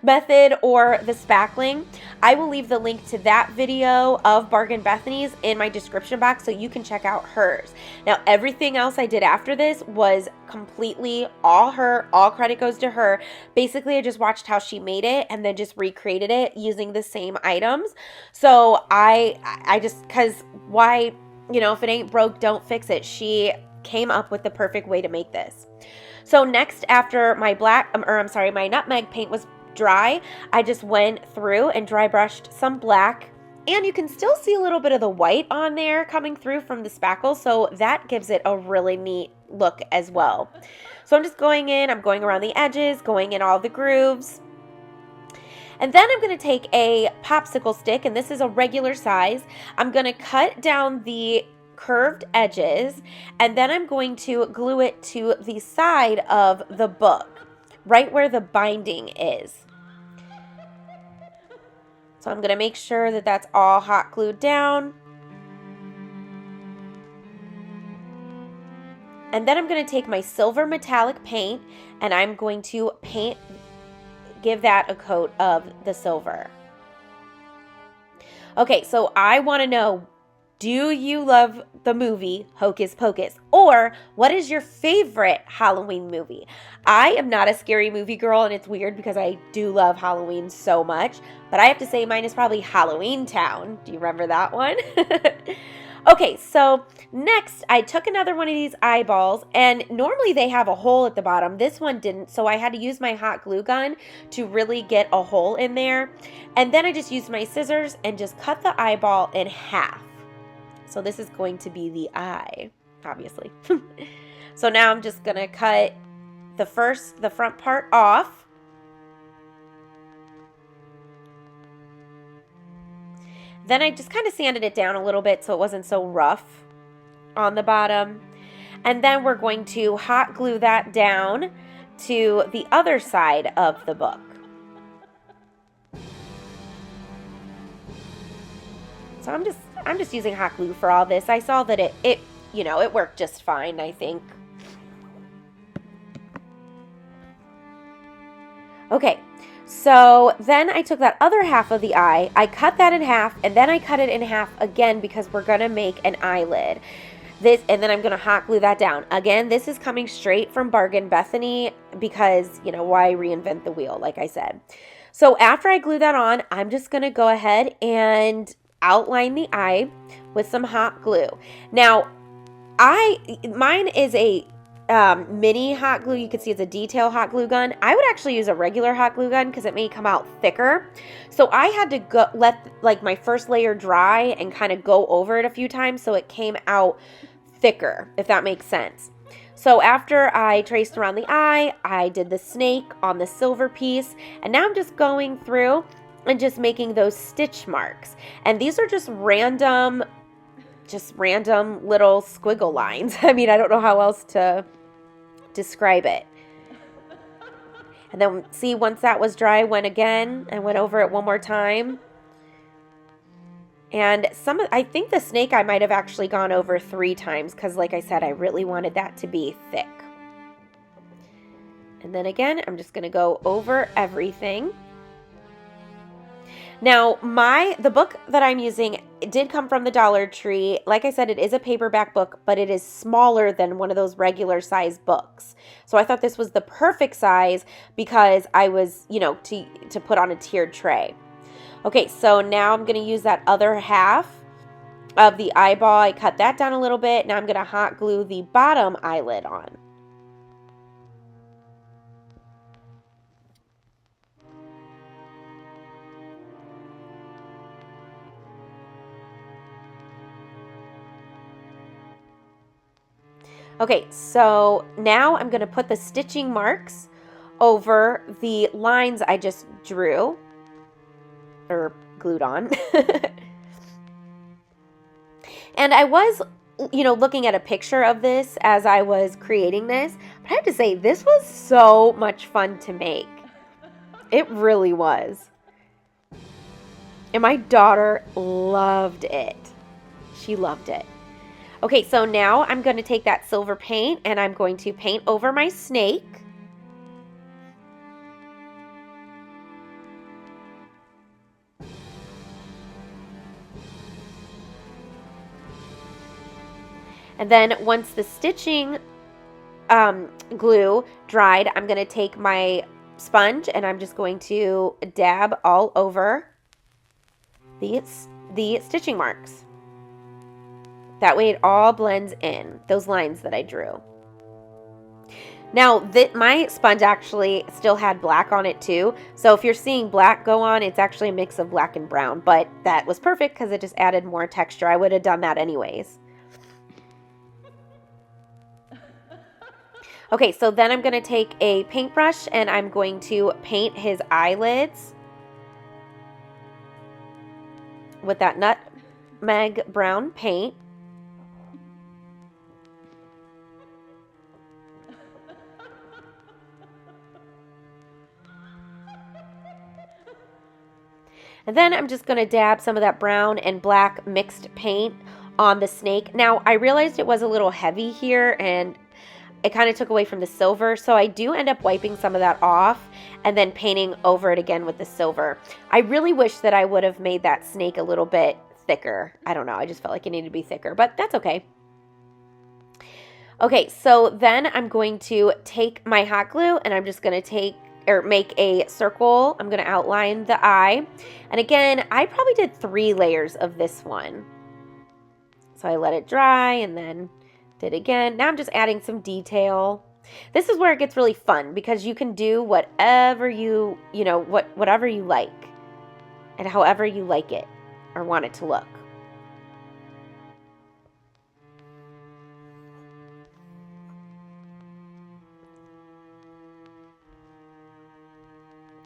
[SPEAKER 1] method, or the spackling. I will leave the link to that video of Bargain Bethany's in my description box so you can check out hers. Now, everything else I did after this was completely all her, all credit goes to her. Basically, I just watched how she made it and then just recreated it using the same items. So I just, cause why, you know, if it ain't broke, don't fix it. She came up with the perfect way to make this. So next, after my my nutmeg paint was dry, I just went through and dry brushed some black, and you can still see a little bit of the white on there coming through from the spackle, so that gives it a really neat look as well. So I'm just going in, I'm going around the edges, going in all the grooves. And then I'm going to take a popsicle stick, and this is a regular size. I'm going to cut down the curved edges, and then I'm going to glue it to the side of the book, right where the binding is. So I'm going to make sure that that's all hot glued down. And then I'm going to take my silver metallic paint, and I'm going to give that a coat of the silver. Okay, so I want to know, do you love the movie Hocus Pocus? Or what is your favorite Halloween movie? I am not a scary movie girl, and it's weird because I do love Halloween so much, but I have to say mine is probably Halloween Town. Do you remember that one? Okay, so next I took another one of these eyeballs, and normally they have a hole at the bottom. This one didn't, so I had to use my hot glue gun to really get a hole in there. And then I just used my scissors and just cut the eyeball in half. So this is going to be the eye, obviously. So now I'm just going to cut the front part off. Then I just kind of sanded it down a little bit so it wasn't so rough on the bottom. And then we're going to hot glue that down to the other side of the book. So I'm just using hot glue for all this. I saw that it you know, it worked just fine, I think. Okay, so then I took that other half of the eye, I cut that in half, and then I cut it in half again because we're gonna make an eyelid. And then I'm gonna hot glue that down. Again, this is coming straight from Bargain Bethany because, you know, why reinvent the wheel, like I said. So after I glue that on, I'm just gonna go ahead and outline the eye with some hot glue. Now, mine is a mini hot glue. You can see it's a detail hot glue gun. I would actually use a regular hot glue gun because it may come out thicker. So I had to let like my first layer dry and kind of go over it a few times so it came out thicker, if that makes sense. So after I traced around the eye, I did the snake on the silver piece, and now I'm just going through and just making those stitch marks. And these are just random little squiggle lines. I mean, I don't know how else to describe it. And then see, once that was dry, I went again and went over it one more time. And I think the snake I might have actually gone over 3 times because, like I said, I really wanted that to be thick. And then again, I'm just going to go over everything. Now, the book that I'm using, it did come from the Dollar Tree. Like I said, it is a paperback book, but it is smaller than one of those regular size books. So I thought this was the perfect size because I was, you know, to put on a tiered tray. Okay, so now I'm going to use that other half of the eyeball. I cut that down a little bit. Now I'm going to hot glue the bottom eyelid on. Okay, so now I'm going to put the stitching marks over the lines I just drew or glued on. And I was, you know, looking at a picture of this as I was creating this, but I have to say this was so much fun to make. It really was. And my daughter loved it. She loved it. Okay, so now I'm going to take that silver paint and I'm going to paint over my snake. And then once the stitching glue dried, I'm going to take my sponge and I'm just going to dab all over the stitching marks. That way it all blends in, those lines that I drew. Now, my sponge actually still had black on it too. So if you're seeing black go on, it's actually a mix of black and brown. But that was perfect because it just added more texture. I would have done that anyways. Okay, so then I'm going to take a paintbrush and I'm going to paint his eyelids with that nutmeg brown paint. And then I'm just going to dab some of that brown and black mixed paint on the snake. Now, I realized it was a little heavy here and it kind of took away from the silver, so I do end up wiping some of that off and then painting over it again with the silver. I really wish that I would have made that snake a little bit thicker. I don't know, I just felt like it needed to be thicker, but that's okay. Okay, so then I'm going to take my hot glue and I'm just going to make a circle. I'm going to outline the eye. And again, I probably did 3 layers of this one. So I let it dry and then did again. Now I'm just adding some detail. This is where it gets really fun because you can do whatever whatever you like and however you like it or want it to look.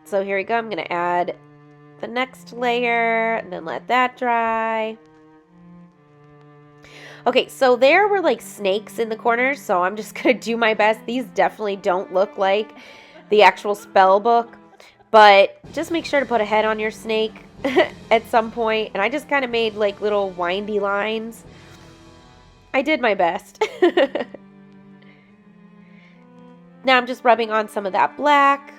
[SPEAKER 1] So here we go. I'm going to add the next layer and then let that dry. Okay, so there were like snakes in the corners, so I'm just going to do my best. These definitely don't look like the actual spell book, but just make sure to put a head on your snake at some point. And I just kind of made like little windy lines. I did my best. Now I'm just rubbing on some of that black.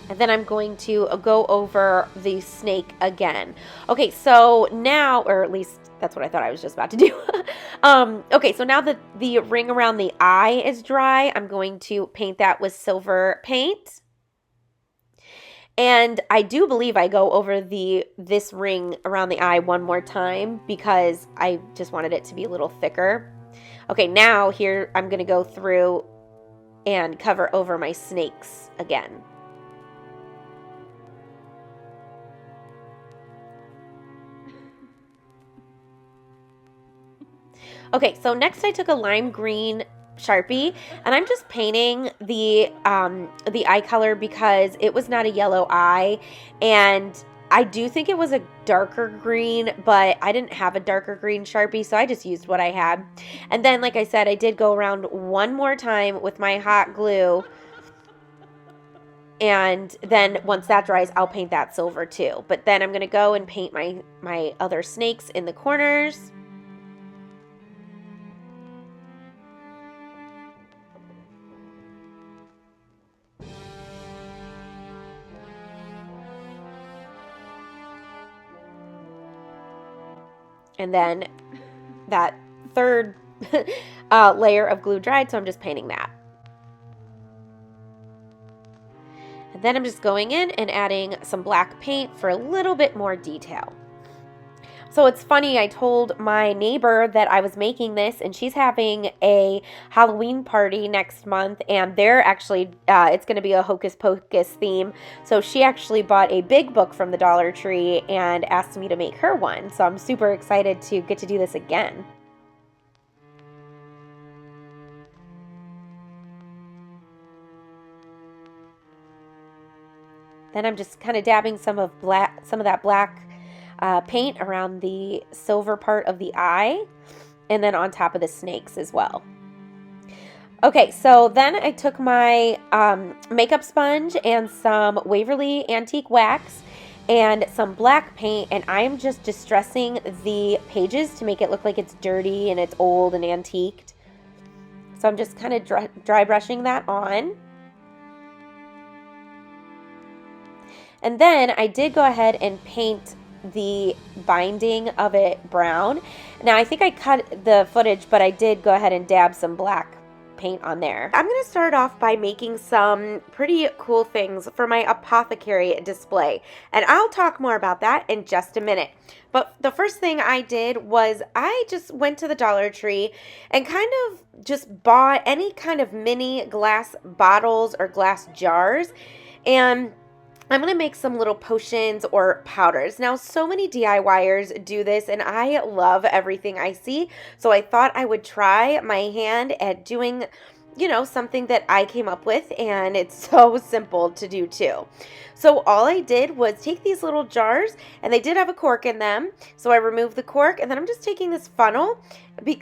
[SPEAKER 1] And then I'm going to go over the snake again. Okay, so now, or at least that's what I thought I was just about to do. Okay, so now that the ring around the eye is dry, I'm going to paint that with silver paint. And I do believe I go over this ring around the eye one more time because I just wanted it to be a little thicker. Okay, now here I'm going to go through and cover over my snakes again. Okay, so next I took a lime green Sharpie and I'm just painting the eye color because it was not a yellow eye, and I do think it was a darker green, but I didn't have a darker green Sharpie, so I just used what I had. And then, like I said, I did go around one more time with my hot glue, and then once that dries, I'll paint that silver too. But then I'm going to go and paint my other snakes in the corners. And then that third layer of glue dried, so I'm just painting that. And then I'm just going in and adding some black paint for a little bit more detail. So it's funny, I told my neighbor that I was making this, and she's having a Halloween party next month, and they're actually, it's going to be a Hocus Pocus theme. So she actually bought a big book from the Dollar Tree and asked me to make her one. So I'm super excited to get to do this again. Then I'm just kind of dabbing some of that black paint around the silver part of the eye, and then on top of the snakes as well. Okay, so then I took my makeup sponge and some Waverly Antique Wax and some black paint, and I'm just distressing the pages to make it look like it's dirty and it's old and antiqued. So I'm just kind of dry brushing that on. And then I did go ahead and paint the binding of it brown. Now I think I cut the footage, but I did go ahead and dab some black paint on there. I'm going to start off by making some pretty cool things for my Apothecary display, and I'll talk more about that in just a minute. But the first thing I did was I just went to the Dollar Tree and kind of just bought any kind of mini glass bottles or glass jars, and I'm going to make some little potions or powders. Now, so many DIYers do this, and I love everything I see. So I thought I would try my hand at doing, you know, something that I came up with, and it's so simple to do too. So all I did was take these little jars, and they did have a cork in them. So I removed the cork, and then I'm just taking this funnel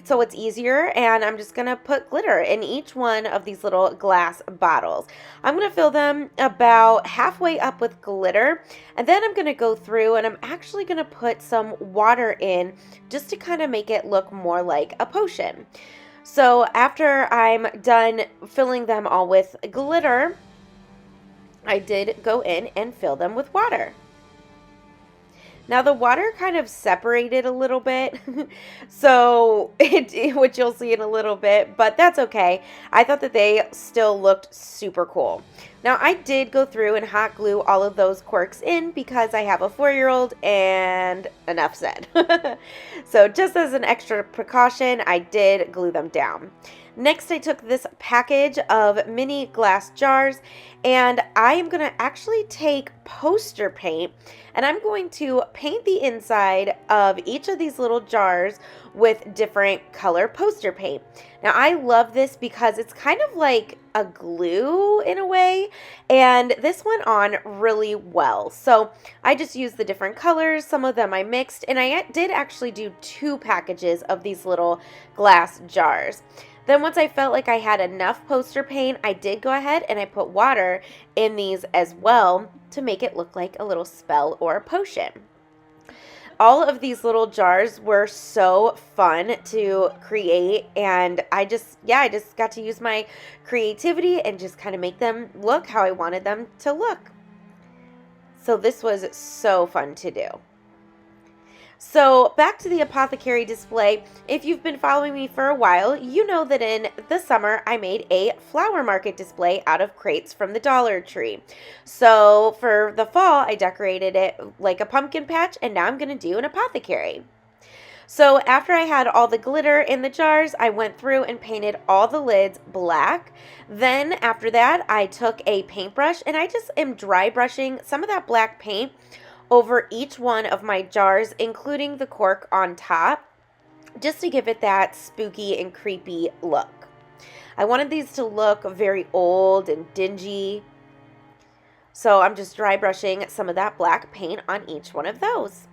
[SPEAKER 1] so it's easier, and I'm just going to put glitter in each one of these little glass bottles. I'm going to fill them about halfway up with glitter, and then I'm going to go through and I'm actually going to put some water in just to kind of make it look more like a potion. So after I'm done filling them all with glitter, I did go in and fill them with water. Now the water kind of separated a little bit, so which you'll see in a little bit, but that's okay. I thought that they still looked super cool. Now I did go through and hot glue all of those corks in because I have a 4-year-old, and enough said. So just as an extra precaution, I did glue them down. Next, I took this package of mini glass jars, and I am going to actually take poster paint, and I'm going to paint the inside of each of these little jars with different color poster paint. Now, I love this because it's kind of like a glue in a way, and this went on really well. So I just used the different colors. Some of them I mixed, and I did actually do 2 packages of these little glass jars. Then once I felt like I had enough poster paint, I did go ahead and I put water in these as well to make it look like a little spell or a potion. All of these little jars were so fun to create, and I just got to use my creativity and just kind of make them look how I wanted them to look. So this was so fun to do. So back to the Apothecary display. If you've been following me for a while, you know that in the summer I made a flower market display out of crates from the Dollar Tree. So for the fall, I decorated it like a pumpkin patch, and now I'm going to do an apothecary. So after I had all the glitter in the jars, I went through and painted all the lids black. Then after that, I took a paintbrush and I just am dry brushing some of that black paint over each one of my jars, including the cork on top, just to give it that spooky and creepy look. I wanted these to look very old and dingy, so I'm just dry brushing some of that black paint on each one of those.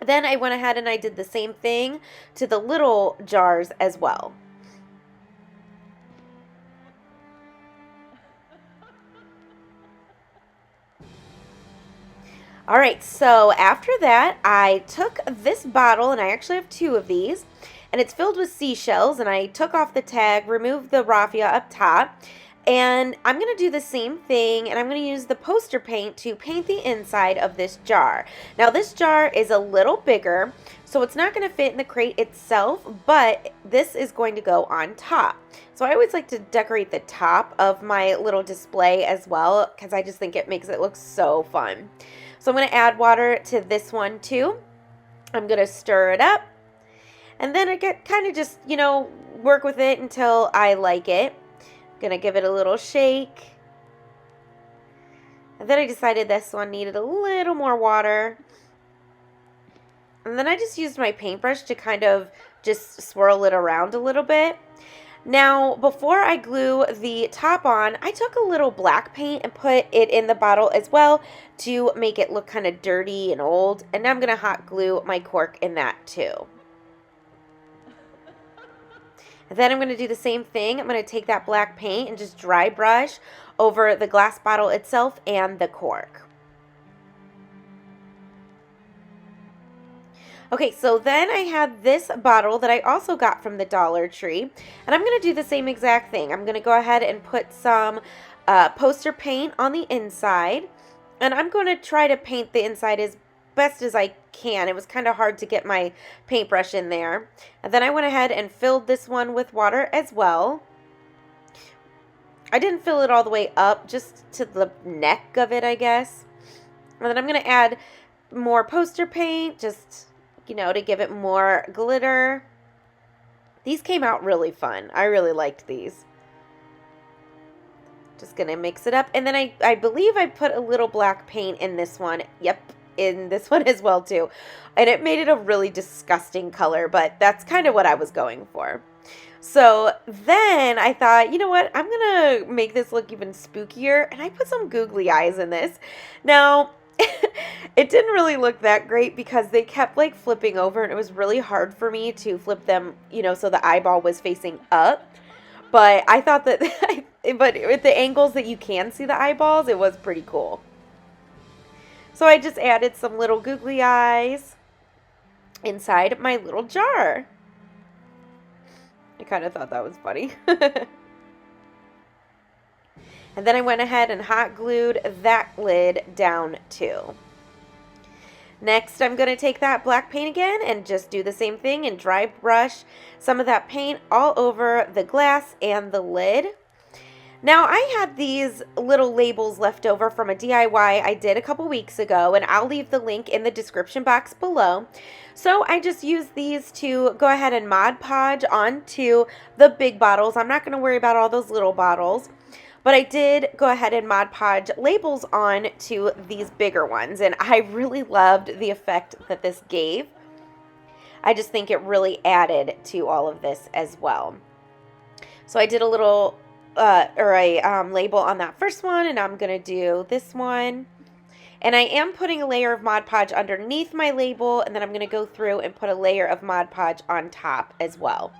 [SPEAKER 1] Then I went ahead and I did the same thing to the little jars as well. All right, so after that, I took this bottle, and I actually have 2 of these, and it's filled with seashells, and I took off the tag, removed the raffia up top, and I'm going to do the same thing, and I'm going to use the poster paint to paint the inside of this jar. Now, this jar is a little bigger, so it's not going to fit in the crate itself, but this is going to go on top. So I always like to decorate the top of my little display as well, because I just think it makes it look so fun. So I'm going to add water to this one too. I'm going to stir it up, and then I get kind of just, work with it until I like it. I'm going to give it a little shake. And then I decided this one needed a little more water. And then I just used my paintbrush to kind of just swirl it around a little bit. Now, before I glue the top on, I took a little black paint and put it in the bottle as well to make it look kind of dirty and old. And now I'm going to hot glue my cork in that too. And then I'm going to do the same thing. I'm going to take that black paint and just dry brush over the glass bottle itself and the cork. Okay, so then I had this bottle that I also got from the Dollar Tree, and I'm going to do the same exact thing. I'm going to go ahead and put some poster paint on the inside, and I'm going to try to paint the inside as best as I can. It was kind of hard to get my paintbrush in there. And then I went ahead and filled this one with water as well. I didn't fill it all the way up, just to the neck of it, I guess. And then I'm going to add more poster paint, just to give it more glitter. These came out really fun. I really liked these. Just gonna mix it up. And then I believe I put a little black paint in this one. Yep, in this one as well too. And it made it a really disgusting color, but that's kind of what I was going for. So then I thought, you know what? I'm gonna make this look even spookier. And I put some googly eyes in this. Now, it didn't really look that great because they kept like flipping over, and it was really hard for me to flip them, so the eyeball was facing up. But I thought that, but with the angles that you can see the eyeballs, it was pretty cool. So I just added some little googly eyes inside my little jar. I kind of thought that was funny. And then I went ahead and hot glued that lid down too. Next, I'm going to take that black paint again and just do the same thing and dry brush some of that paint all over the glass and the lid. Now, I had these little labels left over from a DIY I did a couple weeks ago, and I'll leave the link in the description box below. So I just used these to go ahead and Mod Podge onto the big bottles. I'm not going to worry about all those little bottles, but I did go ahead and Mod Podge labels on to these bigger ones, and I really loved the effect that this gave. I just think it really added to all of this as well. So I did a little label on that first one, and I'm going to do this one. And I am putting a layer of Mod Podge underneath my label, and then I'm going to go through and put a layer of Mod Podge on top as well.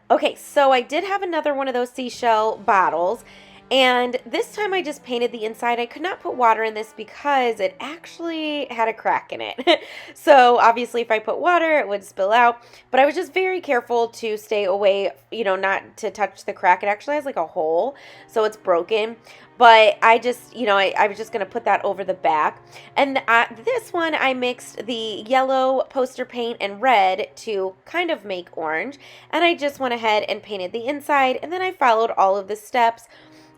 [SPEAKER 1] Okay, so I did have another one of those seashell bottles, and this time I just painted the inside. I could not put water in this because it actually had a crack in it. So obviously if I put water, it would spill out, but I was just very careful to stay away, you know, not to touch the crack. It actually has like a hole, so it's broken. But I just, you know, I was just going to put that over the back. And this one, I mixed the yellow poster paint and red to kind of make orange. And I just went ahead and painted the inside. And then I followed all of the steps.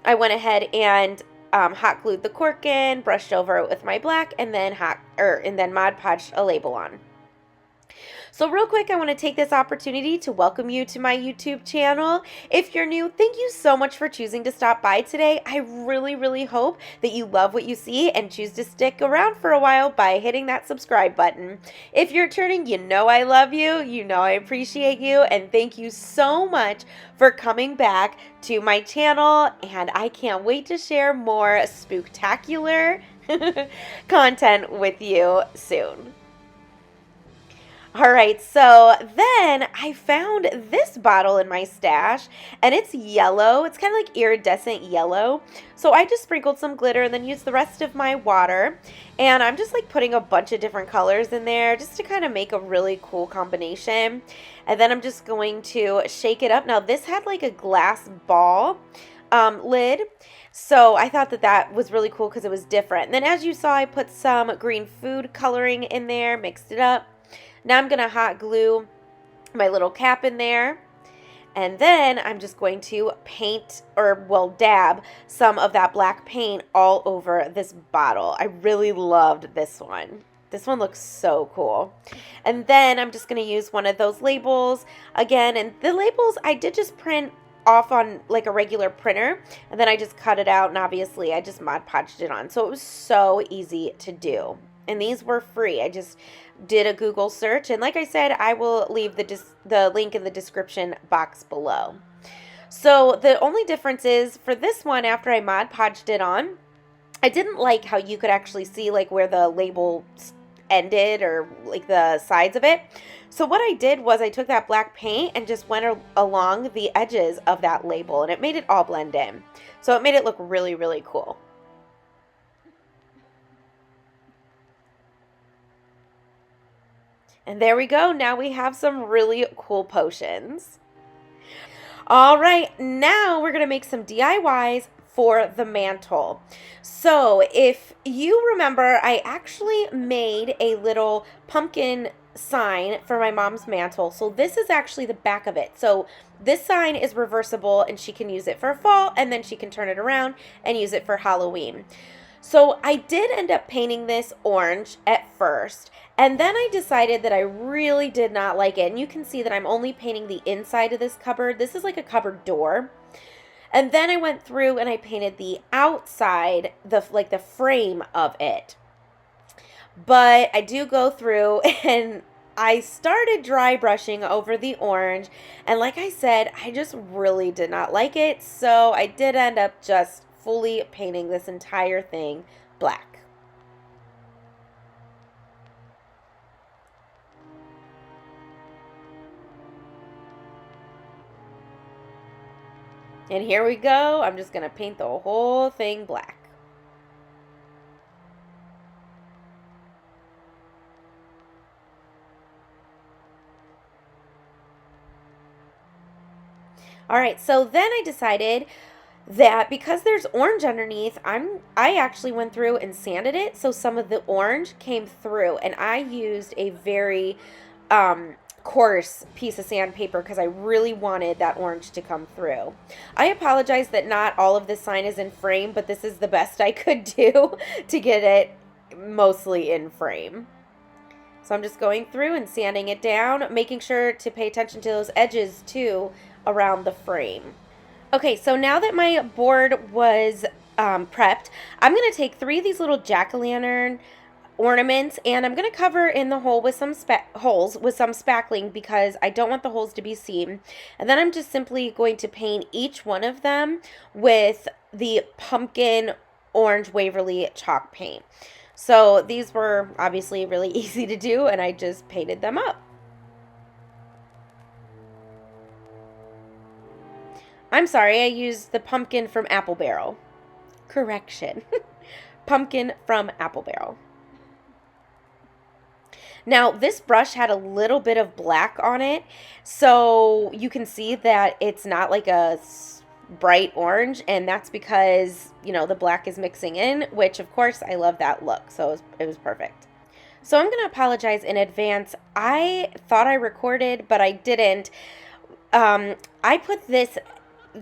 [SPEAKER 1] I went ahead and hot glued the cork in, brushed over it with my black, and then Mod Podged a label on. So real quick, I want to take this opportunity to welcome you to my YouTube channel. If you're new, thank you so much for choosing to stop by today. I really, really hope that you love what you see and choose to stick around for a while by hitting that subscribe button. If you're returning, you know I love you, you know I appreciate you, and thank you so much for coming back to my channel, and I can't wait to share more spooktacular content with you soon. All right, so then I found this bottle in my stash, and it's yellow. It's kind of like iridescent yellow. So I just sprinkled some glitter and then used the rest of my water. And I'm just like putting a bunch of different colors in there just to kind of make a really cool combination. And then I'm just going to shake it up. Now this had like a glass ball lid. So I thought that that was really cool because it was different. And then as you saw, I put some green food coloring in there, mixed it up. Now I'm going to hot glue my little cap in there, and then I'm just going to paint, or well, dab some of that black paint all over this bottle. I really loved this one. This one looks so cool. And then I'm just going to use one of those labels again, and the labels I did just print off on like a regular printer, and then I just cut it out, and obviously I just Mod Podged it on. So it was so easy to do. And these were free. I just did a Google search, and like I said, I will leave the link in the description box below. So the only difference is for this one, after I Mod Podged it on, I didn't like how you could actually see like where the label ended or like the sides of it. So what I did was I took that black paint and just went along the edges of that label, and it made it all blend in. So it made it look really, really cool. And there we go. Now we have some really cool potions. All right, now we're going to make some DIYs for the mantle. So if you remember, I actually made a little pumpkin sign for my mom's mantle. So this is actually the back of it. So this sign is reversible, and she can use it for fall, and then she can turn it around and use it for Halloween. So I did end up painting this orange at first, and then I decided that I really did not like it. And you can see that I'm only painting the inside of this cupboard. This is like a cupboard door. And then I went through and I painted the outside, the frame of it. But I do go through and I started dry brushing over the orange, and like I said, I just really did not like it. So I did end up just fully painting this entire thing black. And here we go. I'm just going to paint the whole thing black. All right, so then I decided that because there's orange underneath, I actually went through and sanded it so some of the orange came through, and I used a very coarse piece of sandpaper because I really wanted that orange to come through. I apologize that not all of this sign is in frame, but this is the best I could do to get it mostly in frame. So I'm just going through and sanding it down, making sure to pay attention to those edges too around the frame. Okay, so now that my board was prepped, I'm going to take 3 of these little jack-o'-lantern ornaments, and I'm going to cover in the hole with some holes with some spackling because I don't want the holes to be seen. And then I'm just simply going to paint each one of them with the pumpkin orange Waverly chalk paint. So these were obviously really easy to do, and I just painted them up. I'm sorry, I used the pumpkin from Apple Barrel. Correction. Pumpkin from Apple Barrel. Now, this brush had a little bit of black on it, so you can see that it's not like a bright orange, and that's because, you know, the black is mixing in, which, of course, I love that look, so it was perfect. So I'm going to apologize in advance. I thought I recorded, but I didn't. I put this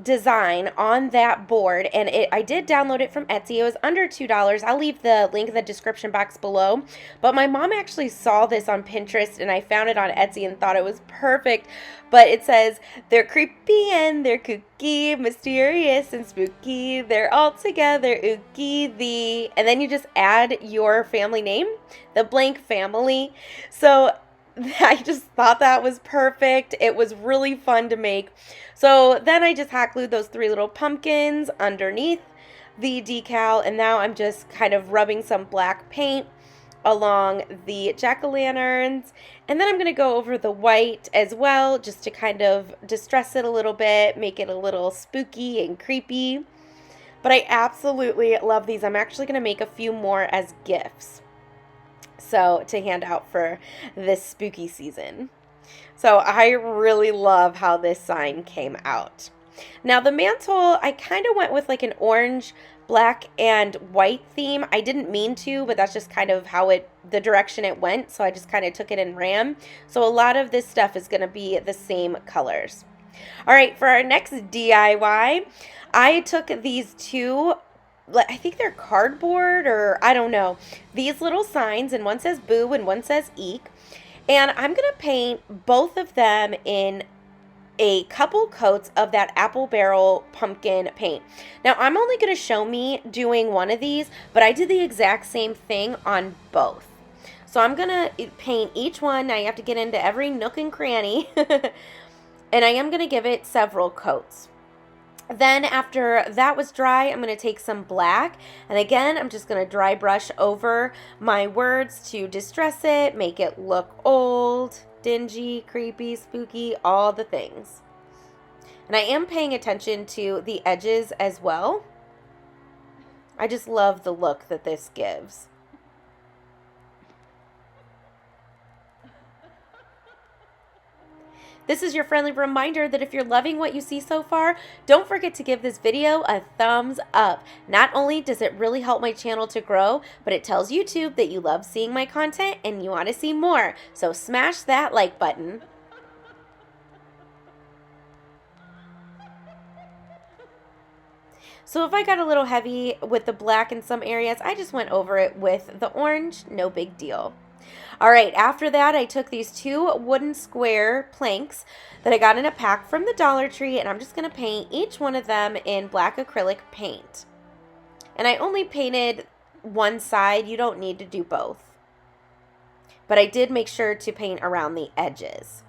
[SPEAKER 1] design on that board, and I did download it from Etsy. It was under $2. I'll leave the link in the description box below, but my mom actually saw this on Pinterest, and I found it on Etsy and thought it was perfect. But it says, they're creepy and they're kooky, mysterious and spooky, they're all together, ooky, and then you just add your family name, the blank family. So I just thought that was perfect. It was really fun to make. So then I just hot glued those 3 little pumpkins underneath the decal, and now I'm just kind of rubbing some black paint along the jack-o'-lanterns, and then I'm going to go over the white as well just to kind of distress it a little bit, make it a little spooky and creepy. But I absolutely love these. I'm actually going to make a few more as gifts, so to hand out for this spooky season. So I really love how this sign came out. Now the mantle, I kind of went with like an orange, black, and white theme. I didn't mean to, but that's just kind of how the direction it went, so I just kind of took it and ran. So a lot of this stuff is going to be the same colors. All right, for our next DIY, I took these 2, I think they're cardboard, or I don't know, these little signs, and one says boo and one says eek. And I'm going to paint both of them in a couple coats of that Apple Barrel pumpkin paint. Now, I'm only going to show me doing one of these, but I did the exact same thing on both. So I'm going to paint each one. Now, you have to get into every nook and cranny. And I am going to give it several coats. Then after that was dry, I'm going to take some black, and again, I'm just going to dry brush over my words to distress it, make it look old, dingy, creepy, spooky, all the things. And I am paying attention to the edges as well. I just love the look that this gives. This is your friendly reminder that if you're loving what you see so far, don't forget to give this video a thumbs up. Not only does it really help my channel to grow, but it tells YouTube that you love seeing my content and you want to see more. So smash that like button. So if I got a little heavy with the black in some areas, I just went over it with the orange, no big deal. All right, after that, I took these 2 wooden square planks that I got in a pack from the Dollar Tree, and I'm just going to paint each one of them in black acrylic paint. And I only painted one side. You don't need to do both. But I did make sure to paint around the edges.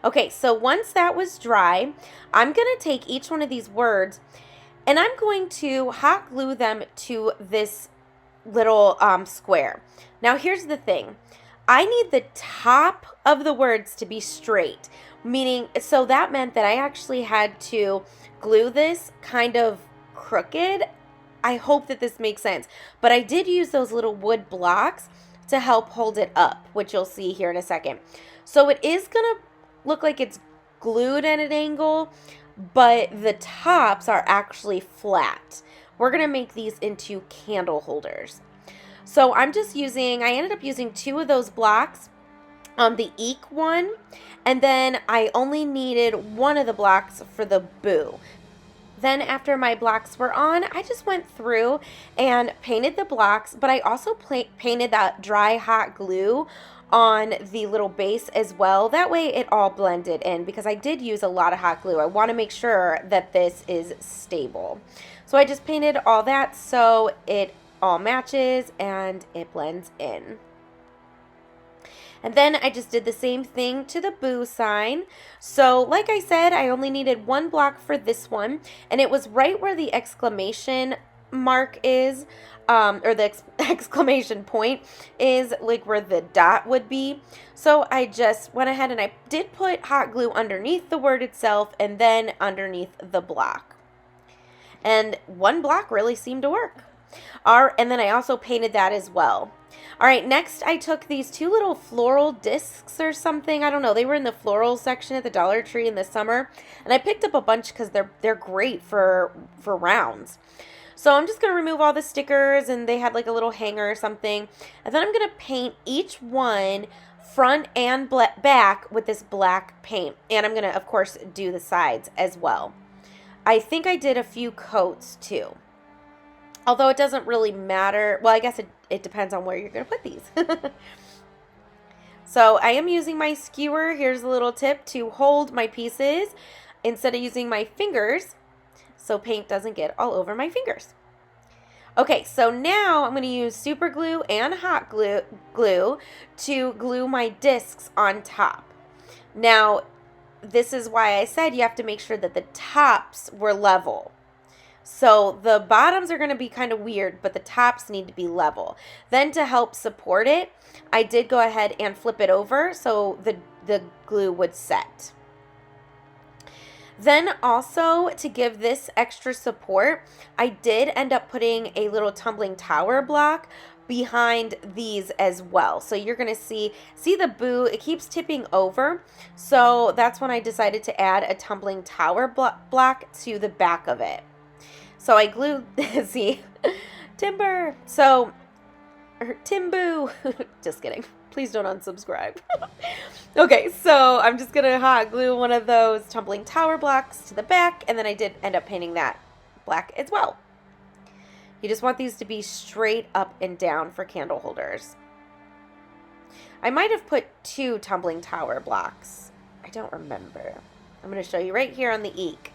[SPEAKER 1] Okay, so once that was dry, I'm going to take each one of these words, and I'm going to hot glue them to this little square. Now here's the thing. I need the top of the words to be straight, meaning, so that meant that I actually had to glue this kind of crooked. I hope that this makes sense, but I did use those little wood blocks to help hold it up, which you'll see here in a second. So it is gonna look like it's glued at an angle, but the tops are actually flat. We're going to make these into candle holders. So I ended up using 2 of those blocks, the eek one, and then I only needed 1 of the blocks for the boo. Then after my blocks were on, I just went through and painted the blocks, but I also painted that dry hot glue on the little base as well. That way it all blended in, because I did use a lot of hot glue. I want to make sure that this is stable. So I just painted all that so it all matches and it blends in. And then I just did the same thing to the boo sign. So like I said, I only needed 1 block for this one, and it was right where the exclamation mark is, or the exclamation point is, like where the dot would be. So I just went ahead and I did put hot glue underneath the word itself and then underneath the block. And 1 block really seemed to work. And then I also painted that as well. All right, next I took these 2 little floral discs or something. I don't know. They were in the floral section at the Dollar Tree in the summer, and I picked up a bunch because they're great for rounds. So I'm just going to remove all the stickers, and they had like a little hanger or something. And then I'm going to paint each one front and back with this black paint. And I'm going to, of course, do the sides as well. I think I did a few coats too. Although it doesn't really matter. Well, I guess it depends on where you're going to put these. So I am using my skewer. Here's a little tip to hold my pieces instead of using my fingers, so paint doesn't get all over my fingers. Okay, so now I'm going to use super glue and hot glue to glue my discs on top. Now, this is why I said you have to make sure that the tops were level. So the bottoms are going to be kind of weird, but the tops need to be level. Then to help support it, I did go ahead and flip it over so the glue would set. Then also, to give this extra support, I did end up putting a little tumbling tower block behind these as well. So you're going to see the boo, it keeps tipping over. So that's when I decided to add a tumbling tower block to the back of it. So I glued, see, timber. So, Timbu. Just kidding. Please don't unsubscribe. Okay, so I'm just going to hot glue one of those tumbling tower blocks to the back, and then I did end up painting that black as well. You just want these to be straight up and down for candle holders. I might have put 2 tumbling tower blocks. I don't remember. I'm going to show you right here on the eek.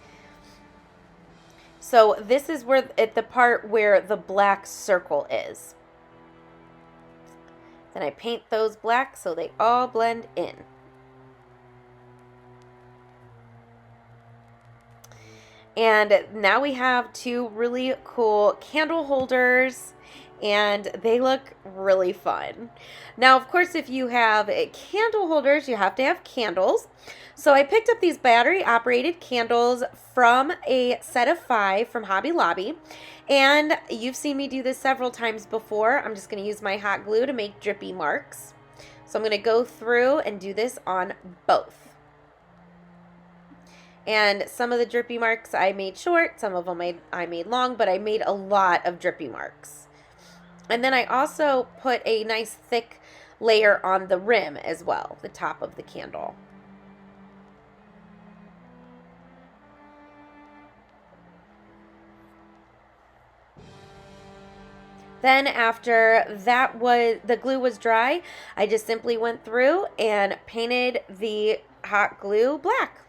[SPEAKER 1] So this is where the part where the black circle is. Then I paint those black so they all blend in. And now we have 2 really cool candle holders, and they look really fun. Now, of course, if you have candle holders, you have to have candles. So I picked up these battery-operated candles from a set of 5 from Hobby Lobby. And you've seen me do this several times before. I'm just going to use my hot glue to make drippy marks. So I'm going to go through and do this on both. And some of the drippy marks I made short, some of them I made long, but I made a lot of drippy marks. And then I also put a nice thick layer on the rim as well, the top of the candle. Then after the glue was dry, I just simply went through and painted the hot glue black.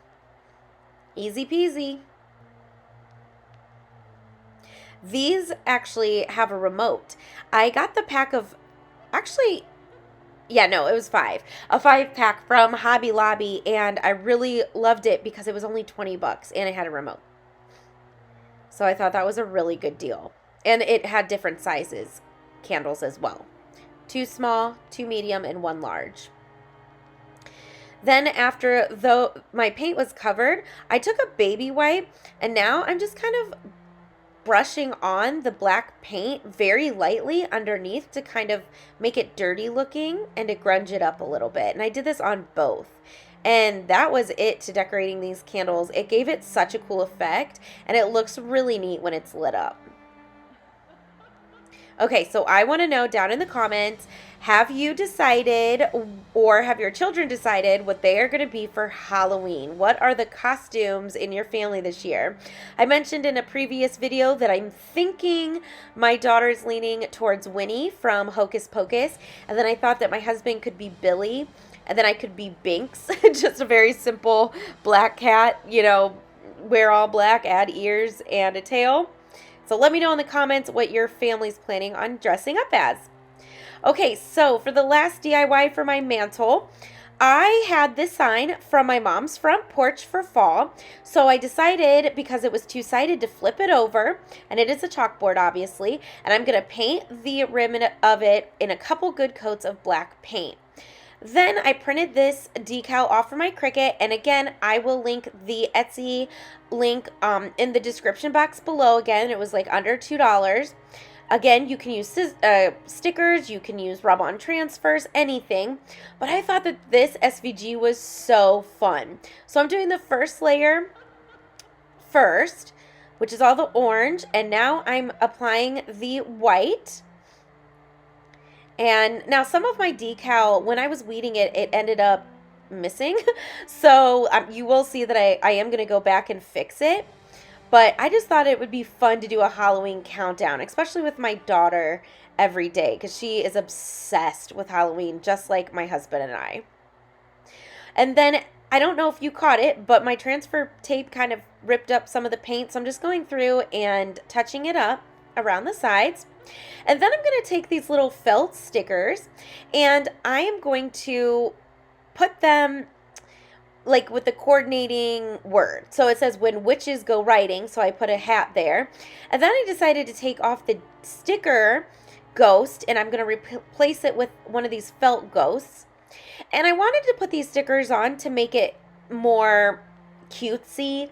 [SPEAKER 1] Easy peasy. These actually have a remote. I got the pack of, it was 5. A 5-pack from Hobby Lobby, and I really loved it because it was only $20 and it had a remote. So I thought that was a really good deal. And it had different sizes candles as well. 2 small, 2 medium, and 1 large. Then after my paint was covered, I took a baby wipe, and now I'm just kind of brushing on the black paint very lightly underneath to kind of make it dirty looking and to grunge it up a little bit. And I did this on both. And that was it to decorating these candles. It gave it such a cool effect, and it looks really neat when it's lit up. Okay, so I want to know down in the comments, have you decided, or have your children decided what they are going to be for Halloween? What are the costumes in your family this year? I mentioned in a previous video that I'm thinking my daughter's leaning towards Winnie from Hocus Pocus, and then I thought that my husband could be Billy, and then I could be Binks, just a very simple black cat, you know, wear all black, add ears and a tail. So let me know in the comments what your family's planning on dressing up as. Okay, so for the last DIY for my mantle, I had this sign from my mom's front porch for fall. So I decided, because it was two-sided, to flip it over, and it is a chalkboard obviously, and I'm going to paint the rim of it in a couple good coats of black paint. Then I printed this decal off of my Cricut, and again, I will link the Etsy link in the description box below. Again, it was like under $2. Again, you can use stickers, you can use rub-on transfers, anything. But I thought that this SVG was so fun. So I'm doing the first layer first, which is all the orange, and now I'm applying the white. And now some of my decal, when I was weeding it, it ended up missing. So you will see that I am going to go back and fix it. But I just thought it would be fun to do a Halloween countdown, especially with my daughter every day, because she is obsessed with Halloween, just like my husband and I. And then, I don't know if you caught it, but my transfer tape kind of ripped up some of the paint. So I'm just going through and touching it up around the sides. And then I'm going to take these little felt stickers, and I am going to put them like with the coordinating word. So it says when witches go riding, so I put a hat there. And then I decided to take off the sticker ghost, and I'm going to replace it with one of these felt ghosts. And I wanted to put these stickers on to make it more cutesy,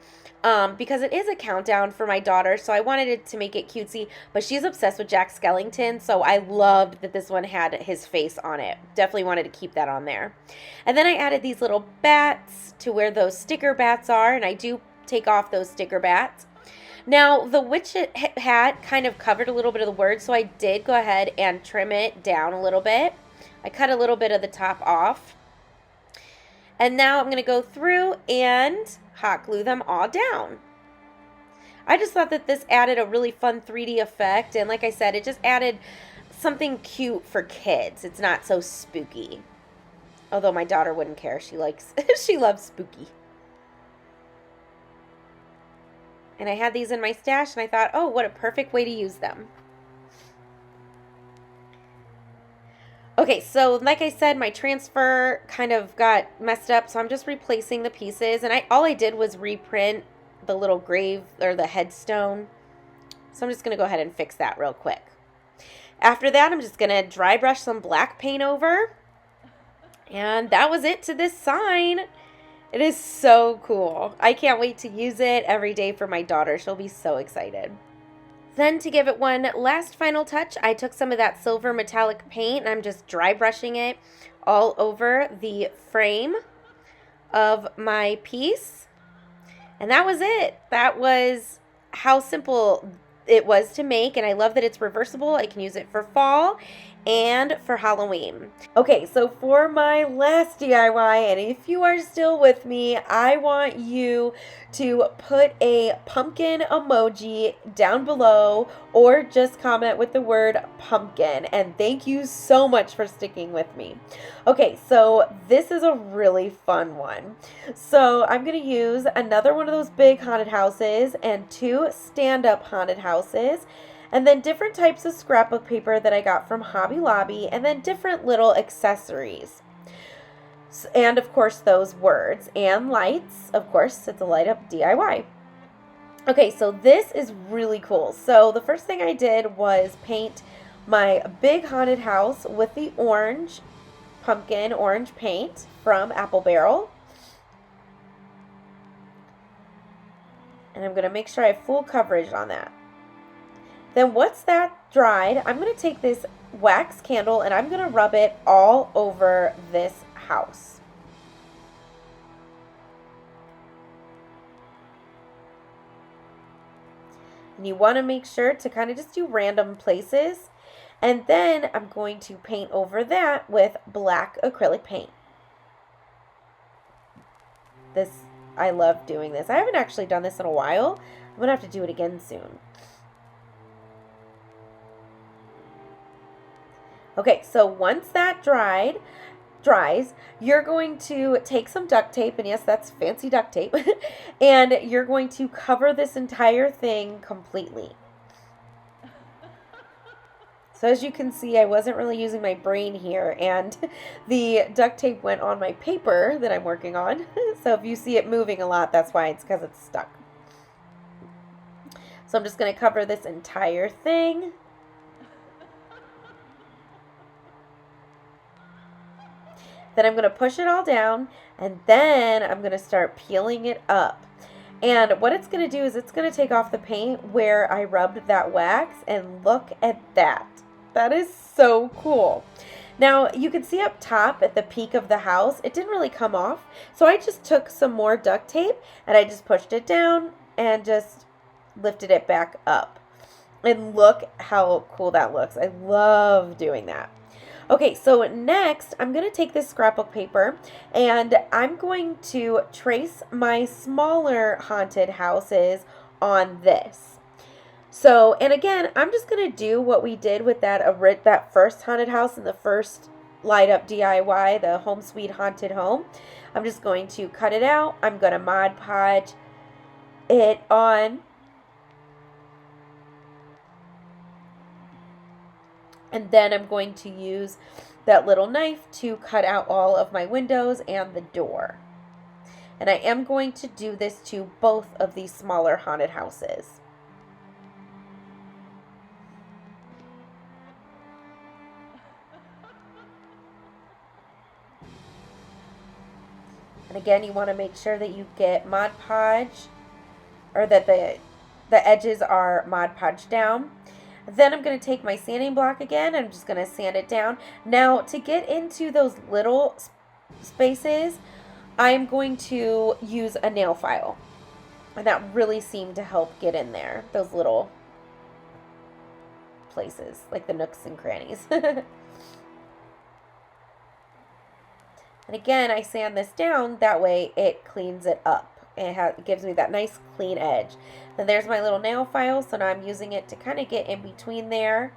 [SPEAKER 1] because it is a countdown for my daughter, so I wanted it to make it cutesy, but she's obsessed with Jack Skellington, so I loved that this one had his face on it. Definitely wanted to keep that on there. And then I added these little bats to where those sticker bats are, and I do take off those sticker bats. Now, the witch hat kind of covered a little bit of the word, so I did go ahead and trim it down a little bit. I cut a little bit of the top off. And now I'm going to go through and hot glue them all down. I just thought that this added a really fun 3D effect, and like I said, it just added something cute for kids. It's not so spooky. Although my daughter wouldn't care. She loves spooky. And I had these in my stash, and I thought, oh, what a perfect way to use them. Okay, so like I said, my transfer kind of got messed up, so I'm just replacing the pieces. And all I did was reprint the little grave or the headstone. So I'm just going to go ahead and fix that real quick. After that, I'm just going to dry brush some black paint over. And that was it to this sign. It is so cool. I can't wait to use it every day for my daughter. She'll be so excited. Then to give it one last final touch, I took some of that silver metallic paint and I'm just dry brushing it all over the frame of my piece. And that was it. That was how simple it was to make, and I love that it's reversible. I can use it for fall and for Halloween. Okay, so for my last DIY, and if you are still with me, I want you to put a pumpkin emoji down below or just comment with the word pumpkin. And thank you so much for sticking with me. Okay, so this is a really fun one. So I'm going to use another one of those big haunted houses and 2 stand-up haunted houses. And then different types of scrapbook paper that I got from Hobby Lobby, and then different little accessories. And of course those words and lights. Of course, it's a light up DIY. Okay, so this is really cool. So the first thing I did was paint my big haunted house with the orange pumpkin orange paint from Apple Barrel. And I'm going to make sure I have full coverage on that. Then once that dried, I'm going to take this wax candle and I'm going to rub it all over this house. And you want to make sure to kind of just do random places. And then I'm going to paint over that with black acrylic paint. I love doing this. I haven't actually done this in a while. I'm going to have to do it again soon. Okay, so once that dries, you're going to take some duct tape, and yes, that's fancy duct tape, and you're going to cover this entire thing completely. So as you can see, I wasn't really using my brain here, and the duct tape went on my paper that I'm working on. So if you see it moving a lot, that's why. It's because it's stuck. So I'm just going to cover this entire thing. Then I'm going to push it all down, and then I'm going to start peeling it up. And what it's going to do is it's going to take off the paint where I rubbed that wax, and look at that. That is so cool. Now, you can see up top at the peak of the house, it didn't really come off. So I just took some more duct tape, and I just pushed it down and just lifted it back up. And look how cool that looks. I love doing that. Okay, so next I'm going to take this scrapbook paper and I'm going to trace my smaller haunted houses on this. So, and again, I'm just going to do what we did with that first haunted house in the first light up DIY, the Home Sweet Haunted Home. I'm just going to cut it out. I'm going to Mod Podge it on. And then I'm going to use that little knife to cut out all of my windows and the door. And I am going to do this to both of these smaller haunted houses. And again, you want to make sure that you get Mod Podge, or that the edges are Mod Podge down. Then I'm going to take my sanding block again. I'm just going to sand it down. Now, to get into those little spaces, I'm going to use a nail file. And that really seemed to help get in there, those little places, like the nooks and crannies. And again, I sand this down. That way it cleans it up. It gives me that nice clean edge. Then there's my little nail file, so now I'm using it to kind of get in between there.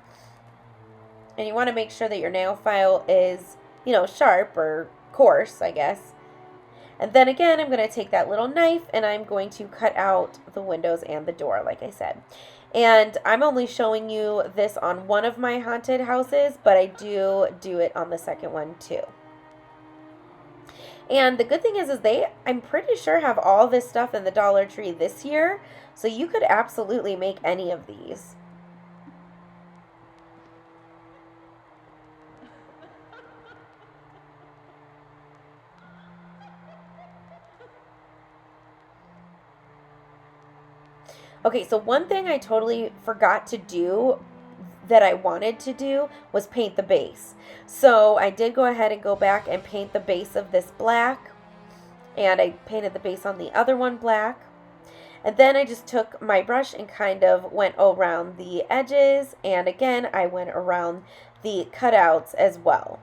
[SPEAKER 1] And you want to make sure that your nail file is, you know, sharp or coarse, I guess. And then again, I'm going to take that little knife and I'm going to cut out the windows and the door, like I said. And I'm only showing you this on one of my haunted houses, but I do it on the second one too. And the good thing is I'm pretty sure have all this stuff in the Dollar Tree this year. So you could absolutely make any of these. Okay, so one thing I totally forgot to do that I wanted to do was paint the base. So I did go ahead and go back and paint the base of this black, and I painted the base on the other one black. And then I just took my brush and kind of went around the edges, and again I went around the cutouts as well.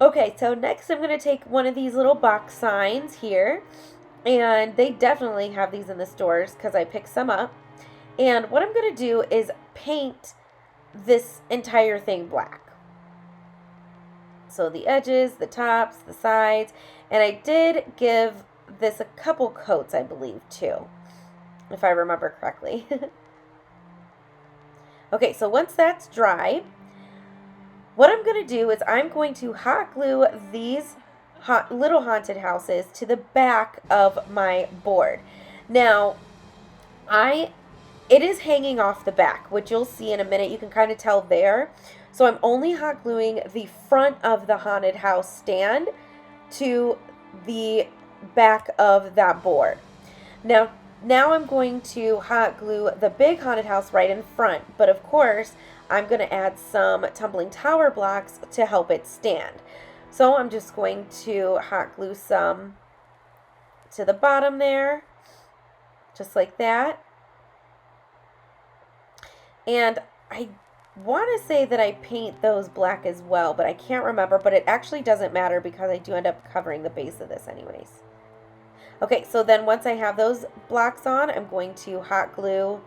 [SPEAKER 1] Okay, so next I'm going to take one of these little box signs here, and they definitely have these in the stores because I picked some up. And what I'm going to do is paint this entire thing black. So the edges, the tops, the sides, and I did give this a couple coats, I believe, too, if I remember correctly. Okay, so once that's dry, what I'm going to do is I'm going to hot glue these little haunted houses to the back of my board. Now, it is hanging off the back, which you'll see in a minute. You can kind of tell there. So I'm only hot gluing the front of the haunted house stand to the back of that board. Now, Now I'm going to hot glue the big haunted house right in front, but of course I'm going to add some tumbling tower blocks to help it stand. So I'm just going to hot glue some to the bottom there, just like that. And I want to say that I paint those black as well, but I can't remember, but it actually doesn't matter because I do end up covering the base of this anyways. Okay, so then once I have those blocks on, I'm going to hot glue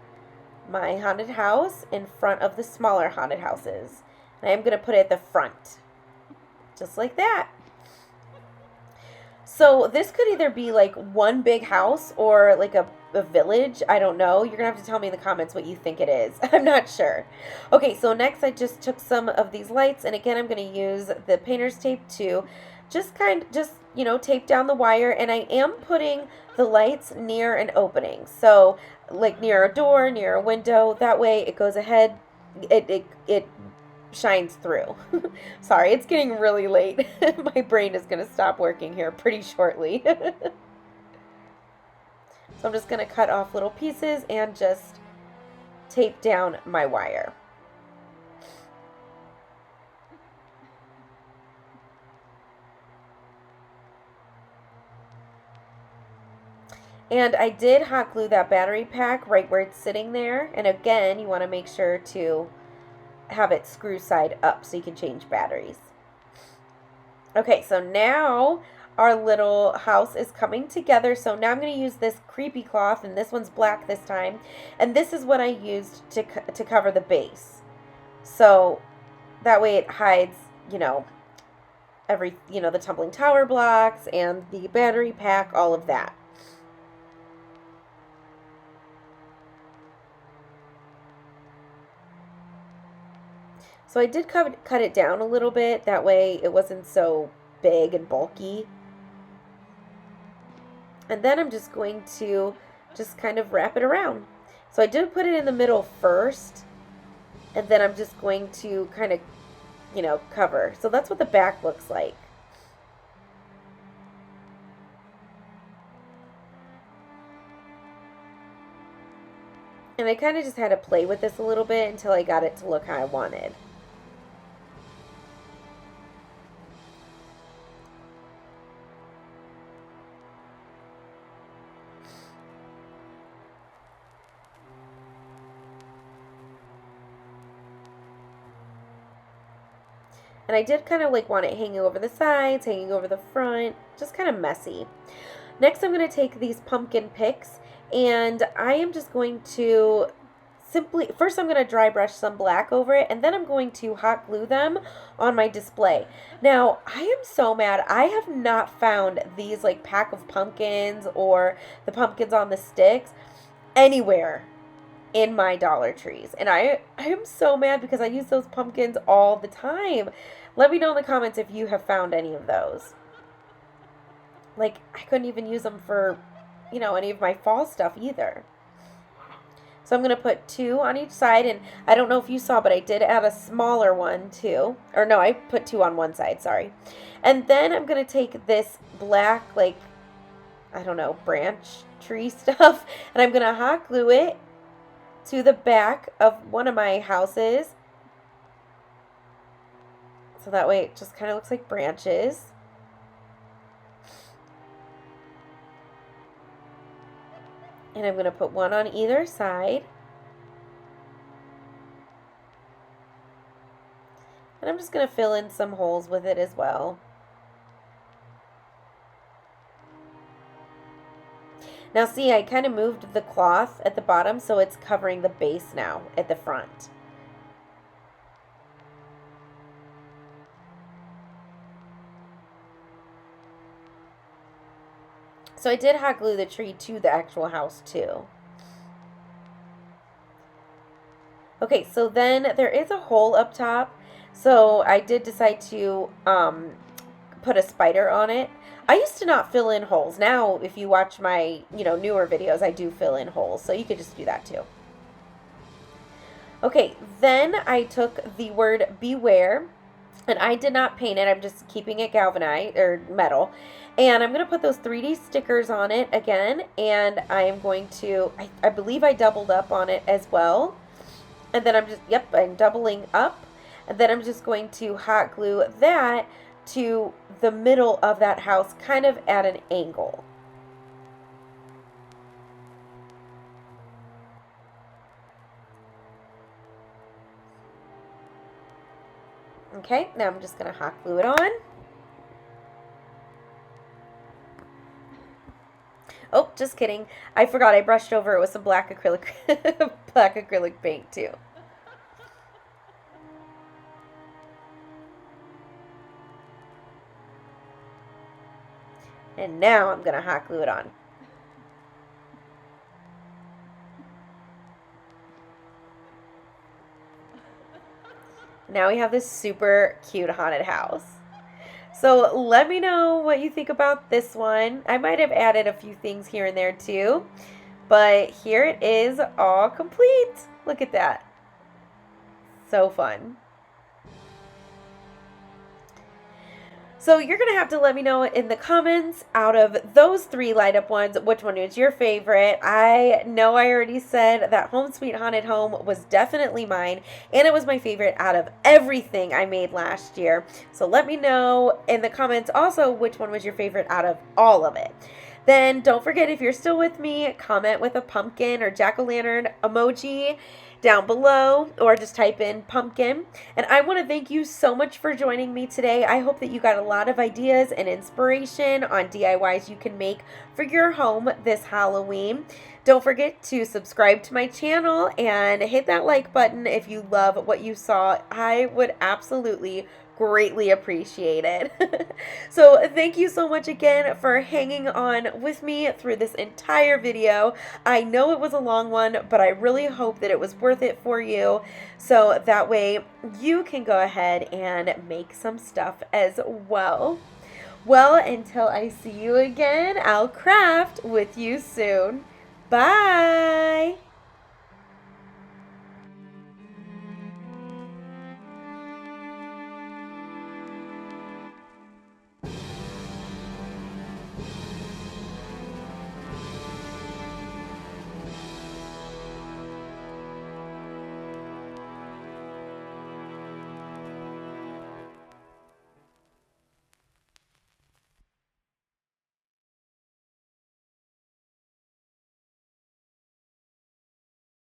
[SPEAKER 1] my haunted house in front of the smaller haunted houses. And I'm going to put it at the front, just like that. So this could either be like one big house or like a village. I don't know. You're going to have to tell me in the comments what you think it is. I'm not sure. Okay, so next I just took some of these lights, and again I'm going to use the painter's tape to just you know, tape down the wire, and I am putting the lights near an opening. So like near a door, near a window, that way it goes ahead, it shines through. Sorry, it's getting really late. My brain is going to stop working here pretty shortly. So I'm just going to cut off little pieces and just tape down my wire. And I did hot glue that battery pack right where it's sitting there. And again, you want to make sure to have it screw side up so you can change batteries. Okay, so now our little house is coming together. So now I'm going to use this creepy cloth, and this one's black this time. And this is what I used to cover the base. So that way it hides, you know, the tumbling tower blocks and the battery pack, all of that. So I did cut it down a little bit, that way it wasn't so big and bulky. And then I'm just going to just kind of wrap it around. So I did put it in the middle first, and then I'm just going to kind of, you know, cover. So that's what the back looks like. And I kind of just had to play with this a little bit until I got it to look how I wanted. And I did kind of like want it hanging over the sides, hanging over the front, just kind of messy. Next, I'm going to take these pumpkin picks, and I am just going to first I'm going to dry brush some black over it, and then I'm going to hot glue them on my display. Now, I am so mad. I have not found these like pack of pumpkins or the pumpkins on the sticks anywhere in my Dollar Trees. And I am so mad because I use those pumpkins all the time. Let me know in the comments if you have found any of those. Like, I couldn't even use them for, you know, any of my fall stuff either. So I'm going to put 2 on each side, and I don't know if you saw, but I did add a smaller one too. Or no, I put 2 on one side, sorry. And then I'm going to take this black, like, I don't know, branch tree stuff, and I'm going to hot glue it to the back of one of my houses. So that way it just kind of looks like branches. And I'm going to put 1 on either side. And I'm just going to fill in some holes with it as well. Now see, I kind of moved the cloth at the bottom so it's covering the base now at the front. So I did hot glue the tree to the actual house too. Okay, so then there is a hole up top. So I did decide to put a spider on it. I used to not fill in holes. Now, if you watch my, newer videos, I do fill in holes. So you could just do that too. Okay, then I took the word beware, and I did not paint it. I'm just keeping it galvanized or metal. And I'm going to put those 3D stickers on it again, and I am going to, I believe I doubled up on it as well. And then I'm just, yep, I'm doubling up. And then I'm just going to hot glue that to the middle of that house, kind of at an angle. Okay, now I'm just going to hot glue it on. Oh, just kidding. I forgot I brushed over it with some black acrylic black acrylic paint too. And now I'm going to hot glue it on. Now we have this super cute haunted house. So let me know what you think about this one. I might have added a few things here and there too, but here it is all complete. Look at that. So fun. So you're going to have to let me know in the comments, out of those 3 light up ones, which one is your favorite. I know I already said that Home Sweet Haunted Home was definitely mine, and it was my favorite out of everything I made last year. So let me know in the comments also which one was your favorite out of all of it. Then don't forget, if you're still with me, comment with a pumpkin or jack-o'-lantern emoji down below, or just type in pumpkin. And I want to thank you so much for joining me today. I hope that you got a lot of ideas and inspiration on DIYs you can make for your home this Halloween. Don't forget to subscribe to my channel and hit that like button if you love what you saw. I would absolutely greatly appreciate it. So thank you so much again for hanging on with me through this entire video. I know it was a long one, but I really hope that it was worth it for you, so that way you can go ahead and make some stuff as well. Well, until I see you again, I'll craft with you soon. Bye!